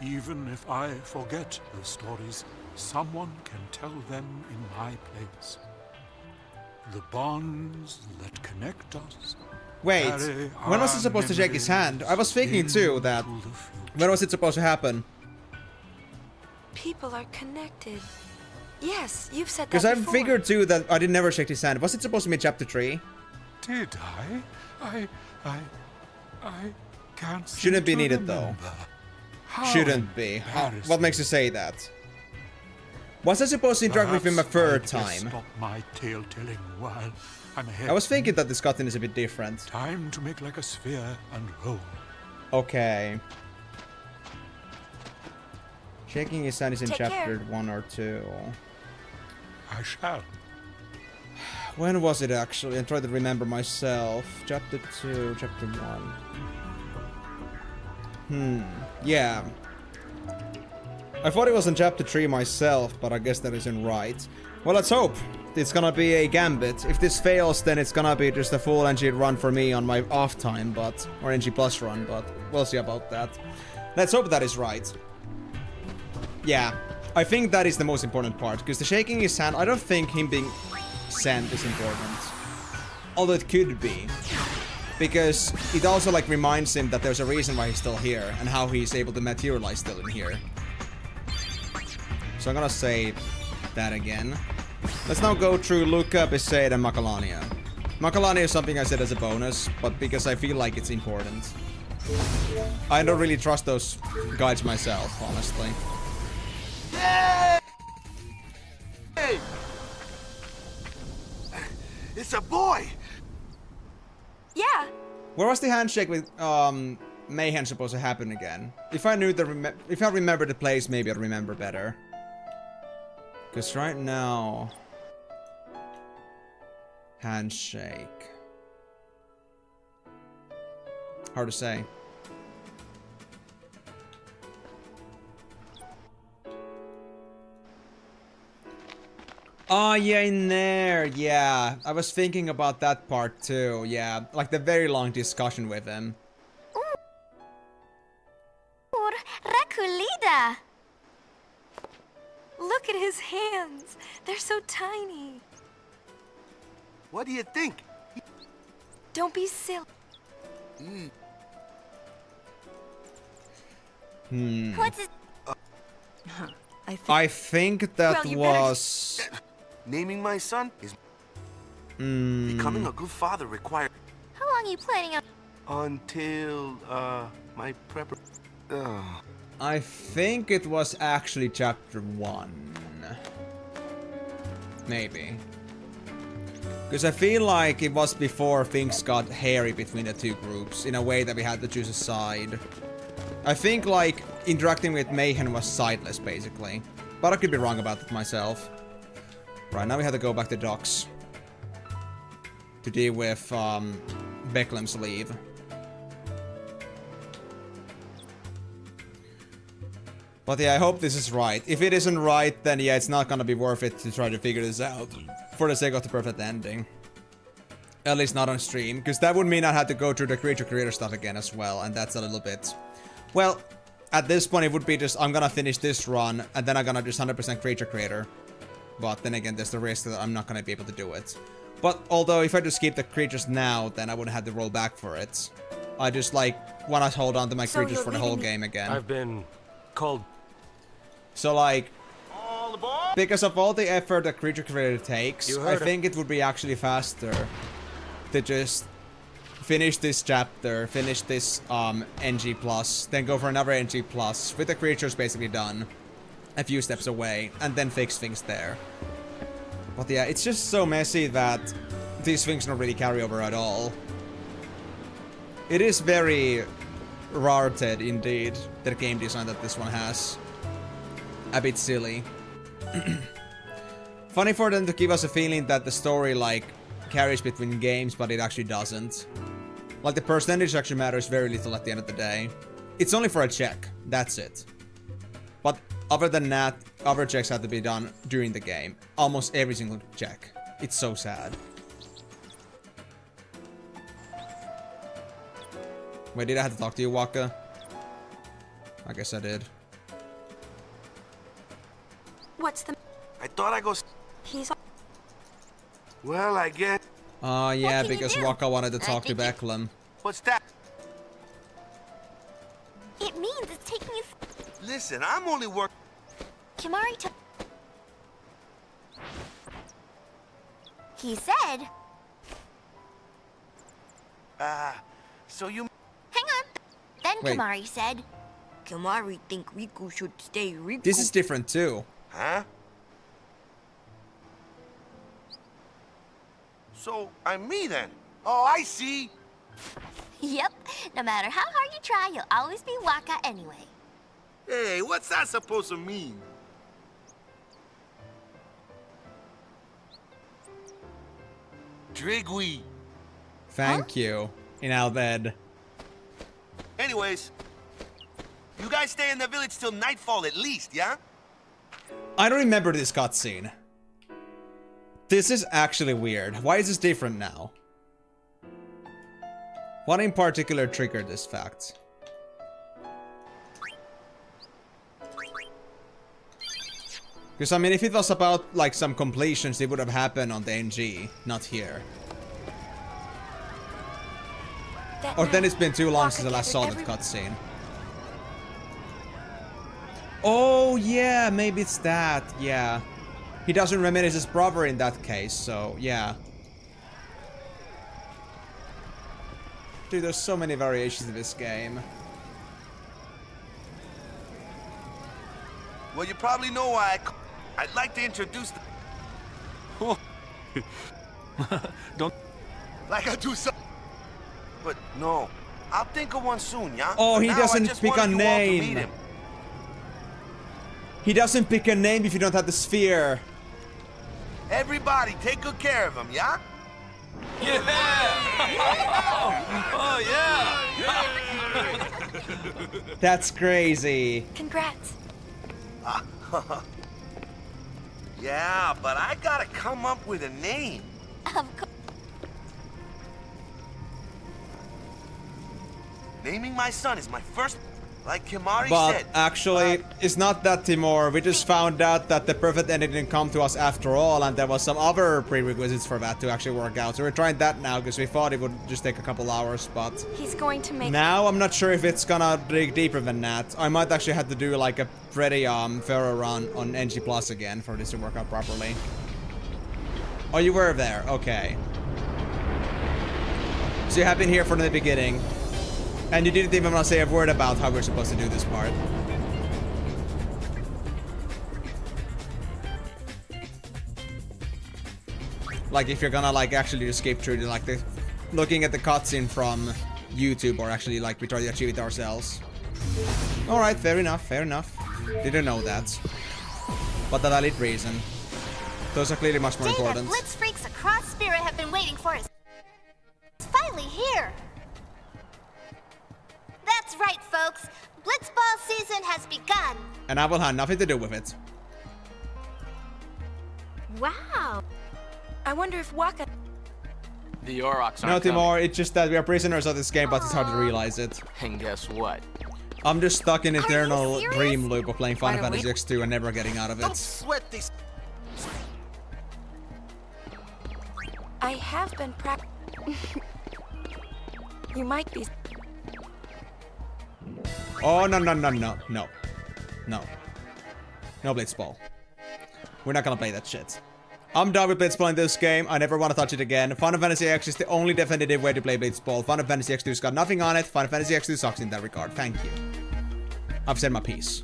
Even if I forget the stories, someone can tell them in my place. The bonds that connect us. Wait, when was it supposed to shake his hand? I was thinking too that... When was it supposed to happen? People are connected. Yes, you've said that Because I before. figured too that I did never shake his hand. Was it supposed to be in chapter 3? Did I can't seem Shouldn't be to needed remember. though. How Shouldn't be. What makes you say that? Was I supposed to interact with him a third I'd best time? Stop my tale telling while I'm ahead. I was thinking that this cutscene is a bit different. Time to make like a sphere and roll. Okay. Shaking his hand is in Take chapter care. 1 or 2. I shall. When was it actually? I'm trying to remember myself. Chapter 2, chapter 1. Yeah. I thought it was in chapter 3 myself, but I guess that isn't right. Well, let's hope. It's gonna be a gambit. If this fails, then it's gonna be just a full NG run for me on my off time, but... or NG plus run, but we'll see about that. Let's hope that is right. Yeah. I think that is the most important part, because the shaking his hand, I don't think him being sent is important. Although it could be. Because it also like reminds him that there's a reason why he's still here, and how he's able to materialize still in here. So I'm gonna say that again. Let's now go through Luca, Besaid, and Macalania. Macalania is something I said as a bonus, but because I feel like it's important. I don't really trust those guides myself, honestly. Hey! It's a boy! Yeah. Where was the handshake with Mayhem supposed to happen again? If I knew the if I remember the place, maybe I'd remember better. Because right now, handshake. Hard to say. Oh, yeah, in there. Yeah, I was thinking about that part too. Yeah, like the very long discussion with him. Rakulida! Look at his hands. They're so tiny. What do you think? Don't be silly. What's it? I think that Well, you was... Naming my son is... Becoming a good father requires... How long are you planning on? Until, my prep... I think it was actually chapter 1. Maybe. Because I feel like it was before things got hairy between the two groups, in a way that we had to choose a side. I think, like, interacting with Mayhem was sideless, basically. But I could be wrong about it myself. Right, now we have to go back to docks. To deal with, Becklem's leave. But yeah, I hope this is right. If it isn't right, then yeah, it's not gonna be worth it to try to figure this out. For the sake of the perfect ending. At least not on stream. Because that would mean I had to go through the creature creator stuff again as well. And that's a little bit... Well, at this point it would be just, I'm gonna finish this run, and then I'm gonna just 100% creature creator. But then again, there's the risk that I'm not gonna be able to do it. But although if I just keep the creatures now, then I wouldn't have to roll back for it. I just like, wanna hold on to my creatures for the whole game again. I've been called... So like, because of all the effort that creature creator takes, I think it would be actually faster to just finish this chapter, finish this NG+, then go for another NG+, with the creatures basically done, a few steps away, and then fix things there. But yeah, it's just so messy that these things don't really carry over at all. It is very rarted indeed, the game design that this one has. A bit silly. Funny for them to give us a feeling that the story, like, carries between games, but it actually doesn't. Like, the percentage actually matters very little at the end of the day. It's only for a check, that's it. But other than that, other checks have to be done during the game. Almost every single check. It's so sad. Wait, did I have to talk to you, Waka? I guess I did. What's the... I thought I go... He's... Well, I guess... Oh yeah, because Waka wanted to talk to Becklem. What's that? It means it's taking you... Listen, I'm only working... Kimari He said... So you... Hang on. Then Wait. Kimari said... Kimari think Rikku should stay Rikku. This is different too. Huh? So, I'm me then. Oh, I see. Yep. No matter how hard you try, you'll always be Waka anyway. Hey, what's that supposed to mean? Drigui. Thank you. In our bed. Anyways, you guys stay in the village till nightfall at least, yeah? I don't remember this cutscene. This is actually weird. Why is this different now? What in particular triggered this fact? Because I mean, if it was about like some completions, it would have happened on the NG, not here. Or then it's been too long since I last saw that cutscene. Oh yeah, maybe it's that, yeah. He doesn't reminisce his brother in that case, so yeah. Dude, there's so many variations of this game. Well, you probably know why I'd like to introduce the... Don't... Like I do so... But no, I'll think of one soon, yeah? Oh, he now, doesn't pick a name. He doesn't pick a name if you don't have the sphere. Everybody, take good care of him, yeah? Yeah! Oh, yeah! That's crazy. Congrats. Yeah, but I gotta come up with a name. Of course. Naming my son is my first, like Kimari But said. actually, it's not that, Timur. We just found out that the perfect ending didn't come to us after all, and there was some other prerequisites for that to actually work out. So we're trying that now, because we thought it would just take a couple hours, but... He's going to make... Now, I'm not sure if it's gonna dig deeper than that. I might actually have to do, like, a pretty, thorough run on NG Plus again for this to work out properly. Oh, you were there. Okay. So you have been here from the beginning. And you didn't even want to say a word about how we're supposed to do this part. Like if you're gonna like actually escape through the, like the looking at the cutscene from YouTube, or actually like we try to achieve it ourselves. Alright, fair enough, fair enough. Didn't know that. But a valid reason. Those are clearly much more important. Blitz freaks across Spirit have been waiting for us. It's finally here. That's right, folks. Blitzball season has begun. And I will have nothing to do with it. Wow. I wonder if Waka... The Aurochs aren't No, Timur, coming. it's just that we are prisoners of this game, but it's hard to realize it. And guess what? I'm just stuck in eternal dream loop of playing Final Fantasy EXTRAVAGANZA and never getting out of Don't it. sweat this. I have been You might be... Oh, no. No. No Blitzball. We're not gonna play that shit. I'm done with Blitzball in this game. I never want to touch it again. Final Fantasy X is the only definitive way to play Blitzball. Final Fantasy X2's got nothing on it. Final Fantasy X2 sucks in that regard. Thank you. I've said my piece.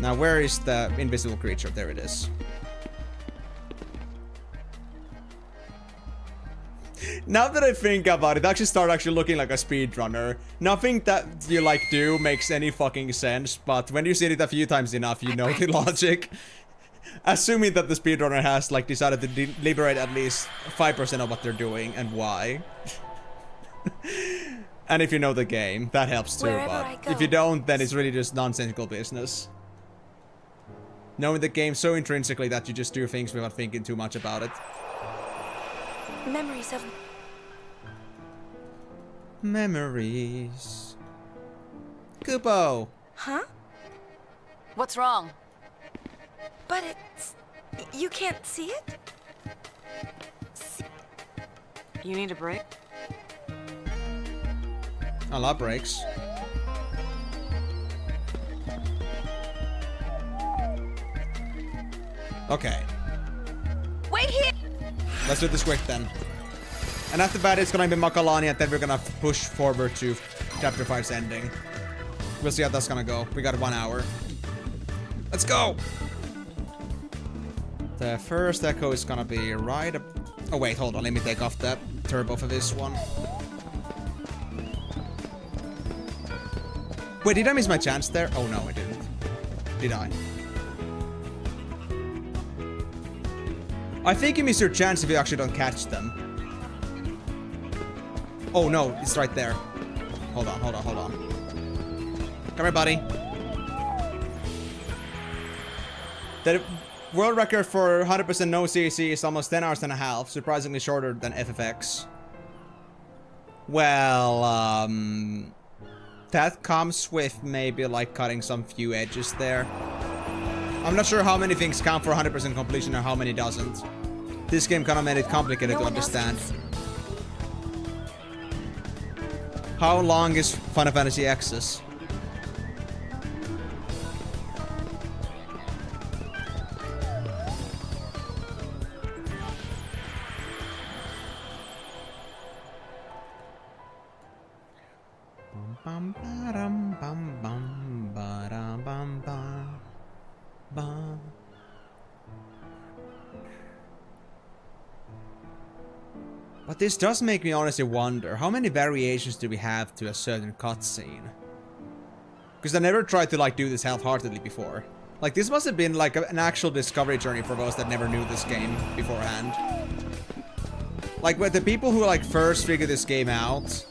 Now, where is the invisible creature? There it is. Now that I think about it, I actually start looking like a speedrunner. Nothing that you like do makes any fucking sense, but when you see it a few times enough, you know the logic. Assuming that the speedrunner has like decided to deliberate at least 5% of what they're doing and why. And if you know the game, that helps too, but if you don't, then it's really just nonsensical business. Knowing the game so intrinsically that you just do things without thinking too much about it. Memories of... Memories. Kupo. Huh? What's wrong? But it's... You can't see it? You need a break? I love breaks. Okay. Wait here! Let's do this quick then. And after that it's gonna be Makalani, and then we're gonna push forward to Chapter 5's ending. We'll see how that's gonna go. We got 1 hour. Let's go! The first echo is gonna be right Oh wait, hold on, let me take off the turbo for this one. Wait, did I miss my chance there? Oh no, I didn't. Did I? I think you miss your chance if you actually don't catch them. Oh no, it's right there. Hold on, hold on, hold on. Come here, buddy. The world record for 100% no CC is almost 10 hours and a half, surprisingly shorter than FFX. Well, that comes with maybe like cutting some few edges there. I'm not sure how many things count for 100% completion and how many doesn't. This game kind of made it complicated to understand. How long is Final Fantasy X's? But this does make me honestly wonder, how many variations do we have to a certain cutscene? Because I never tried to like do this half-heartedly before. Like this must have been like an actual discovery journey for those that never knew this game beforehand. Like with the people who like first figured this game out,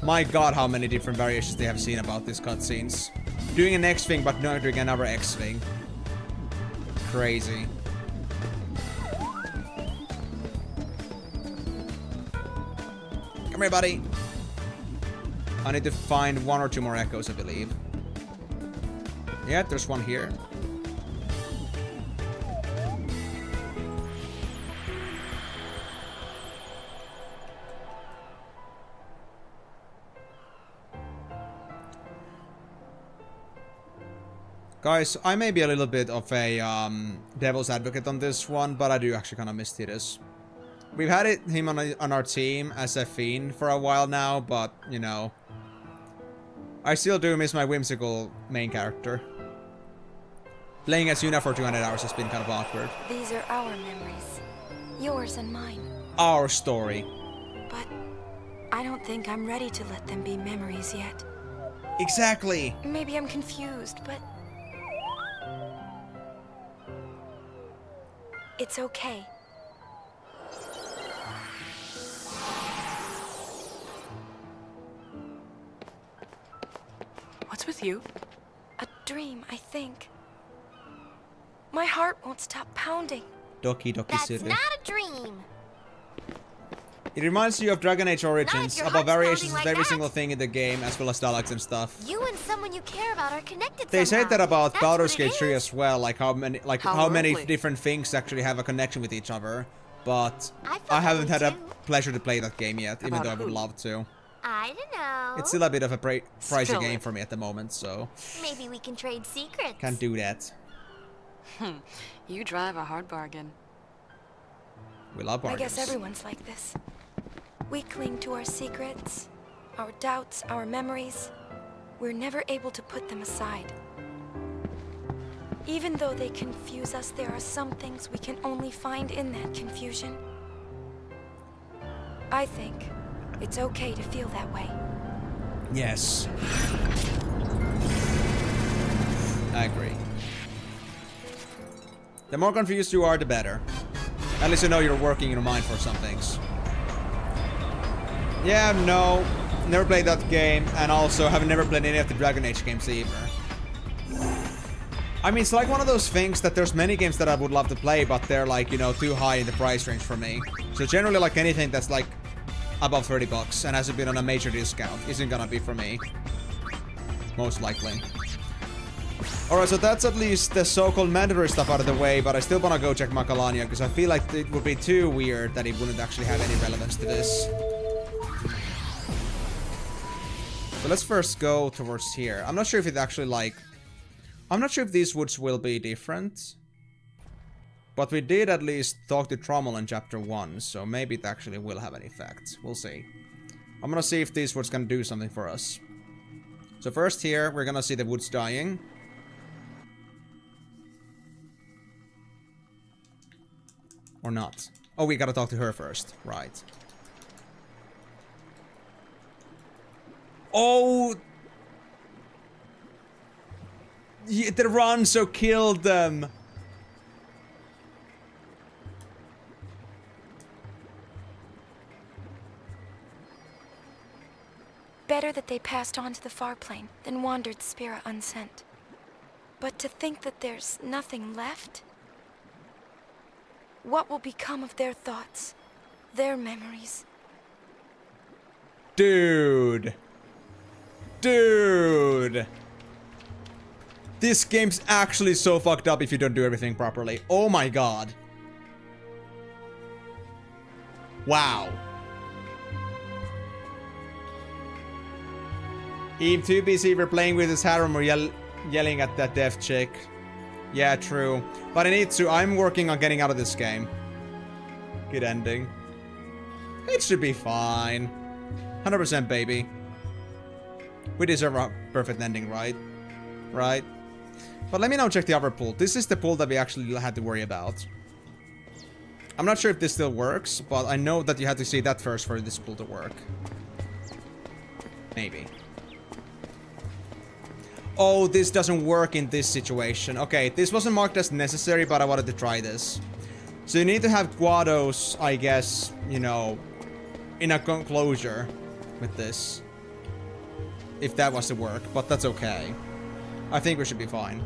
my god how many different variations they have seen about these cutscenes. Doing an X thing but not doing another X thing. Crazy. Come here, buddy. I need to find 1 or 2 more echoes, I believe. Yeah, there's one here. Guys, I may be a little bit of a devil's advocate on this one, but I do actually kind of miss Tidus. We've had him on our team as a fiend for a while now, but, you know, I still do miss my whimsical main character. Playing as Yuna for 200 hours has been kind of awkward. These are our memories. Yours and mine. Our story. But I don't think I'm ready to let them be memories yet. Exactly. Maybe I'm confused, but it's okay. What's with you? A dream, I think. My heart won't stop pounding. Doki Doki That's City. not a dream. It reminds you of Dragon Age Origins, your about heart's variations pounding of like every that. single thing in the game, as well as dialogues and stuff. You and someone you care about are connected They somehow. said that about That's Baldur's what it Gate 3 is. as well, like how How many lovely. different things actually have a connection with each other. But I felt I that haven't way had a too. pleasure to play that game yet, even About though I would who? love to. I don't know. It's still a bit of a pricey Spill game it. for me at the moment, so Maybe we can trade secrets. can't do that. You drive a hard bargain. We love I bargains. guess everyone's like this. We cling to our secrets, our doubts, our memories. We're never able to put them aside. Even though they confuse us, there are some things we can only find in that confusion. I think it's okay to feel that way. Yes. I agree. The more confused you are, the better. At least you know you're working your mind for some things. Yeah, no. Never played that game, and also have never played any of the Dragon Age games either. I mean, it's like one of those things that there's many games that I would love to play, but they're like, you know, too high in the price range for me. So generally, like anything that's like above 30 bucks and hasn't been on a major discount isn't gonna be for me. Most likely. Alright, so that's at least the so-called mandatory stuff out of the way, but I still wanna go check Macalania, because I feel like it would be too weird that it wouldn't actually have any relevance to this. So let's first go towards here. I'm not sure if it actually like... I'm not sure if these woods will be different. But we did at least talk to Trommel in chapter 1, so maybe it actually will have an effect. We'll see. I'm gonna see if these woods can do something for us. So first here, we're gonna see the woods dying. Or not. Oh, we gotta talk to her first. Right. Oh! Yeah, the Ranzo killed them! Better that they passed on to the far plane than wandered Spira unsent. But to think that there's nothing left? What will become of their thoughts, their memories? Dude. Dude. This game's actually so fucked up if you don't do everything properly. Oh my god. Wow. Eve too busy for playing with his harem or yelling at that deaf chick. Yeah, true. But I need to. I'm working on getting out of this game. Good ending. It should be fine. 100% baby. We deserve a perfect ending, right? Right? But let me now check the other pool. This is the pool that we actually had to worry about. I'm not sure if this still works, but I know that you had to see that first for this pool to work. Maybe. Oh, this doesn't work in this situation. Okay, this wasn't marked as necessary, but I wanted to try this. So you need to have Guados, I guess, you know, in a closure with this. If that was to work, but that's okay. I think we should be fine.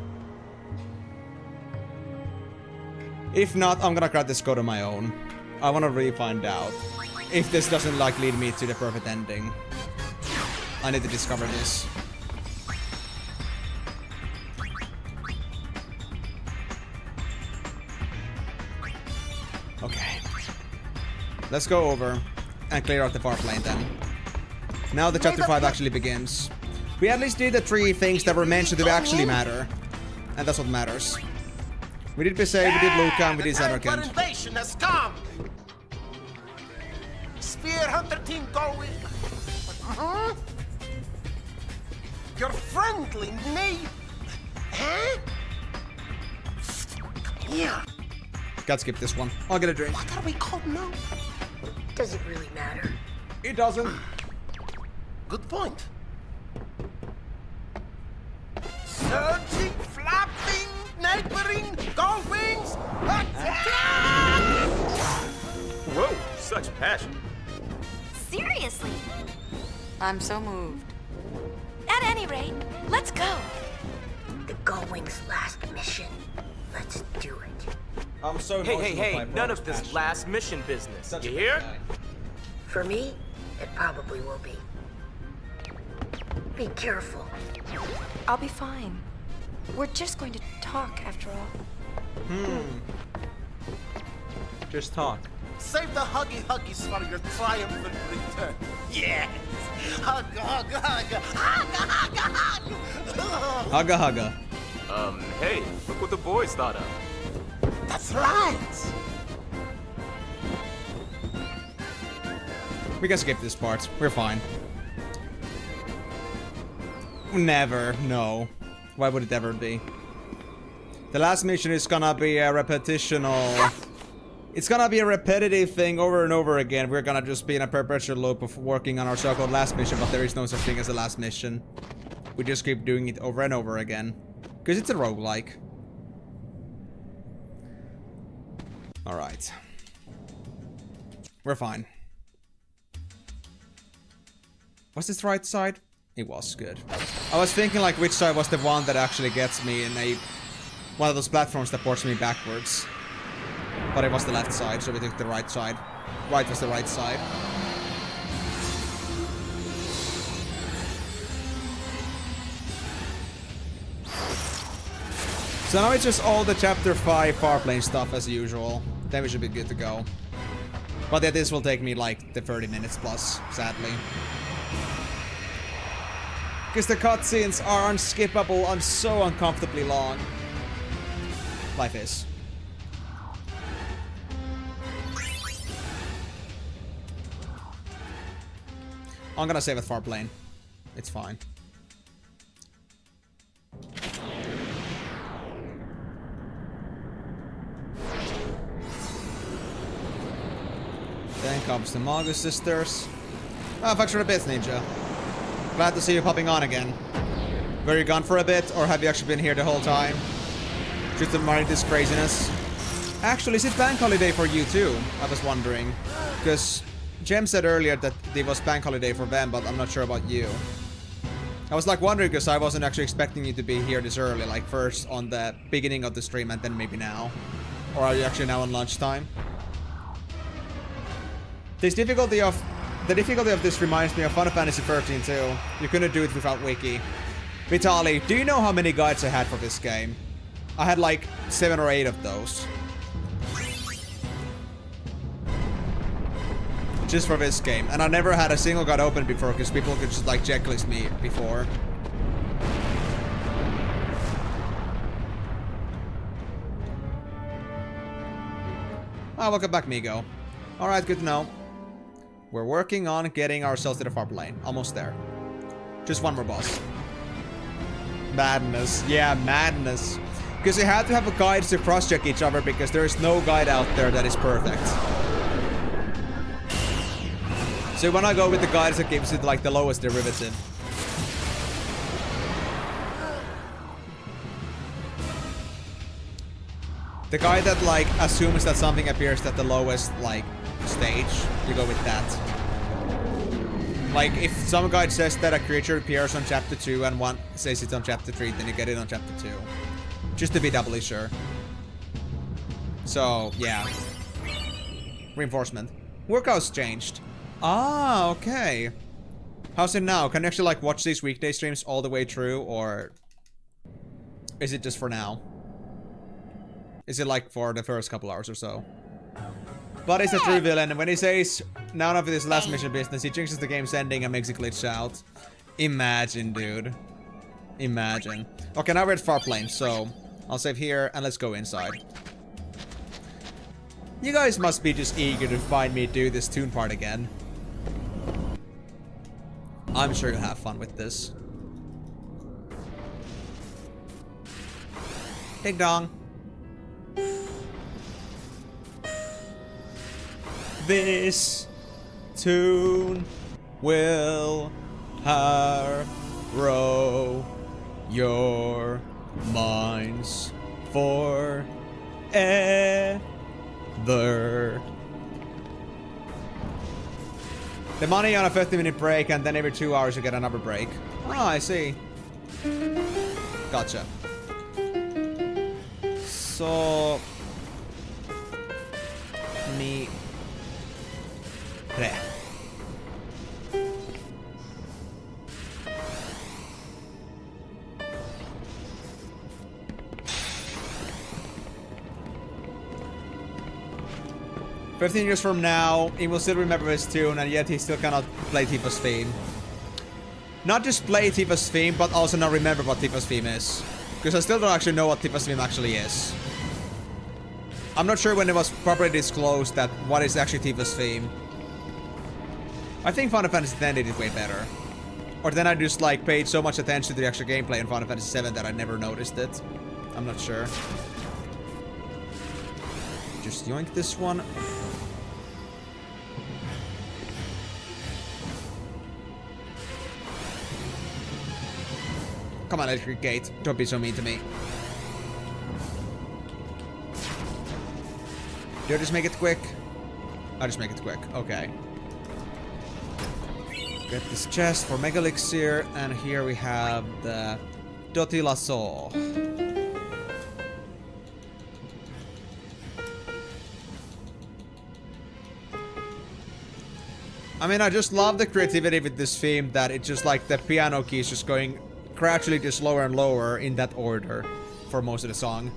If not, I'm gonna crack this code on my own. I wanna really find out if this doesn't like lead me to the perfect ending. I need to discover this. Okay. Let's go over and clear out the far plane then. Now the chapter 5 actually begins. We at least did the 3 things that were mentioned to actually matter. And that's what matters. We did Pisay, we did Luca, and we did Zanarkand. Invasion has come! Spear Hunter team going. Your friendly name. Huh? Yeah. Gotta skip this one. I'll get a drink. What are we called now? Does it really matter? It doesn't. Good point. Surging, flapping, neighboring, gold wings, attack! Whoa, such passion. Seriously? I'm so moved. At any rate, let's go. The Gullwing's last mission. Let's do it. I'm so Hey, none of this last mission business. You hear? For me, it probably will be. Be careful. I'll be fine. We're just going to talk after all. Just talk. Save the huggies for your triumphant return. Yes! Hugga, hugga, hugga! Hugga, hugga, hugga! Hugga hugga. Hey, look what the boys thought of. That's right! We can skip this part. We're fine. Never. No. Why would it ever be? The last mission is gonna be a repetitional... It's gonna be a repetitive thing over and over again. We're gonna just be in a perpetual loop of working on our so-called last mission, but there is no such thing as a last mission. We just keep doing it over and over again. Because it's a roguelike. Alright. We're fine. Was this the right side? It was good. I was thinking like which side was the one that actually gets me in one of those platforms that ports me backwards. But it was the left side, so we took the right side. Right was the right side. So now it's just all the chapter 5 Farplane stuff as usual. Then we should be good to go. But yeah, this will take me like the 30 minutes plus, sadly. Because the cutscenes are unskippable and so uncomfortably long. Life is. I'm gonna save at Farplane. It's fine. Then comes the Magus sisters. Ah, thanks for a bit, Ninja. Glad to see you popping on again. Were you gone for a bit, or have you actually been here the whole time? Just admiring this craziness. Actually, is it bank holiday for you too? I was wondering. Because Jem said earlier that it was bank holiday for them, but I'm not sure about you. I was like wondering because I wasn't actually expecting you to be here this early, like first on the beginning of the stream and then maybe now. Or are you actually now on lunchtime? The difficulty of this reminds me of Final Fantasy 13 too. You couldn't do it without Wiki. Vitali, do you know how many guides I had for this game? I had like 7 or 8 of those. Just for this game. And I never had a single guide open before because people could just like checklist me before. Ah, welcome back, Migo. Alright, good to know. We're working on getting ourselves to the far plane. Almost there. Just one more boss. Madness. Yeah, madness. Because you have to have a guide to cross-check each other because there is no guide out there that is perfect. So when I go with the guides that gives it like the lowest derivative. The guide that like assumes that something appears at the lowest like stage, you go with that. Like if some guide says that a creature appears on chapter 2 and one says it's on chapter 3, then you get it on chapter 2. Just to be doubly sure. So yeah. Reinforcement. Workouts changed. Ah, okay. How's it now? Can you actually like watch these weekday streams all the way through, or is it just for now? Is it like for the first couple hours or so? But it's a true villain. When he says none of this last mission business, he jinxes the game's ending and makes it glitch out. Imagine, dude. Imagine. Okay, now we're at far plane, so I'll save here and let's go inside. You guys must be just eager to find me do this tune part again. I'm sure you'll have fun with this. Ding dong. This tune will harrow your minds forever. The money on a 50-minute break, and then every 2 hours you get another break. Oh, I see. Gotcha. So... me... There. "15 years from now, he will still remember his tune, and yet he still cannot play Tifa's theme." Not just play Tifa's theme, but also not remember what Tifa's theme is. Because I still don't actually know what Tifa's theme actually is. I'm not sure when it was properly disclosed that what is actually Tifa's theme. I think Final Fantasy X did it way better. Or then I just like paid so much attention to the actual gameplay in Final Fantasy VII that I never noticed it. I'm not sure. Just yoink this one. Come on, Electric Gate. Don't be so mean to me. Do I just make it quick? I'll just make it quick. Okay. Get this chest for Mega Elixir, and here we have the Dotila Saw. I mean, I just love the creativity with this theme, that it's just like the piano keys just going gradually just lower and lower in that order for most of the song.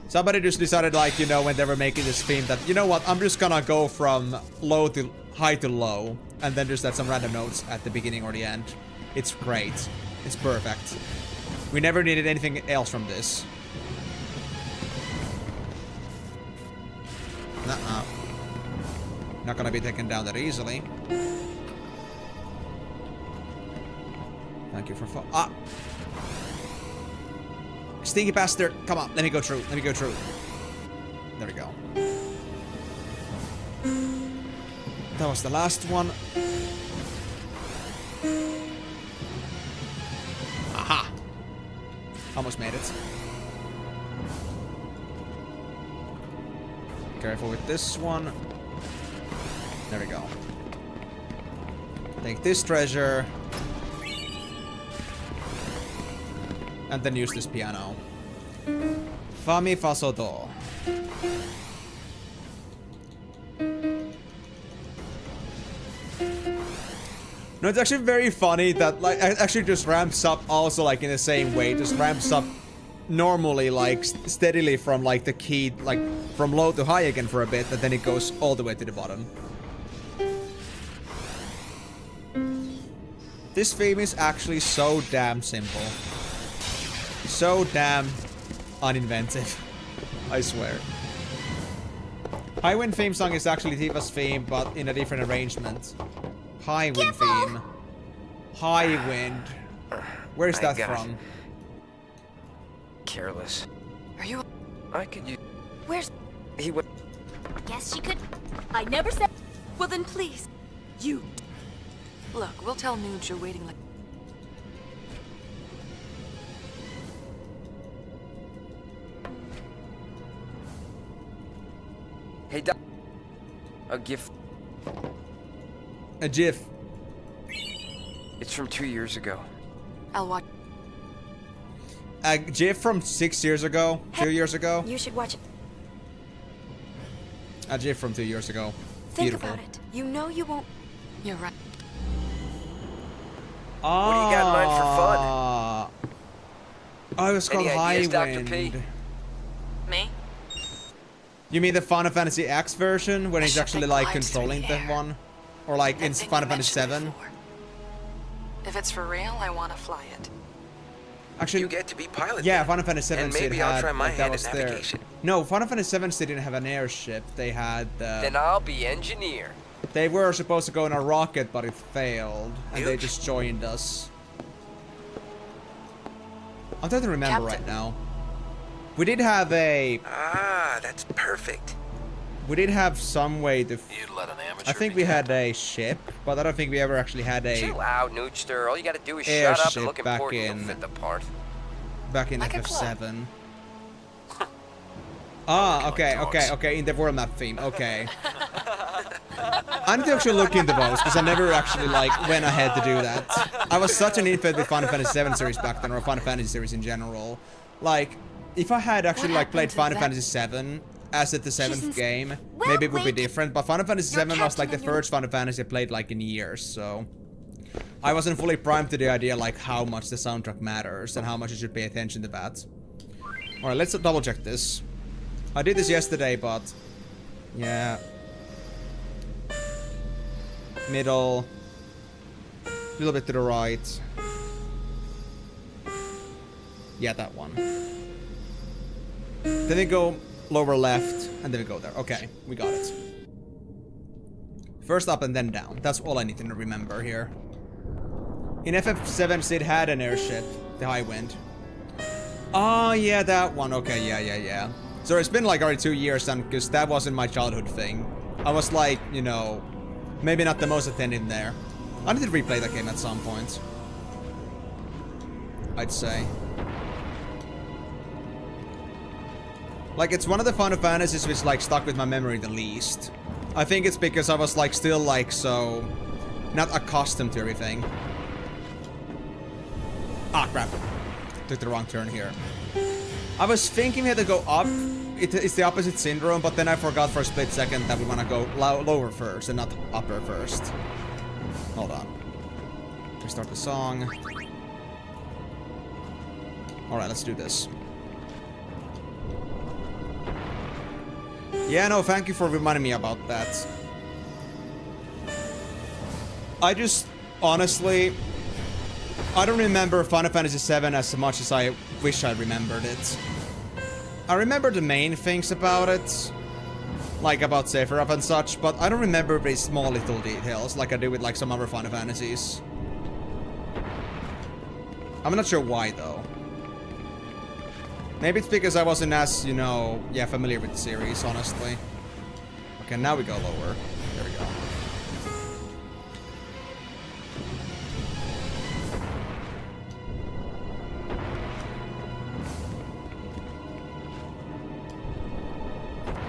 Somebody just decided, like, you know, when they were making this theme that, you know what, I'm just gonna go from low to high to low, and then just add some random notes at the beginning or the end. It's great. It's perfect. We never needed anything else from this. Nuh-uh. Not gonna be taken down that easily. Thank you for ah! Stinky bastard! Come on, let me go through. Let me go through. There we go. That was the last one. Aha! Almost made it. Careful with this one. There we go. Take this treasure. And then use this piano. Fa mi fa so do. No, it's actually very funny that like it actually just ramps up also like in the same way. It just ramps up normally like steadily from like the key like from low to high again for a bit, and then it goes all the way to the bottom. This theme is actually so damn simple. So damn uninventive. I swear. High Wind theme song is actually Tifa's theme, but in a different arrangement. High Wind theme. High Wind. Where's that from? Careless. Are you? I could use. Where's? He would. Guess she could. I never said. Well then, please. You. Look, we'll tell Nuge you're waiting like. Hey, Doc. A gift. A GIF. It's from 2 years ago. I'll watch. A GIF from 6 years ago? 2 years ago? You should watch it. A GIF from 2 years ago. Think Beautiful. about it. You know you won't. You're right. Oh, What do you got in mind for fun? Oh, it was called Any High ideas, Dr. Wind. P? Me? You mean the Final Fantasy X version when he's actually like glides controlling through the the one? Or like in That thing Final you Fantasy mentioned 7? before. If it's for real, I want to fly it. Actually, You get to be pilot. yeah, then. Final Fantasy 7 And did maybe I'll had try my like, that hand was at there. navigation. No, Final Fantasy 7 didn't have an airship. They had Then I'll be engineer. they were supposed to go on a rocket, but it failed, and they Nuge? just joined us. I'm trying to remember Captain. right now. We did have a. Ah, that's perfect. We did have some way to. You'd let an amateur I think be we had a ship, but I don't think we ever actually had a Chill out, Noogster. All you gotta do is shut up airship and look back important. in- You'll fit the part. back in I can FF7. Ah, okay, in the world map theme, okay. I need to actually look into those, because I never actually, like, went ahead to do that. I was such an infant with Final Fantasy 7 series back then, or Final Fantasy series in general. Like, if I had actually, like, played Final Fantasy 7 as at the 7th game, maybe it would be different, but Final Fantasy 7 was, like, the first Final Fantasy I played, like, in years, so... I wasn't fully primed to the idea, like, how much the soundtrack matters, and how much you should pay attention to that. Alright, let's double check this. I did this yesterday, but... yeah... middle... a little bit to the right. Yeah, that one. Then we go lower left, and then we go there. Okay, we got it. First up and then down. That's all I need to remember here. In FF7, Sid had an airship, the High Wind. Oh, yeah, that one. Okay, yeah. So it's been like already 2 years then, because that wasn't my childhood thing. I was like, you know, maybe not the most attentive there. I need to replay that game at some point. I'd say. Like, it's one of the Final Fantasies which, like, stuck with my memory the least. I think it's because I was, like, still, like, so... not accustomed to everything. Ah, crap. Took the wrong turn here. I was thinking we had to go up. It's the opposite syndrome, but then I forgot for a split second that we want to go lower first and not upper first. Hold on. Restart the song. Alright, let's do this. Yeah, no, thank you for reminding me about that. I just, honestly, I don't remember Final Fantasy VII as much as I wish I remembered it. I remember the main things about it, like about Sephiroth and such, but I don't remember these small little details like I do with like some other Final Fantasies. I'm not sure why though. Maybe it's because I wasn't as, you know, familiar with the series, honestly. Okay, now we go lower. There we go.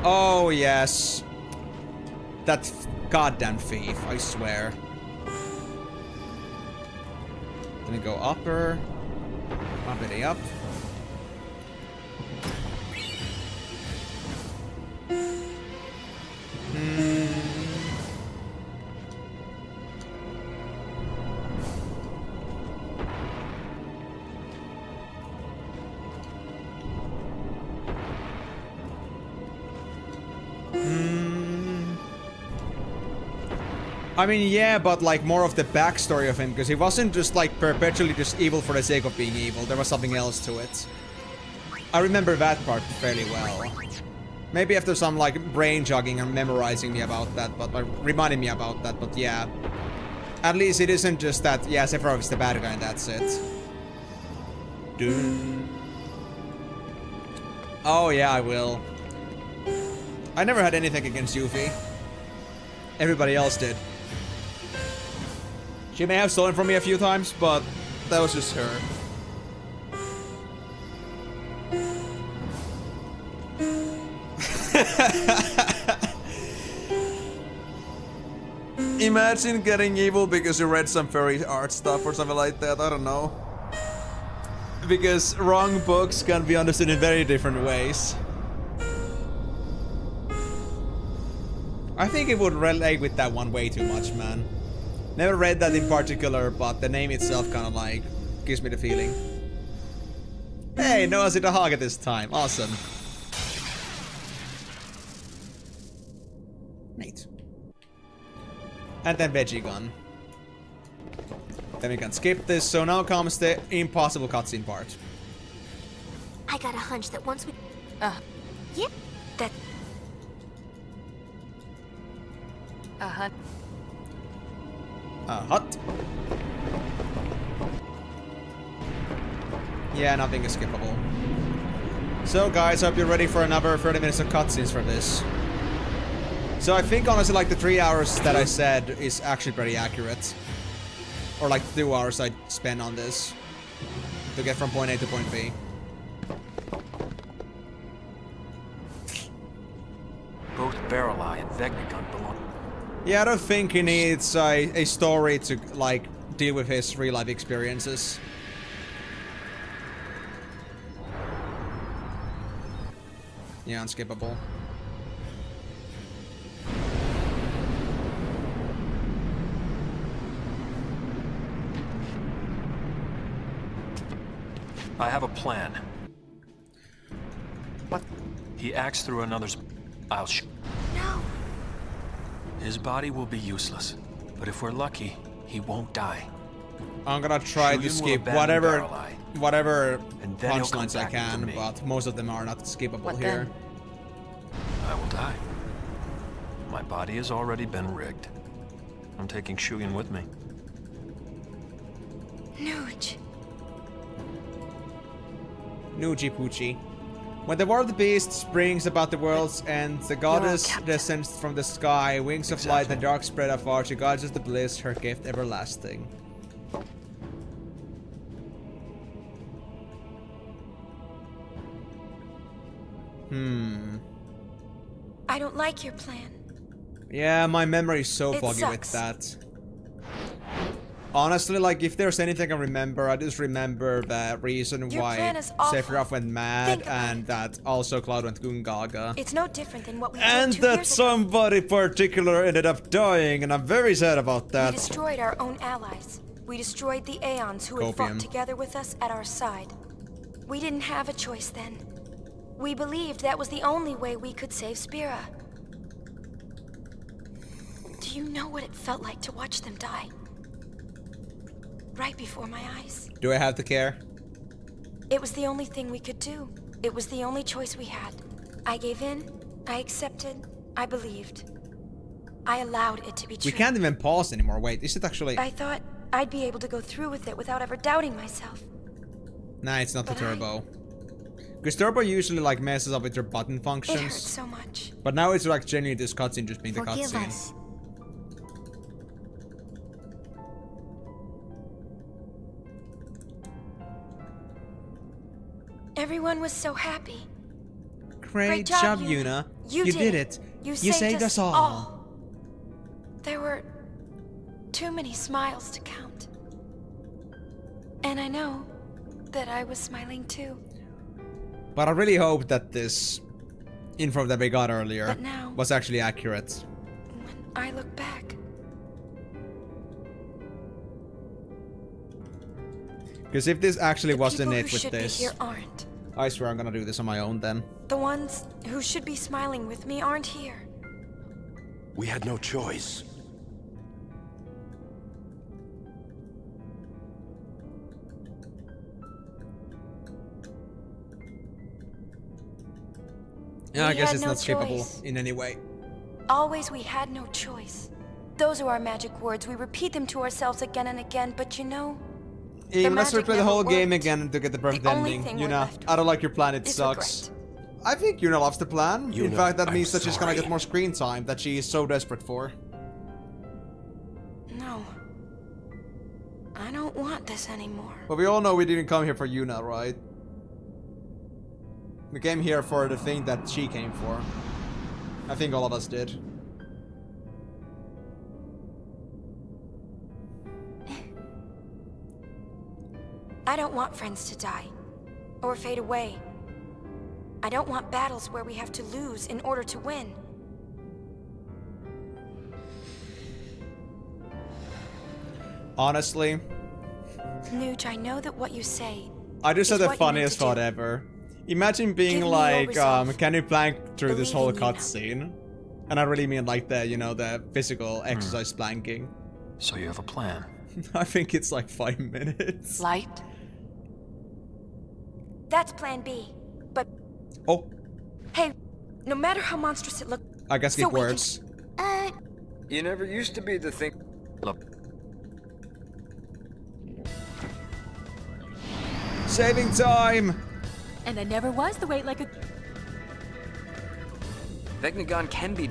Oh, yes. That goddamn thief, I swear. Let me go upper. Uppity up. I mean, yeah, but like more of the backstory of him, because he wasn't just like perpetually just evil for the sake of being evil. There was something else to it. I remember that part fairly well. Maybe after some like brain jogging and memorizing me about that, but like, reminding me about that, but yeah. At least it isn't just that, yeah, Sephiroth is the bad guy and that's it. Dun. Oh yeah, I will. I never had anything against Yuffie. Everybody else did. She may have stolen from me a few times, but that was just her. Imagine getting evil because you read some furry art stuff or something like that, I don't know. Because wrong books can be understood in very different ways. I think it would relate with that one way too much, man. Never read that in particular, but the name itself kind of like gives me the feeling. Hey, no one's hit a hog at this time. Awesome. Neat. And then veggie gun. Then we can skip this, so now comes the impossible cutscene part. I got a hunch that once we... Yep. That... Uh-huh. Hut. Yeah, nothing is skippable. So guys, hope you're ready for another 30 minutes of cutscenes for this. So I think honestly like the 3 hours that I said is actually pretty accurate. Or like 2 hours I spent on this. To get from point A to point B. Both Barrel Eye and Vegnagun belong. Yeah, I don't think he needs a story to, like, deal with his real-life experiences. Yeah, unskippable. I have a plan. What? He acts through another's... I'll shoot. No. His body will be useless, but if we're lucky, he won't die. I'm gonna try to skip whatever punchlines I can, but most of them are not skippable here. I will die. My body has already been rigged. I'm taking Shuyin with me. Nuge. Nuji Poochie. When the War of the Beast springs about the world's end, the goddess descends from the sky, wings of light and dark spread afar, she guides us to bliss, her gift everlasting. I don't like your plan. Yeah, my memory is so foggy with that. Honestly, like, if there's anything I remember, I just remember the reason why Sephiroth went mad, and that also Cloud went Gungaga. It's no different than what we did and 2 that years ago. somebody particular ended up dying, and I'm very sad about that. We destroyed our own allies. We destroyed the Aeons who had fought together with us at our side. We didn't have a choice then. We believed that was the only way we could save Spira. Do you know what it felt like to watch them die? Right before my eyes. Do I have to care? It was the only thing we could do. It was the only choice we had. I gave in, I accepted, I believed. I allowed it to be true. We can't even pause anymore. Wait, is it actually... I thought I'd be able to go through with it without ever doubting myself. Nah, it's not the turbo. Because turbo usually like messes up with your button functions. It hurts so much. But now it's like genuinely this cutscene just being the cutscene. Us. Everyone was so happy. Great job, Yuna. You did it. You saved us all. There were too many smiles to count. And I know that I was smiling too. But I really hope that this info that we got earlier now, was actually accurate. When I look back, because if this actually wasn't it with be this, here aren't. I swear I'm gonna do this on my own then. The ones who should be smiling with me aren't here. We had no choice. Yeah, I guess it's no not skippable choice. in any way. Always we had no choice. Those are our magic words. We repeat them to ourselves again and again, but you know... Hey, let's replay the whole game worked. again to get the perfect The only ending. thing we're Yuna, left I don't like your plan, it is sucks. I think Yuna loves the plan. In Yuna, fact, that I'm means that she's gonna sorry. get more screen time that she is so desperate for. No. I don't want this anymore. But we all know we didn't come here for Yuna, right? We came here for the thing that she came for. I think all of us did. I don't want friends to die. Or fade away. I don't want battles where we have to lose in order to win. Honestly, Nuge, I know that what you say I just is had the what you need funniest to thought do. ever. Imagine being Give me your like, resolve. can you plank through this whole Believe in Yuna. cutscene? And I really mean like the, you know, the physical exercise planking. So you have a plan. I think it's like 5 minutes. Light? That's plan B. But Oh, hey, no matter how monstrous it looks, I guess So it we can- works. You never used to be the thing. Look, Saving time! And I never was the weight like a... Vegnagon can be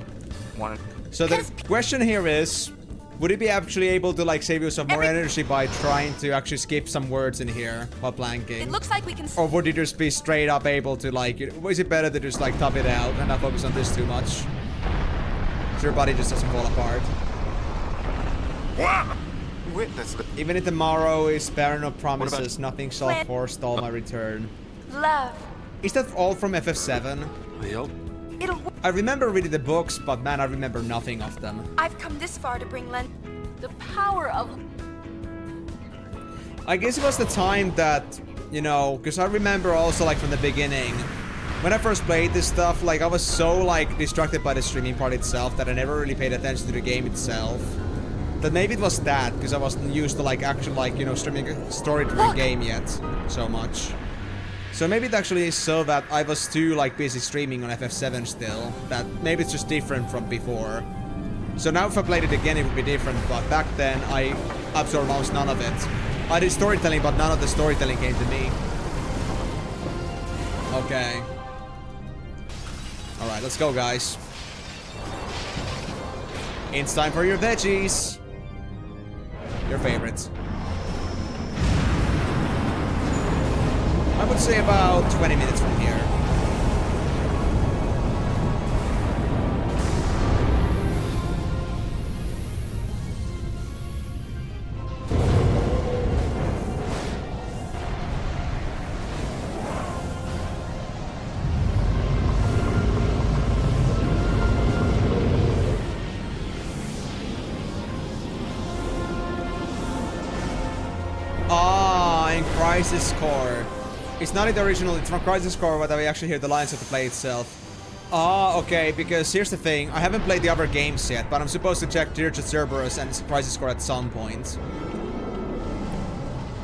one. So the question here is, would it be actually able to like save yourself more energy by trying to actually skip some words in here while planking? it looks like we can... Or would you just be straight up able to like, is it better to just like top it out and not focus on this too much? So your body just doesn't fall apart. Witness the... Even if tomorrow is barren of promises, nothing shall forestall my return. Love. Is that all from FF7? Leo? It'll... I remember reading the books, but man, I remember nothing of them. I've come this far to bring Len... The power of... I guess it was the time that, you know, because I remember also like from the beginning, when I first played this stuff, like I was so like distracted by the streaming part itself that I never really paid attention to the game itself. That maybe it was that, because I wasn't used to like actual like, you know, streaming a story-driven game yet so much. So maybe it actually is so that I was too like busy streaming on FF7 still, that maybe it's just different from before. So now if I played it again it would be different, but back then I absorbed almost none of it. I did storytelling, but none of the storytelling came to me. Okay. Alright, let's go guys. It's time for your veggies. Your favorites. I would say about 20 minutes from here. Ah, in Crisis Core. It's not in the original, it's from Crisis Core, but we actually hear the lines of the play itself. Ah, okay, because here's the thing. I haven't played the other games yet, but I'm supposed to check Dirge Cerberus and Crisis Core at some point.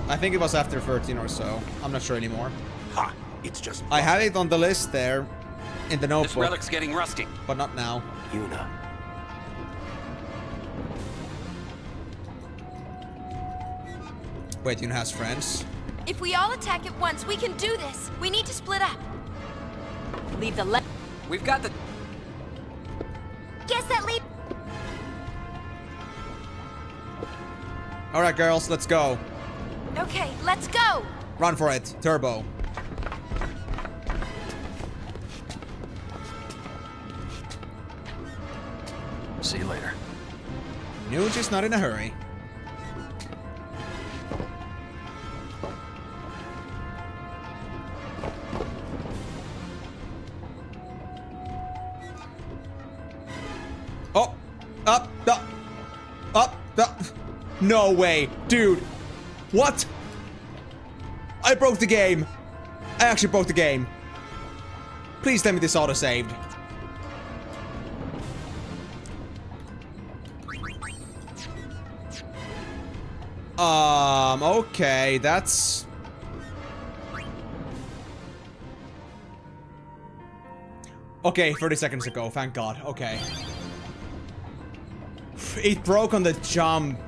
I think it was after 13 or so. I'm not sure anymore. Ha! It's just... I have it on the list there, in the notebook. This relic's getting rusty. But not now. Yuna. Wait, Yuna has friends? If we all attack at once, we can do this. We need to split up. Leave the left... We've got the... Guess that lead... Alright girls, let's go. Okay, let's go. Run for it. Turbo. See you later. Nuge is not in a hurry. Oh! Up! No way! Dude! What? I broke the game! I actually broke the game. Please tell me this auto-saved. Okay, that's... Okay, 30 seconds ago, thank God, okay. It broke on the jump.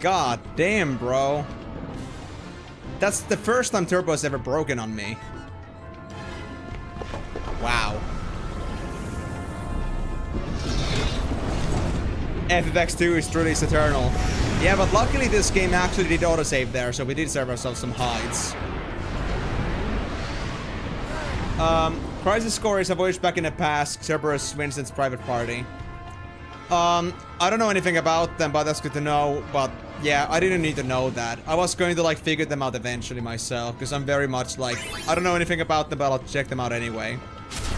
God damn, bro. That's the first time Turbo has ever broken on me. Wow. FFX2 is truly eternal. Yeah, but luckily this game actually did autosave there, so we did serve ourselves some hides. Crisis Core is a voice back in the past, Cerberus Winston's private party. I don't know anything about them, but that's good to know. But yeah, I didn't need to know that. I was going to like figure them out eventually myself, because I'm very much like, I don't know anything about them, but I'll check them out anyway.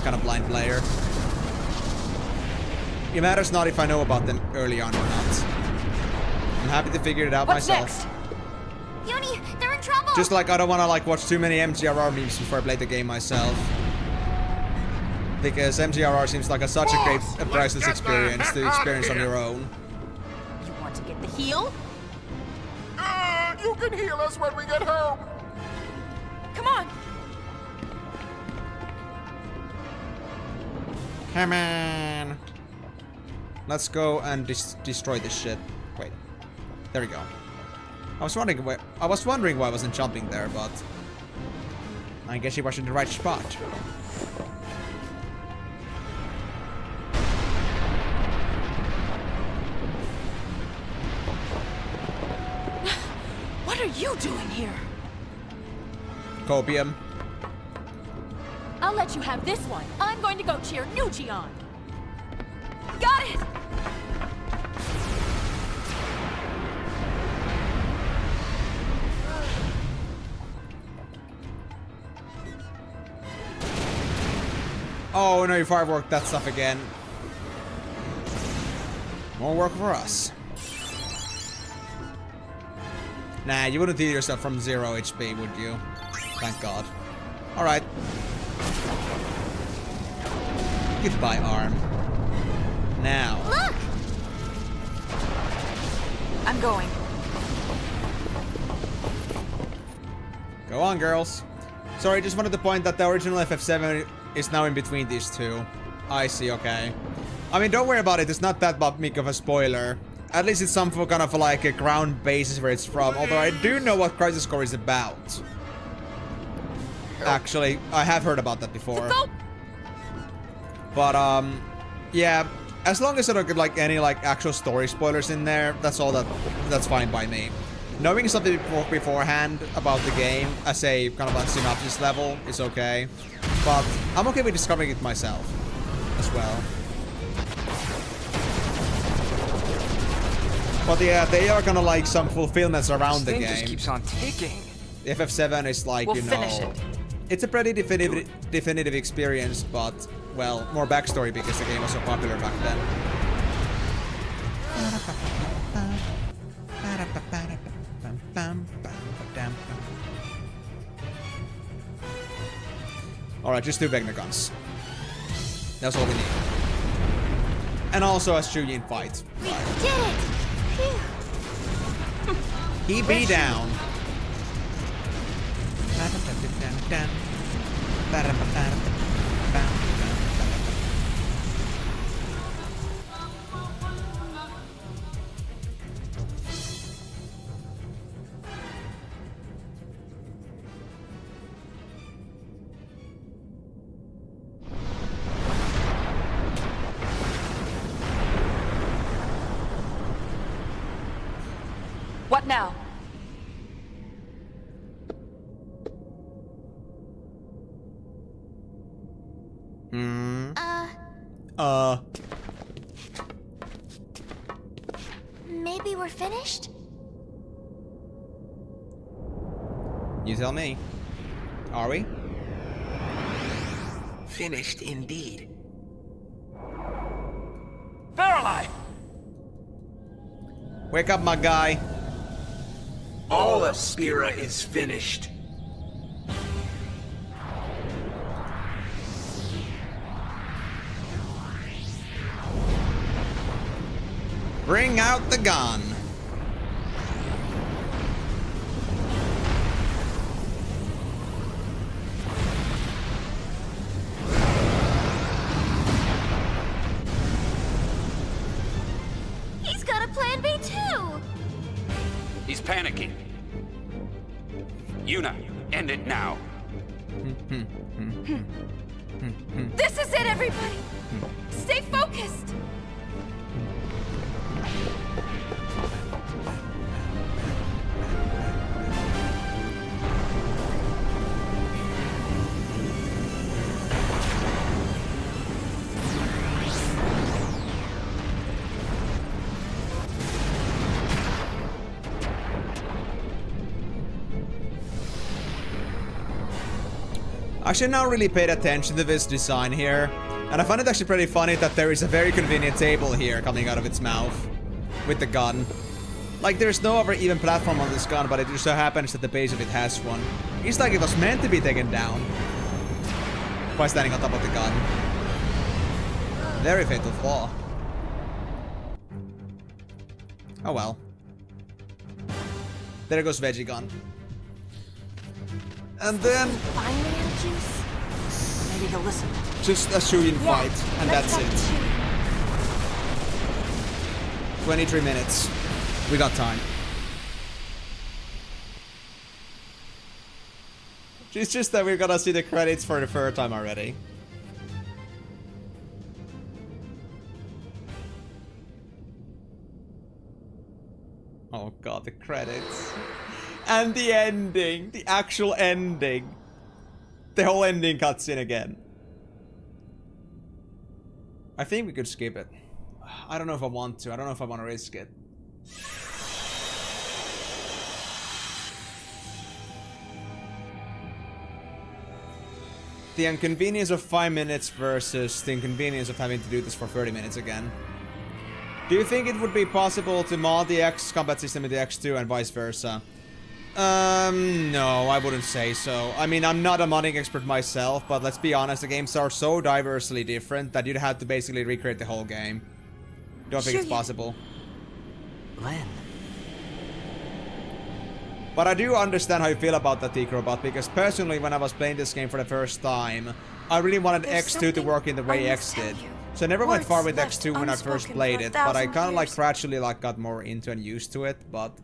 Kind of blind player. It matters not if I know about them early on or not. I'm happy to figure it out myself. Yuni, they're in trouble! Just like I don't want to like watch too many MGRR memes before I play the game myself. Because MGRR seems like such a great, priceless experience to experience on your own. You want to get the heal? You can heal us when we get home. Come on! Come on. Let's go and destroy this shit. Wait. There we go. I was wondering why I wasn't jumping there, but I guess he was in the right spot. What are you doing here? Copium. I'll let you have this one. I'm going to go cheer Nucci on. Got it! Oh no, you firework that stuff again. More work for us. Nah, you wouldn't heal yourself from 0 HP, would you? Thank God. Alright. Goodbye, arm. Now. Look! I'm going. Go on, girls. Sorry, just wanted to point that the original FF7 is now in between these two. I see, okay. I mean, don't worry about it. It's not that big of a spoiler. At least it's some kind of like a ground basis where it's from. Although I do know what Crisis Core is about. Actually, I have heard about that before. But yeah, as long as I don't get like any like actual story spoilers in there, that's fine by me. Knowing something beforehand about the game as a kind of like synopsis level is okay. But I'm okay with discovering it myself as well. But yeah, they are kind of like some fulfillments around the game. Just keeps on ticking. FF7 is like, We'll you know, finish it. it's a pretty definitive experience, but well, more backstory because the game was so popular back then. Alright, just 2 Vecna guns. That's all we need. And also a Shuyin fight. We did it! Phew. He be down. What now? Maybe we're finished? You tell me. Are we? Finished indeed. Verily! Wake up, my guy. All of Spira is finished. Bring out the gun. He's got a plan B too! He's panicking. Yuna, end it now. This is it, everybody! Stay focused! Actually, now really paid attention to this design here, and I find it actually pretty funny that there is a very convenient table here coming out of its mouth with the gun. Like, there's no other even platform on this gun, but it just so happens that the base of it has one. It's like it was meant to be taken down by standing on top of the gun. Very fatal flaw. Oh well. There goes Veggie Gun. And then juice? Maybe he'll listen. just a Shuyin fight, and that's it. 23 minutes. We got time. It's just that we're gonna see the credits for the third time already. Oh god, the credits. And the ending. The actual ending. The whole ending cuts in again. I think we could skip it. I don't know if I want to. I don't know if I want to risk it. The inconvenience of 5 minutes versus the inconvenience of having to do this for 30 minutes again. Do you think it would be possible to mod the X combat system in the X2 and vice versa? No, I wouldn't say so. I mean, I'm not a modding expert myself, but let's be honest, the games are so diversely different that you'd have to basically recreate the whole game. Don't think it's possible. Len. But I do understand how you feel about that, T-Robot, because personally, when I was playing this game for the first time, I really wanted X2 to work in the way X did. So I never went far with X2 when I first played it, but I kind of like gradually like got more into and used to it, but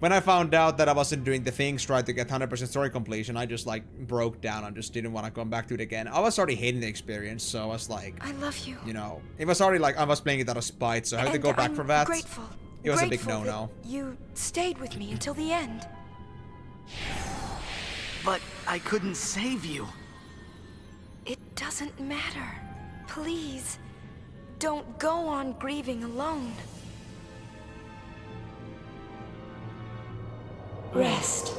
when I found out that I wasn't doing the things right to get 100% story completion, I just like broke down. I just didn't want to come back to it again. I was already hating the experience, so I was like, I love you. You know, it was already like I was playing it out of spite, so I had to go back for that. Grateful. It was a big no-no. You stayed with me until the end. But I couldn't save you. It doesn't matter. Please, don't go on grieving alone. Rest.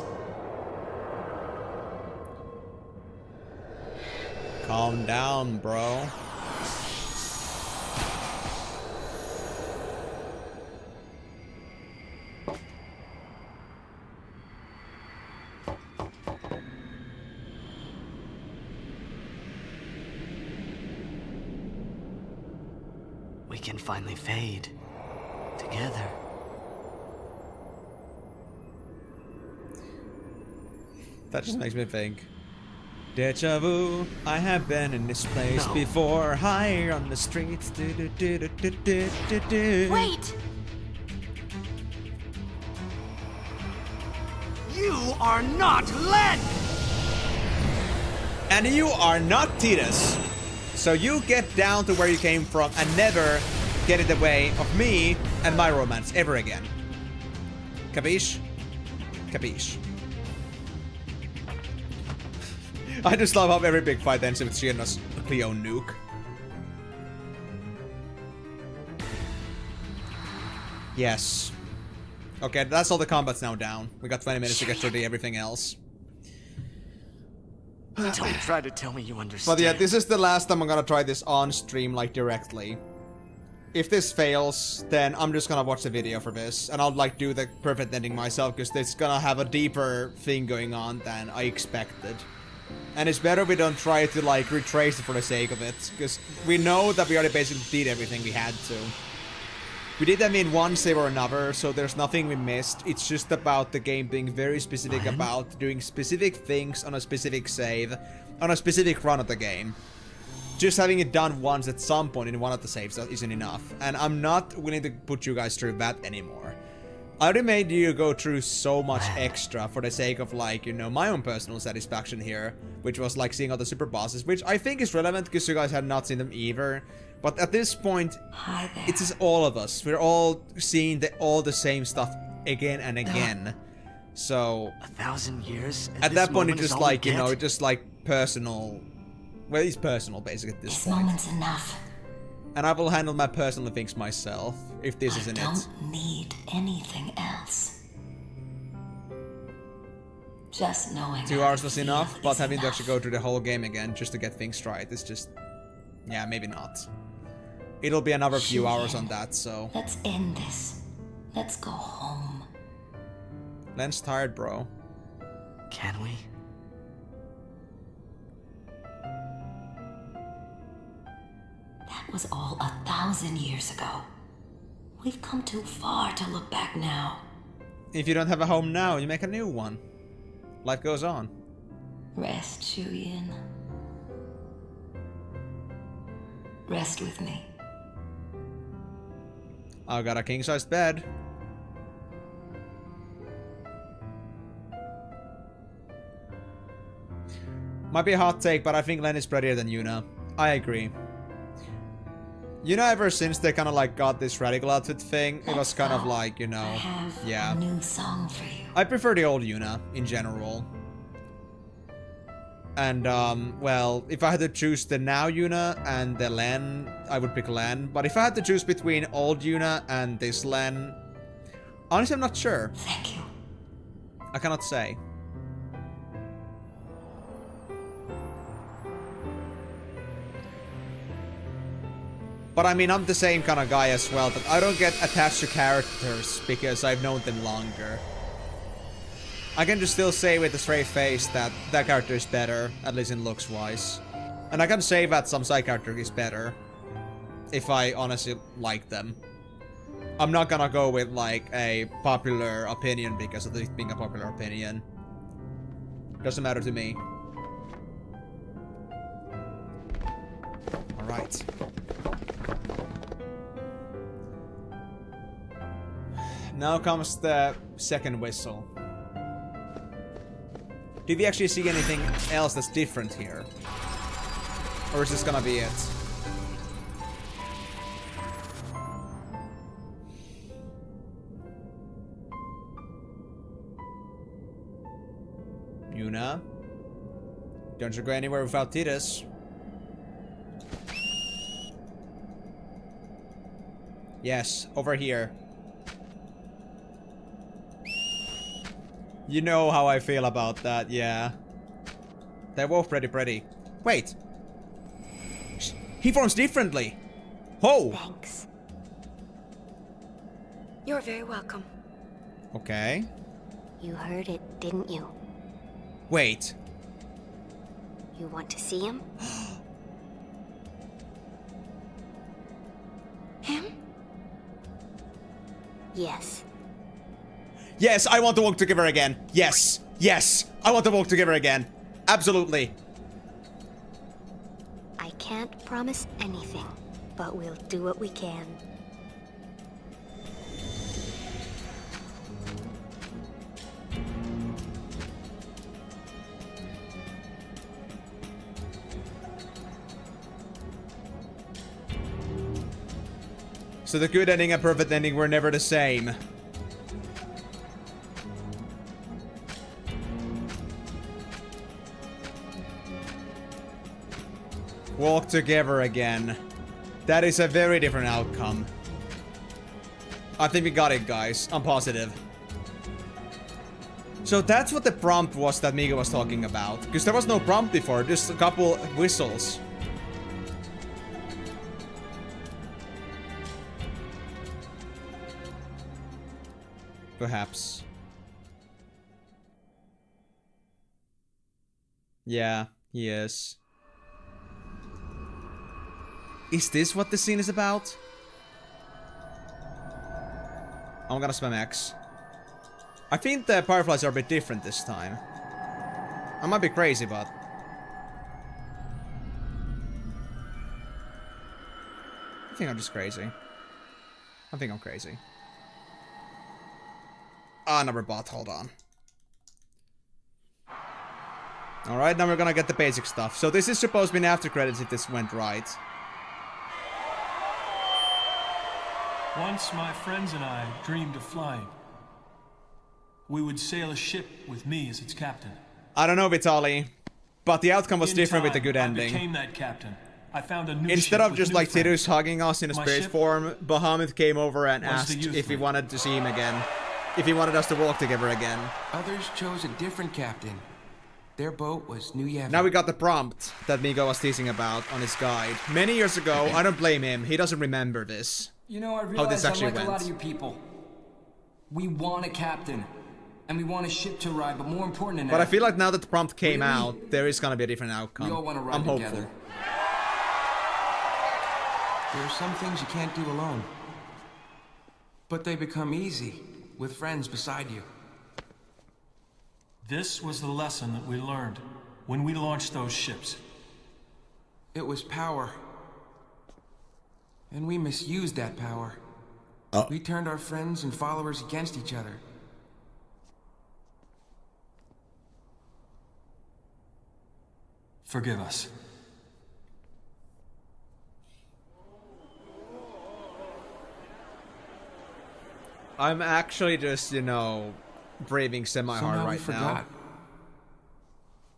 Calm down, bro. We can finally fade together. That just makes me think. Deja vu, I have been in this place before. Higher on the streets. Wait! You are not Len! And you are not Titus. So you get down to where you came from and never get in the way of me and my romance ever again. Capiche? Capiche. I just love how every big fight ends with Shiena's Cleo nuke. Yes. Okay, that's all the combat's now down. We got 20 minutes to get through everything else. Don't try to tell me you understand. But yeah, this is the last time I'm gonna try this on stream, like, directly. If this fails, then I'm just gonna watch the video for this, and I'll, like, do the perfect ending myself, because it's gonna have a deeper thing going on than I expected. And it's better we don't try to, like, retrace it for the sake of it, because we know that we already basically did everything we had to. We did them in one save or another, so there's nothing we missed. It's just about the game being very specific about doing specific things on a specific save, on a specific run of the game. Just having it done once at some point in one of the saves isn't enough. And I'm not willing to put you guys through that anymore. I already made you go through so much extra for the sake of, like, you know, my own personal satisfaction here, which was, like, seeing all the super bosses, which I think is relevant because you guys had not seen them either. But at this point, it's just all of us. We're all seeing all the same stuff again and again. So 1,000 years? At that point, it's just like, you know, it's just like personal. Well, it's personal, basically, at this point. Moment's enough. And I will handle my personal things myself, if this isn't it. I don't need anything else. Just knowing 2 hours was enough, but having to actually go through the whole game again just to get things right is just... Yeah, maybe not. It'll be another few hours on that, so... Let's end this. Let's go home. Len's tired, bro. Can we? That was all 1,000 years ago. We've come too far to look back now. If you don't have a home now, you make a new one. Life goes on. Rest, Shuyin. Rest with me. I got a king-sized bed. Might be a hot take, but I think Len is prettier than Yuna. I agree. Yuna, ever since they kind of like got this radical outfit thing, it was kind of like, you know, yeah. A new song for you. I prefer the old Yuna in general. And, well, if I had to choose the now Yuna and the Len, I would pick Len. But if I had to choose between old Yuna and this Len, honestly, I'm not sure. Thank you. I cannot say. But I mean, I'm the same kind of guy as well, that I don't get attached to characters because I've known them longer. I can just still say with a straight face that that character is better, at least in looks-wise. And I can say that some side character is better, if I honestly like them. I'm not gonna go with, like, a popular opinion because of it being a popular opinion. Doesn't matter to me. Alright. Now comes the second whistle. Did we actually see anything else that's different here? Or is this gonna be it? Yuna? Don't you go anywhere without Titus. Yes, over here. You know how I feel about that, yeah. They're both pretty. Wait. He forms differently. Oh. Thanks. You're very welcome. Okay. You heard it, didn't you? Wait. You want to see him? Him? Yes. Yes, I want to walk together again. Yes. Yes. I want to walk together again. Absolutely. I can't promise anything, but we'll do what we can. So the good ending and perfect ending were never the same. Walk together again. That is a very different outcome. I think we got it, guys. I'm positive. So that's what the prompt was that Mika was talking about. Because there was no prompt before, just a couple whistles. Perhaps. Yeah, he is. Is this what the scene is about? I'm gonna spam X. I think the fireflies are a bit different this time. I might be crazy, but... I think I'm just crazy. I think I'm crazy. Ah, another bot, hold on. Alright, now we're gonna get the basic stuff. So this is supposed to be an after credits if this went right. Once my friends and I dreamed of flying. We would sail a ship with me as its captain. I don't know, Vitaly, but the outcome was different with a good ending. I became that captain. I found a new Instead ship of just with like new friends. Tidus hugging us in a spirit form, Bahamut came over and Was the asked youth if he league. wanted to see him again. If he wanted us to walk together again. Others chose a different captain. Their boat was New Yevon. Now we got the prompt that Mika was teasing about on his guide. Many years ago, I don't blame him. He doesn't remember this. You know, I How this realize I'm actually like went. a lot of you people. We want a captain. And we want a ship to ride, but more important than that... But I feel like now that the prompt came out, there is gonna be a different outcome. We all want to ride I'm together. hopeful. There are some things you can't do alone. But they become easy with friends beside you. This was the lesson that we learned when we launched those ships. It was power. And we misused that power. We turned our friends and followers against each other. Forgive us. I'm actually just, you know, braving semi-hard Somehow we right forgot. now.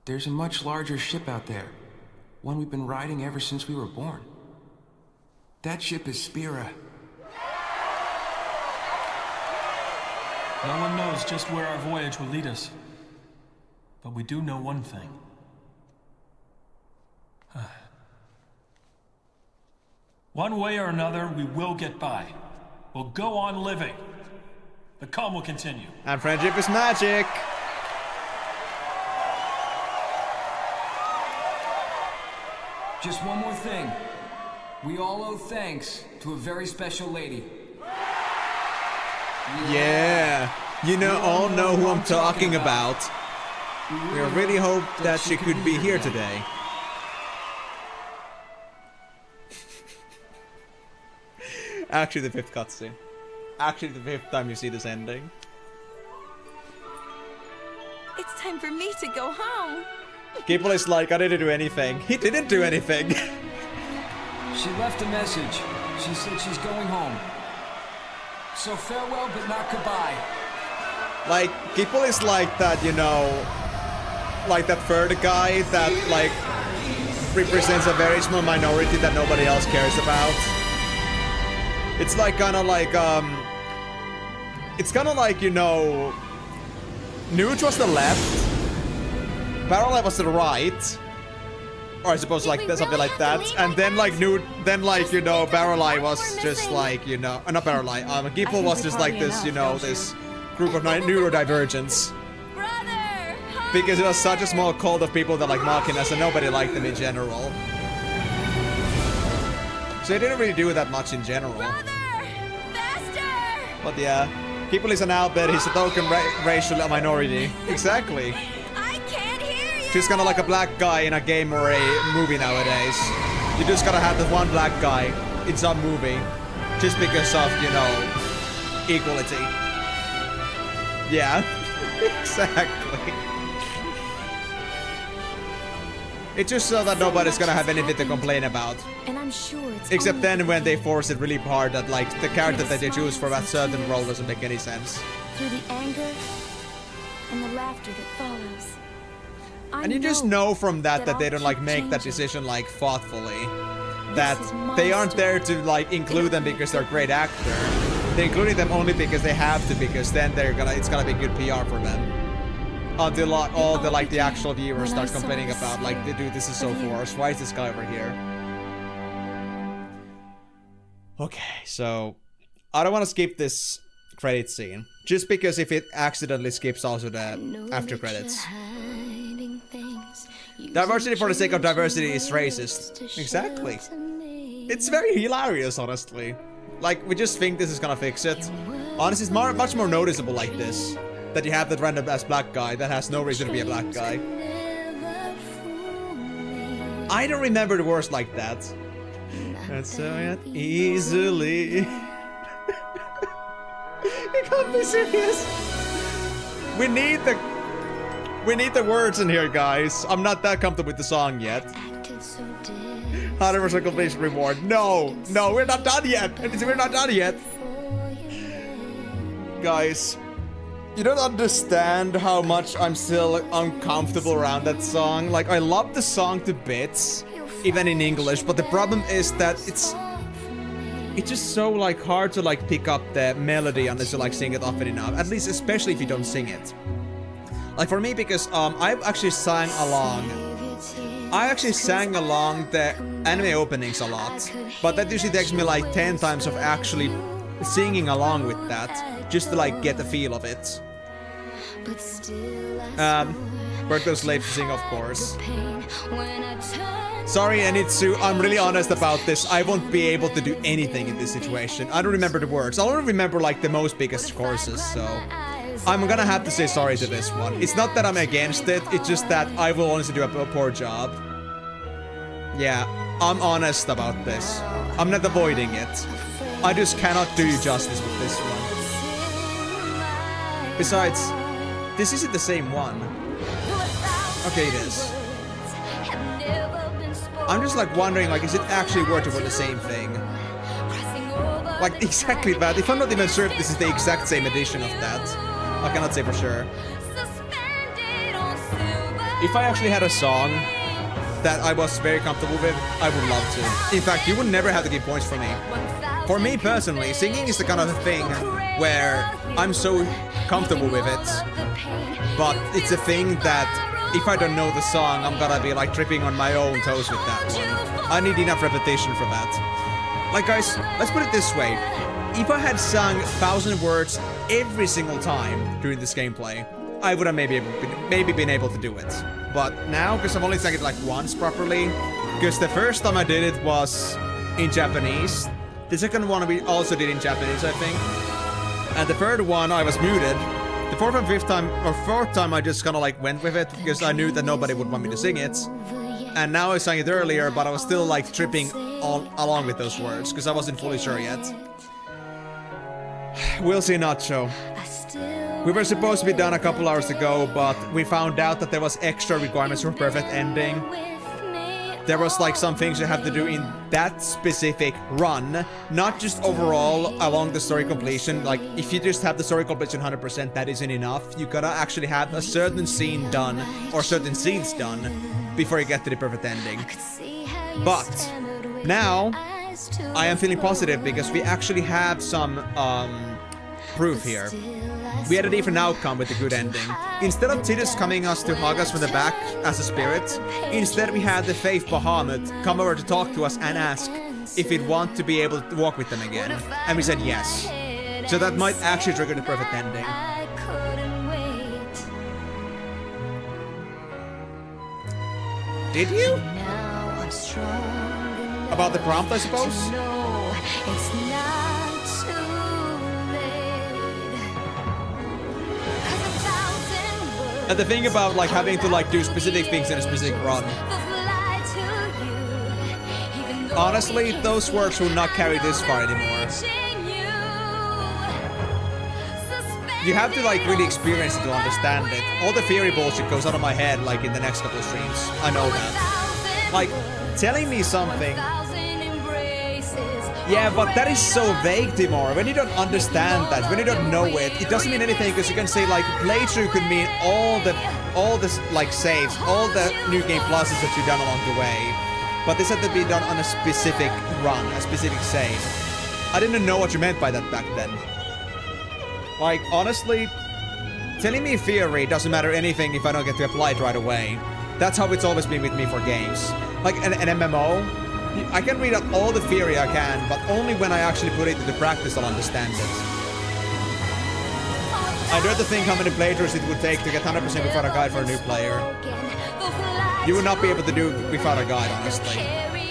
There's a much larger ship out there. One we've been riding ever since we were born. That ship is Spira. No one knows just where our voyage will lead us. But we do know one thing. One way or another, we will get by. We'll go on living. The calm will continue. And friendship is magic. Just one more thing. We all owe thanks to a very special lady. Yeah. You know, all know who I'm talking about. We really hope that she could be here today. Actually, the fifth cutscene. Actually, the fifth time you see this ending. It's time for me to go home. People is like, I didn't do anything. He didn't do anything. She left a message. She said she's going home. So farewell, but not goodbye. Like, people is like that, you know, like that third guy that, like, represents a very small minority that nobody else cares about. It's like, kinda like, it's kinda like, you know, Nuge was the left, Barrelite was the right, or I suppose like something like that, and then like Nuge, then like, you know, Barrelite was just like, you know, not Barrelite, Gipple was just like this, you know, this group of neurodivergents. Because it was such a small cult of people that like Machina, and nobody liked them in general. So they didn't really do that much in general. But yeah, people is an outbid, he's a token racial minority. Exactly. Just kinda like a black guy in a game or a movie nowadays. You just gotta have that one black guy in some movie. Just because of, you know, equality. Yeah, exactly. It's just so that nobody's gonna have anything to complain about. And I'm sure it's Except then when they force it really hard that like the character that they choose for that certain role doesn't make any sense. through the anger and the laughter that follows. And you just know from that they don't like make that decision like thoughtfully. That they aren't there to like include them because they're a great actor. They're including them only because they have to, because then it's gonna be good PR for them. Until all the like the actual viewers start complaining about like, dude, this is so forced. Why is this guy over here? Okay, so I don't want to skip this credit scene, just because if it accidentally skips also the after credits. Diversity for the sake of diversity is racist. Exactly. It's very hilarious, honestly. Like, we just think this is gonna fix it. Honestly, it's much more noticeable like this. That you have that random ass black guy that has no reason to be a black guy. I don't remember the words like that. That's so easily. You can't be serious. We need the words in here, guys. I'm not that comfortable with the song yet. 100% completion reward. No, we're not done yet. We're not done yet. Guys, you don't understand how much I'm still uncomfortable around that song. Like, I love the song to bits, even in English, but the problem is that it's just so like hard to like pick up the melody unless you like sing it often enough. At least, especially if you don't sing it. Like for me, because I've actually sang along. I actually sang along the anime openings a lot, but that usually takes me like 10 times of actually singing along with that, just to like get the feel of it. Berto's late to sing, of course. Sorry, Anitsu, I'm really honest about this. I won't be able to do anything in this situation. I don't remember the words. I only remember like the most biggest choruses, so I'm gonna have to say sorry to this one. It's not that I'm against it, it's just that I will honestly do a poor job. Yeah, I'm honest about this. I'm not avoiding it. I just cannot do justice with this one. Besides, this isn't the same one. Okay, it is. I'm just like wondering, like, is it actually working for the same thing? Like, exactly that. If I'm not even sure if this is the exact same edition of that, I cannot say for sure. If I actually had a song that I was very comfortable with, I would love to. In fact, you would never have to give points for me. For me personally, singing is the kind of thing where I'm so comfortable with it, but it's a thing that if I don't know the song, I'm gonna be like tripping on my own toes with that one. I need enough repetition for that. Like guys, let's put it this way. If I had sung 1,000 words every single time during this gameplay, I would have maybe been able to do it. But now, because I've only sang it like once properly, because the first time I did it was in Japanese. The second one we also did in Japanese, I think. And the third one I was muted. The fourth time I just kind of like went with it because I knew that nobody would want me to sing it. And now I sang it earlier, but I was still like tripping along with those words because I wasn't fully sure yet. We'll see, Nacho. We were supposed to be done a couple hours ago, but we found out that there was extra requirements for perfect ending. There was like some things you have to do in that specific run, not just overall along the story completion. Like if you just have the story completion 100%, that isn't enough. You gotta actually have a certain scene done or certain scenes done before you get to the perfect ending. But now I am feeling positive because we actually have some proof here. We had a different outcome with the good ending. Instead of Tidus coming us to hug us from the back as a spirit, instead we had the Faith Bahamut come over to talk to us and ask if we'd want to be able to walk with them again. And we said yes. So that might actually trigger the perfect ending. Did you? About the prompt, I suppose? And the thing about like having to like do specific things in a specific run. Honestly, those words will not carry this far anymore. You have to like really experience it to understand it. All the theory bullshit goes out of my head like in the next couple of streams. I know that. Like, telling me something. Yeah, but that is so vague, Timor. When you don't understand that, when you don't know it, it doesn't mean anything because you can say like playthrough could mean all the like saves, all the new game pluses that you've done along the way. But this had to be done on a specific run, a specific save. I didn't know what you meant by that back then. Like, honestly, telling me theory doesn't matter anything if I don't get to apply it right away. That's how it's always been with me for games. Like an MMO, I can read out all the theory I can, but only when I actually put it into practice I'll understand it. I dread to think how many playthroughs it would take to get 100% without a guide for a new player. You would not be able to do it without a guide, honestly.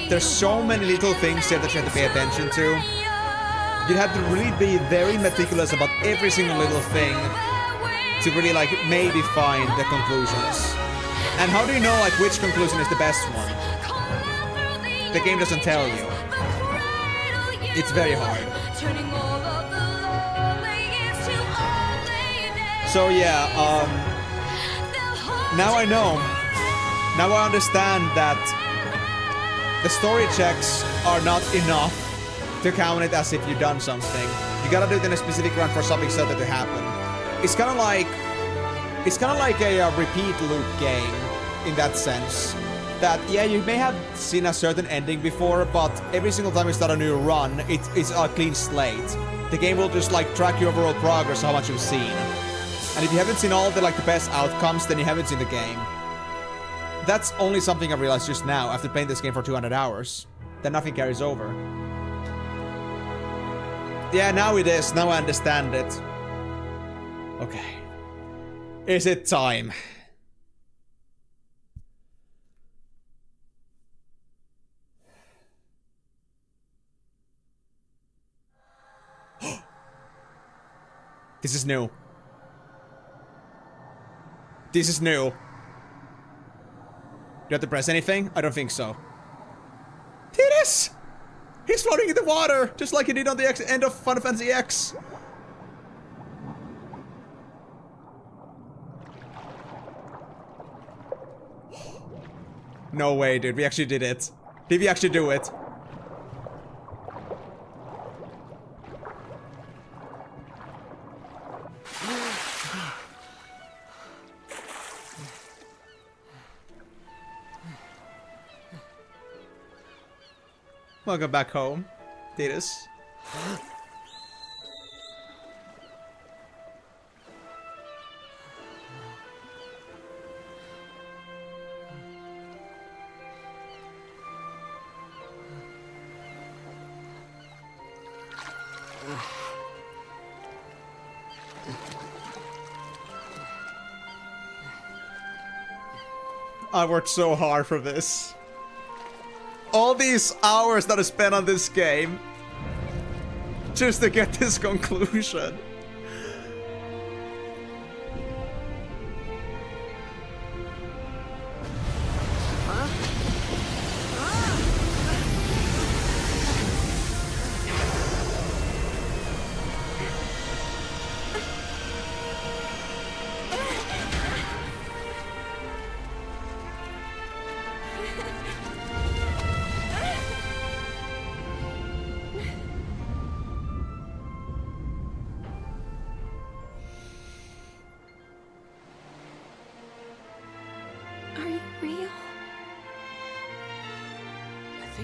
There's so many little things here that you have to pay attention to. You'd have to really be very meticulous about every single little thing to really, like, maybe find the conclusions. And how do you know, like, which conclusion is the best one? The game doesn't tell you. It's very hard. So yeah, now I know. Now I understand that the story checks are not enough to count it as if you've done something. You gotta do it in a specific run for something certain to happen. It's kind of like a repeat loop game in that sense. That, yeah, you may have seen a certain ending before, but every single time you start a new run, it's a clean slate. The game will just, like, track your overall progress, how much you've seen. And if you haven't seen all the, like, the best outcomes, then you haven't seen the game. That's only something I realized just now, after playing this game for 200 hours. Then nothing carries over. Yeah, now it is. Now I understand it. Okay. Is it time? This is new. This is new. Do you have to press anything? I don't think so. It is! He's floating in the water, just like he did on the end of Final Fantasy X. No way, dude. We actually did it. Did we actually do it? Welcome back home, Titus. I worked so hard for this. All these hours that I spent on this game just to get this conclusion.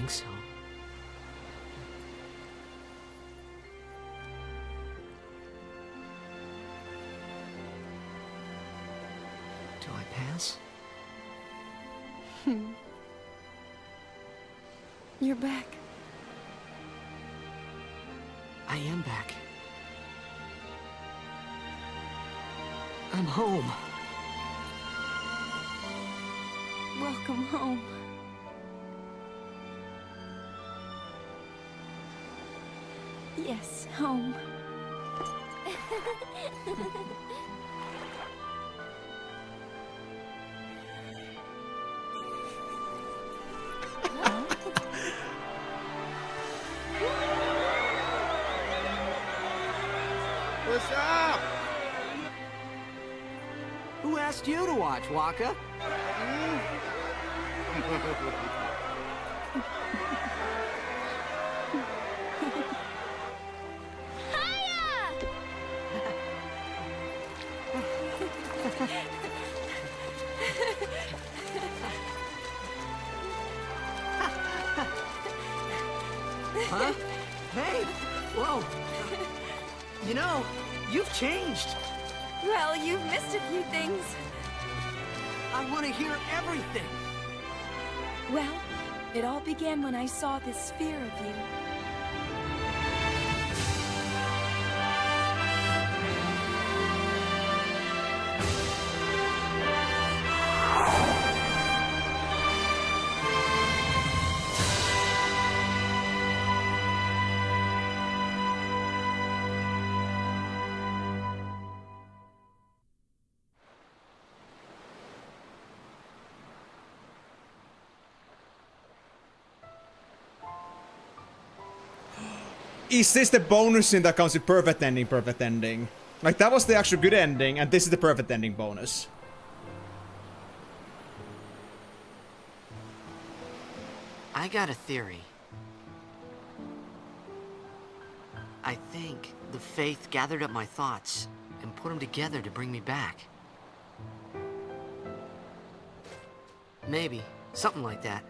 So. Do I pass? You're back. I am back. I'm home. Welcome home. Yes, home. What's up? Who asked you to watch, Waka? Huh? Hey! Whoa. You know, you've changed. Well, you've missed a few things. I want to hear everything. Well, it all began when I saw this sphere of you. Is this the bonus scene that comes with perfect ending, perfect ending? Like, that was the actual good ending, and this is the perfect ending bonus. I got a theory. I think the Faith gathered up my thoughts and put them together to bring me back. Maybe. Something like that.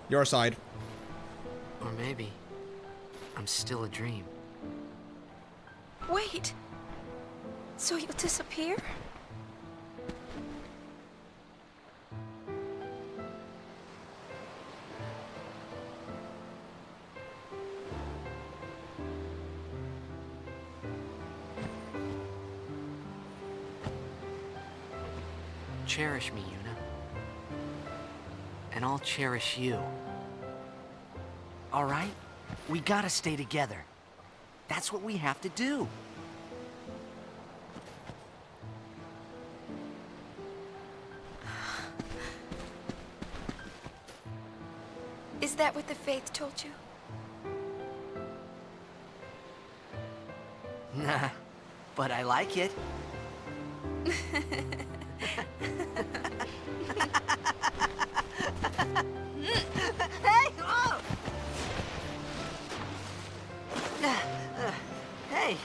Your side. Or maybe I'm still a dream. Wait. So you'll disappear? Cherish me, Yuna. And I'll cherish you. All right? We gotta stay together. That's what we have to do. Is that what the Faith told you? Nah, but I like it. Hey! Oh! Hey,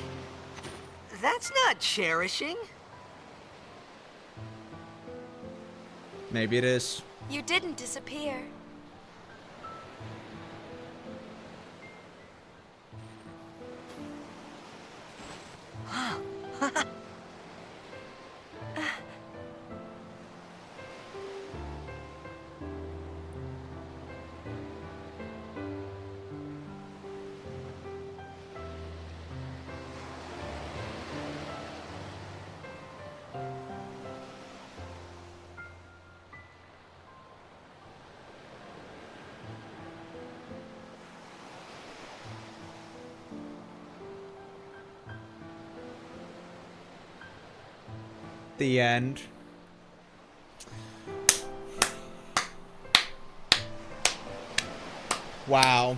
that's not cherishing. Maybe it is. You didn't disappear. The end. Wow.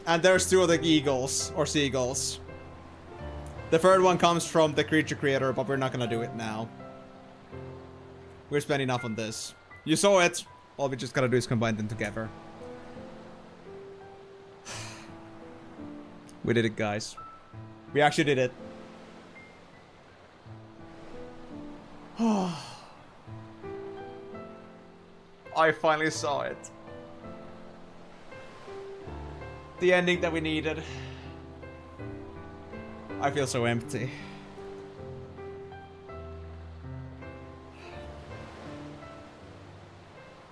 And there's two of the eagles, or seagulls. The third one comes from the creature creator, but we're not gonna do it now. We're spending enough on this. You saw it. All we just gotta do is combine them together. We did it, guys. We actually did it. I finally saw it. The ending that we needed. I feel so empty.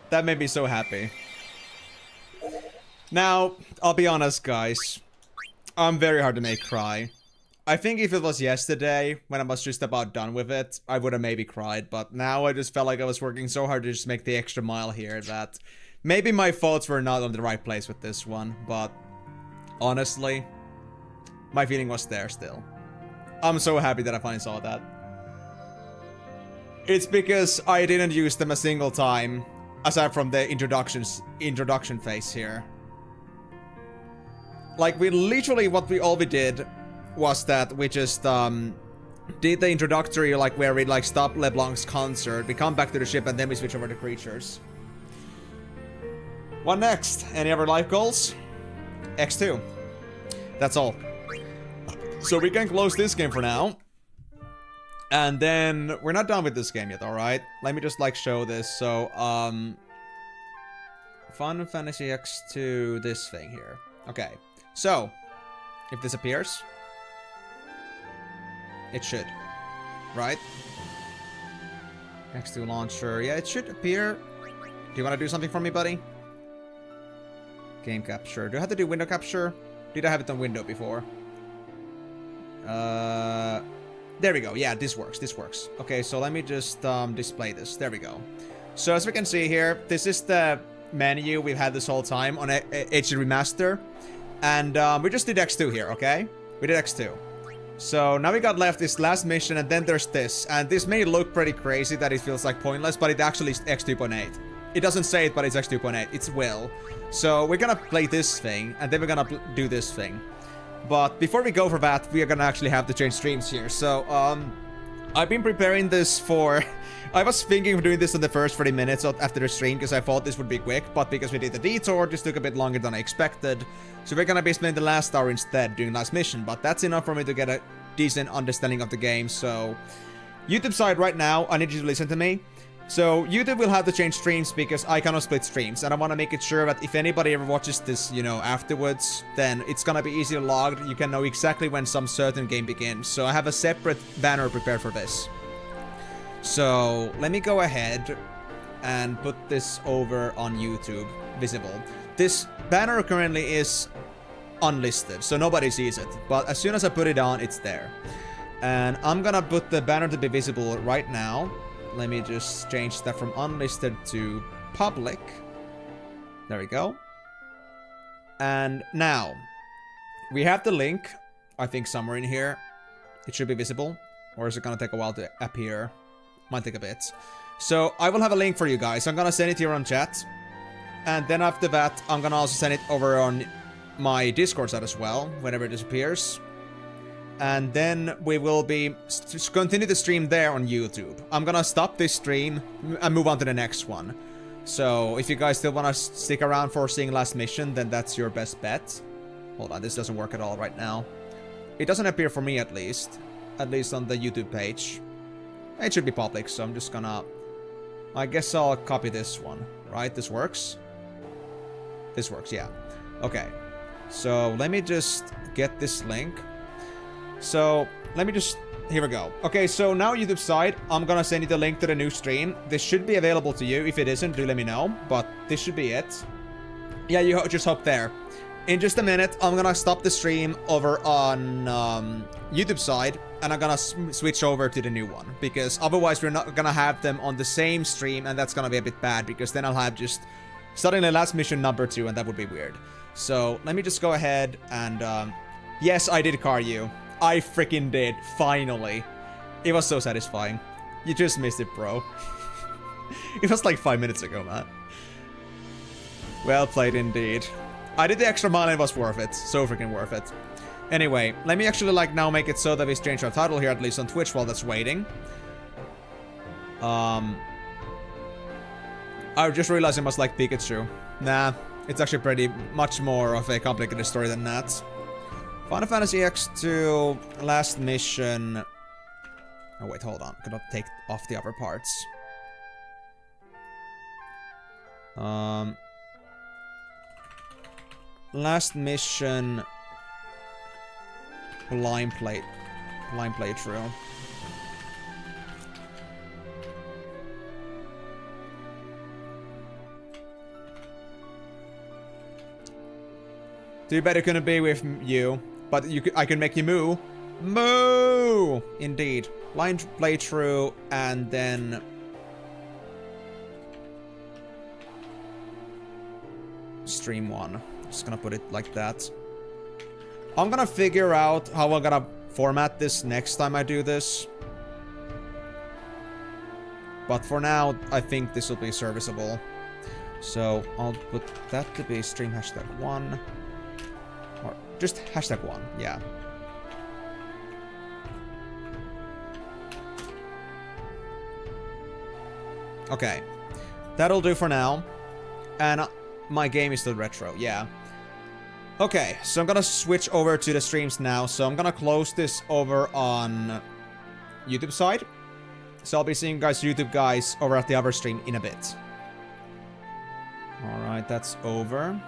That made me so happy. Now, I'll be honest, guys. I'm very hard to make cry. I think if it was yesterday, when I was just about done with it, I would have maybe cried. But now I just felt like I was working so hard to just make the extra mile here that maybe my thoughts were not on the right place with this one. But honestly, my feeling was there still. I'm so happy that I finally saw that. It's because I didn't use them a single time, aside from the introduction phase here. Like, we literally, all we did was that we just did the introductory, like, where we, like, stop LeBlanc's concert, we come back to the ship, and then we switch over to creatures. What next? Any other life goals? X2. That's all. So we can close this game for now. And then, we're not done with this game yet, alright? Let me just, like, show this. So, Final Fantasy X2, this thing here. Okay. So, if this appears... It should. Right? X2 launcher. Yeah, it should appear. Do you want to do something for me, buddy? Game capture. Do I have to do window capture? Did I have it on window before? There we go. Yeah, this works. This works. Okay, so let me just display this. There we go. So as we can see here, this is the menu we've had this whole time on HD Remaster. And we just did X2 here, okay? We did X2. So now we got left this last mission, and then there's this. And this may look pretty crazy that it feels like pointless, but it actually is X2.8. It doesn't say it, but it's X2.8. It's will. So we're gonna play this thing, and then we're gonna do this thing. But before we go for that, we are gonna actually have to change streams here. So, I've been preparing this for... I was thinking of doing this in the first 30 minutes after the stream, because I thought this would be quick, but because we did the detour, this took a bit longer than I expected. So we're gonna be spending the last hour instead doing last mission, but that's enough for me to get a decent understanding of the game. So, YouTube side right now, I need you to listen to me. So, YouTube will have to change streams because I cannot split streams, and I want to make it sure that if anybody ever watches this, you know, afterwards, then it's gonna be easily logged. You can know exactly when some certain game begins. So I have a separate banner prepared for this. So, let me go ahead and put this over on YouTube, visible. This banner currently is unlisted, so nobody sees it. But as soon as I put it on, it's there. And I'm gonna put the banner to be visible right now. Let me just change that from unlisted to public. There we go. And now, we have the link, I think somewhere in here. It should be visible. Or is it gonna take a while to appear? Might take a bit. So, I will have a link for you guys. I'm gonna send it here on chat. And then after that, I'm gonna also send it over on my Discord side as well, whenever it disappears. And then we will be continue the stream there on YouTube. I'm gonna stop this stream and move on to the next one. So if you guys still want to stick around for seeing last mission, then that's your best bet. Hold on, this doesn't work at all right now. It doesn't appear for me at least on the YouTube page. It should be public, so I'm just gonna... I guess I'll copy this one, right? This works? This works, yeah. Okay. So let me just get this link. So, let me just... Here we go. Okay, so now YouTube side, I'm gonna send you the link to the new stream. This should be available to you. If it isn't, do let me know. But this should be it. Yeah, you just hop there. In just a minute, I'm gonna stop the stream over on YouTube side. And I'm gonna switch over to the new one. Because otherwise, we're not gonna have them on the same stream. And that's gonna be a bit bad. Because then I'll have just... suddenly last mission number 2. And that would be weird. So, let me just go ahead and... yes, I did car you. I freaking did, finally. It was so satisfying. You just missed it, bro. It was like 5 minutes ago, man. Well played indeed. I did the extra mile and it was worth it. So freaking worth it. Anyway, let me actually like now make it so that we change our title here, at least on Twitch, while that's waiting. I just realized I must like Pikachu. Nah, it's actually pretty much more of a complicated story than that. Final Fantasy X2, last mission... Oh wait, hold on. I cannot take off the other parts. Last mission... Blind playthrough. Too bad it couldn't be with you. But I can make you moo. Moo! Indeed. Blind playthrough, and then... Stream 1. Just gonna put it like that. I'm gonna figure out how I'm gonna format this next time I do this. But for now, I think this will be serviceable. So, I'll put that to be stream #1. Or just #1, yeah. Okay. That'll do for now. And my game is still retro, yeah. Okay, so I'm gonna switch over to the streams now. So I'm gonna close this over on YouTube side. So I'll be seeing you guys, YouTube guys, over at the other stream in a bit. Alright, that's over.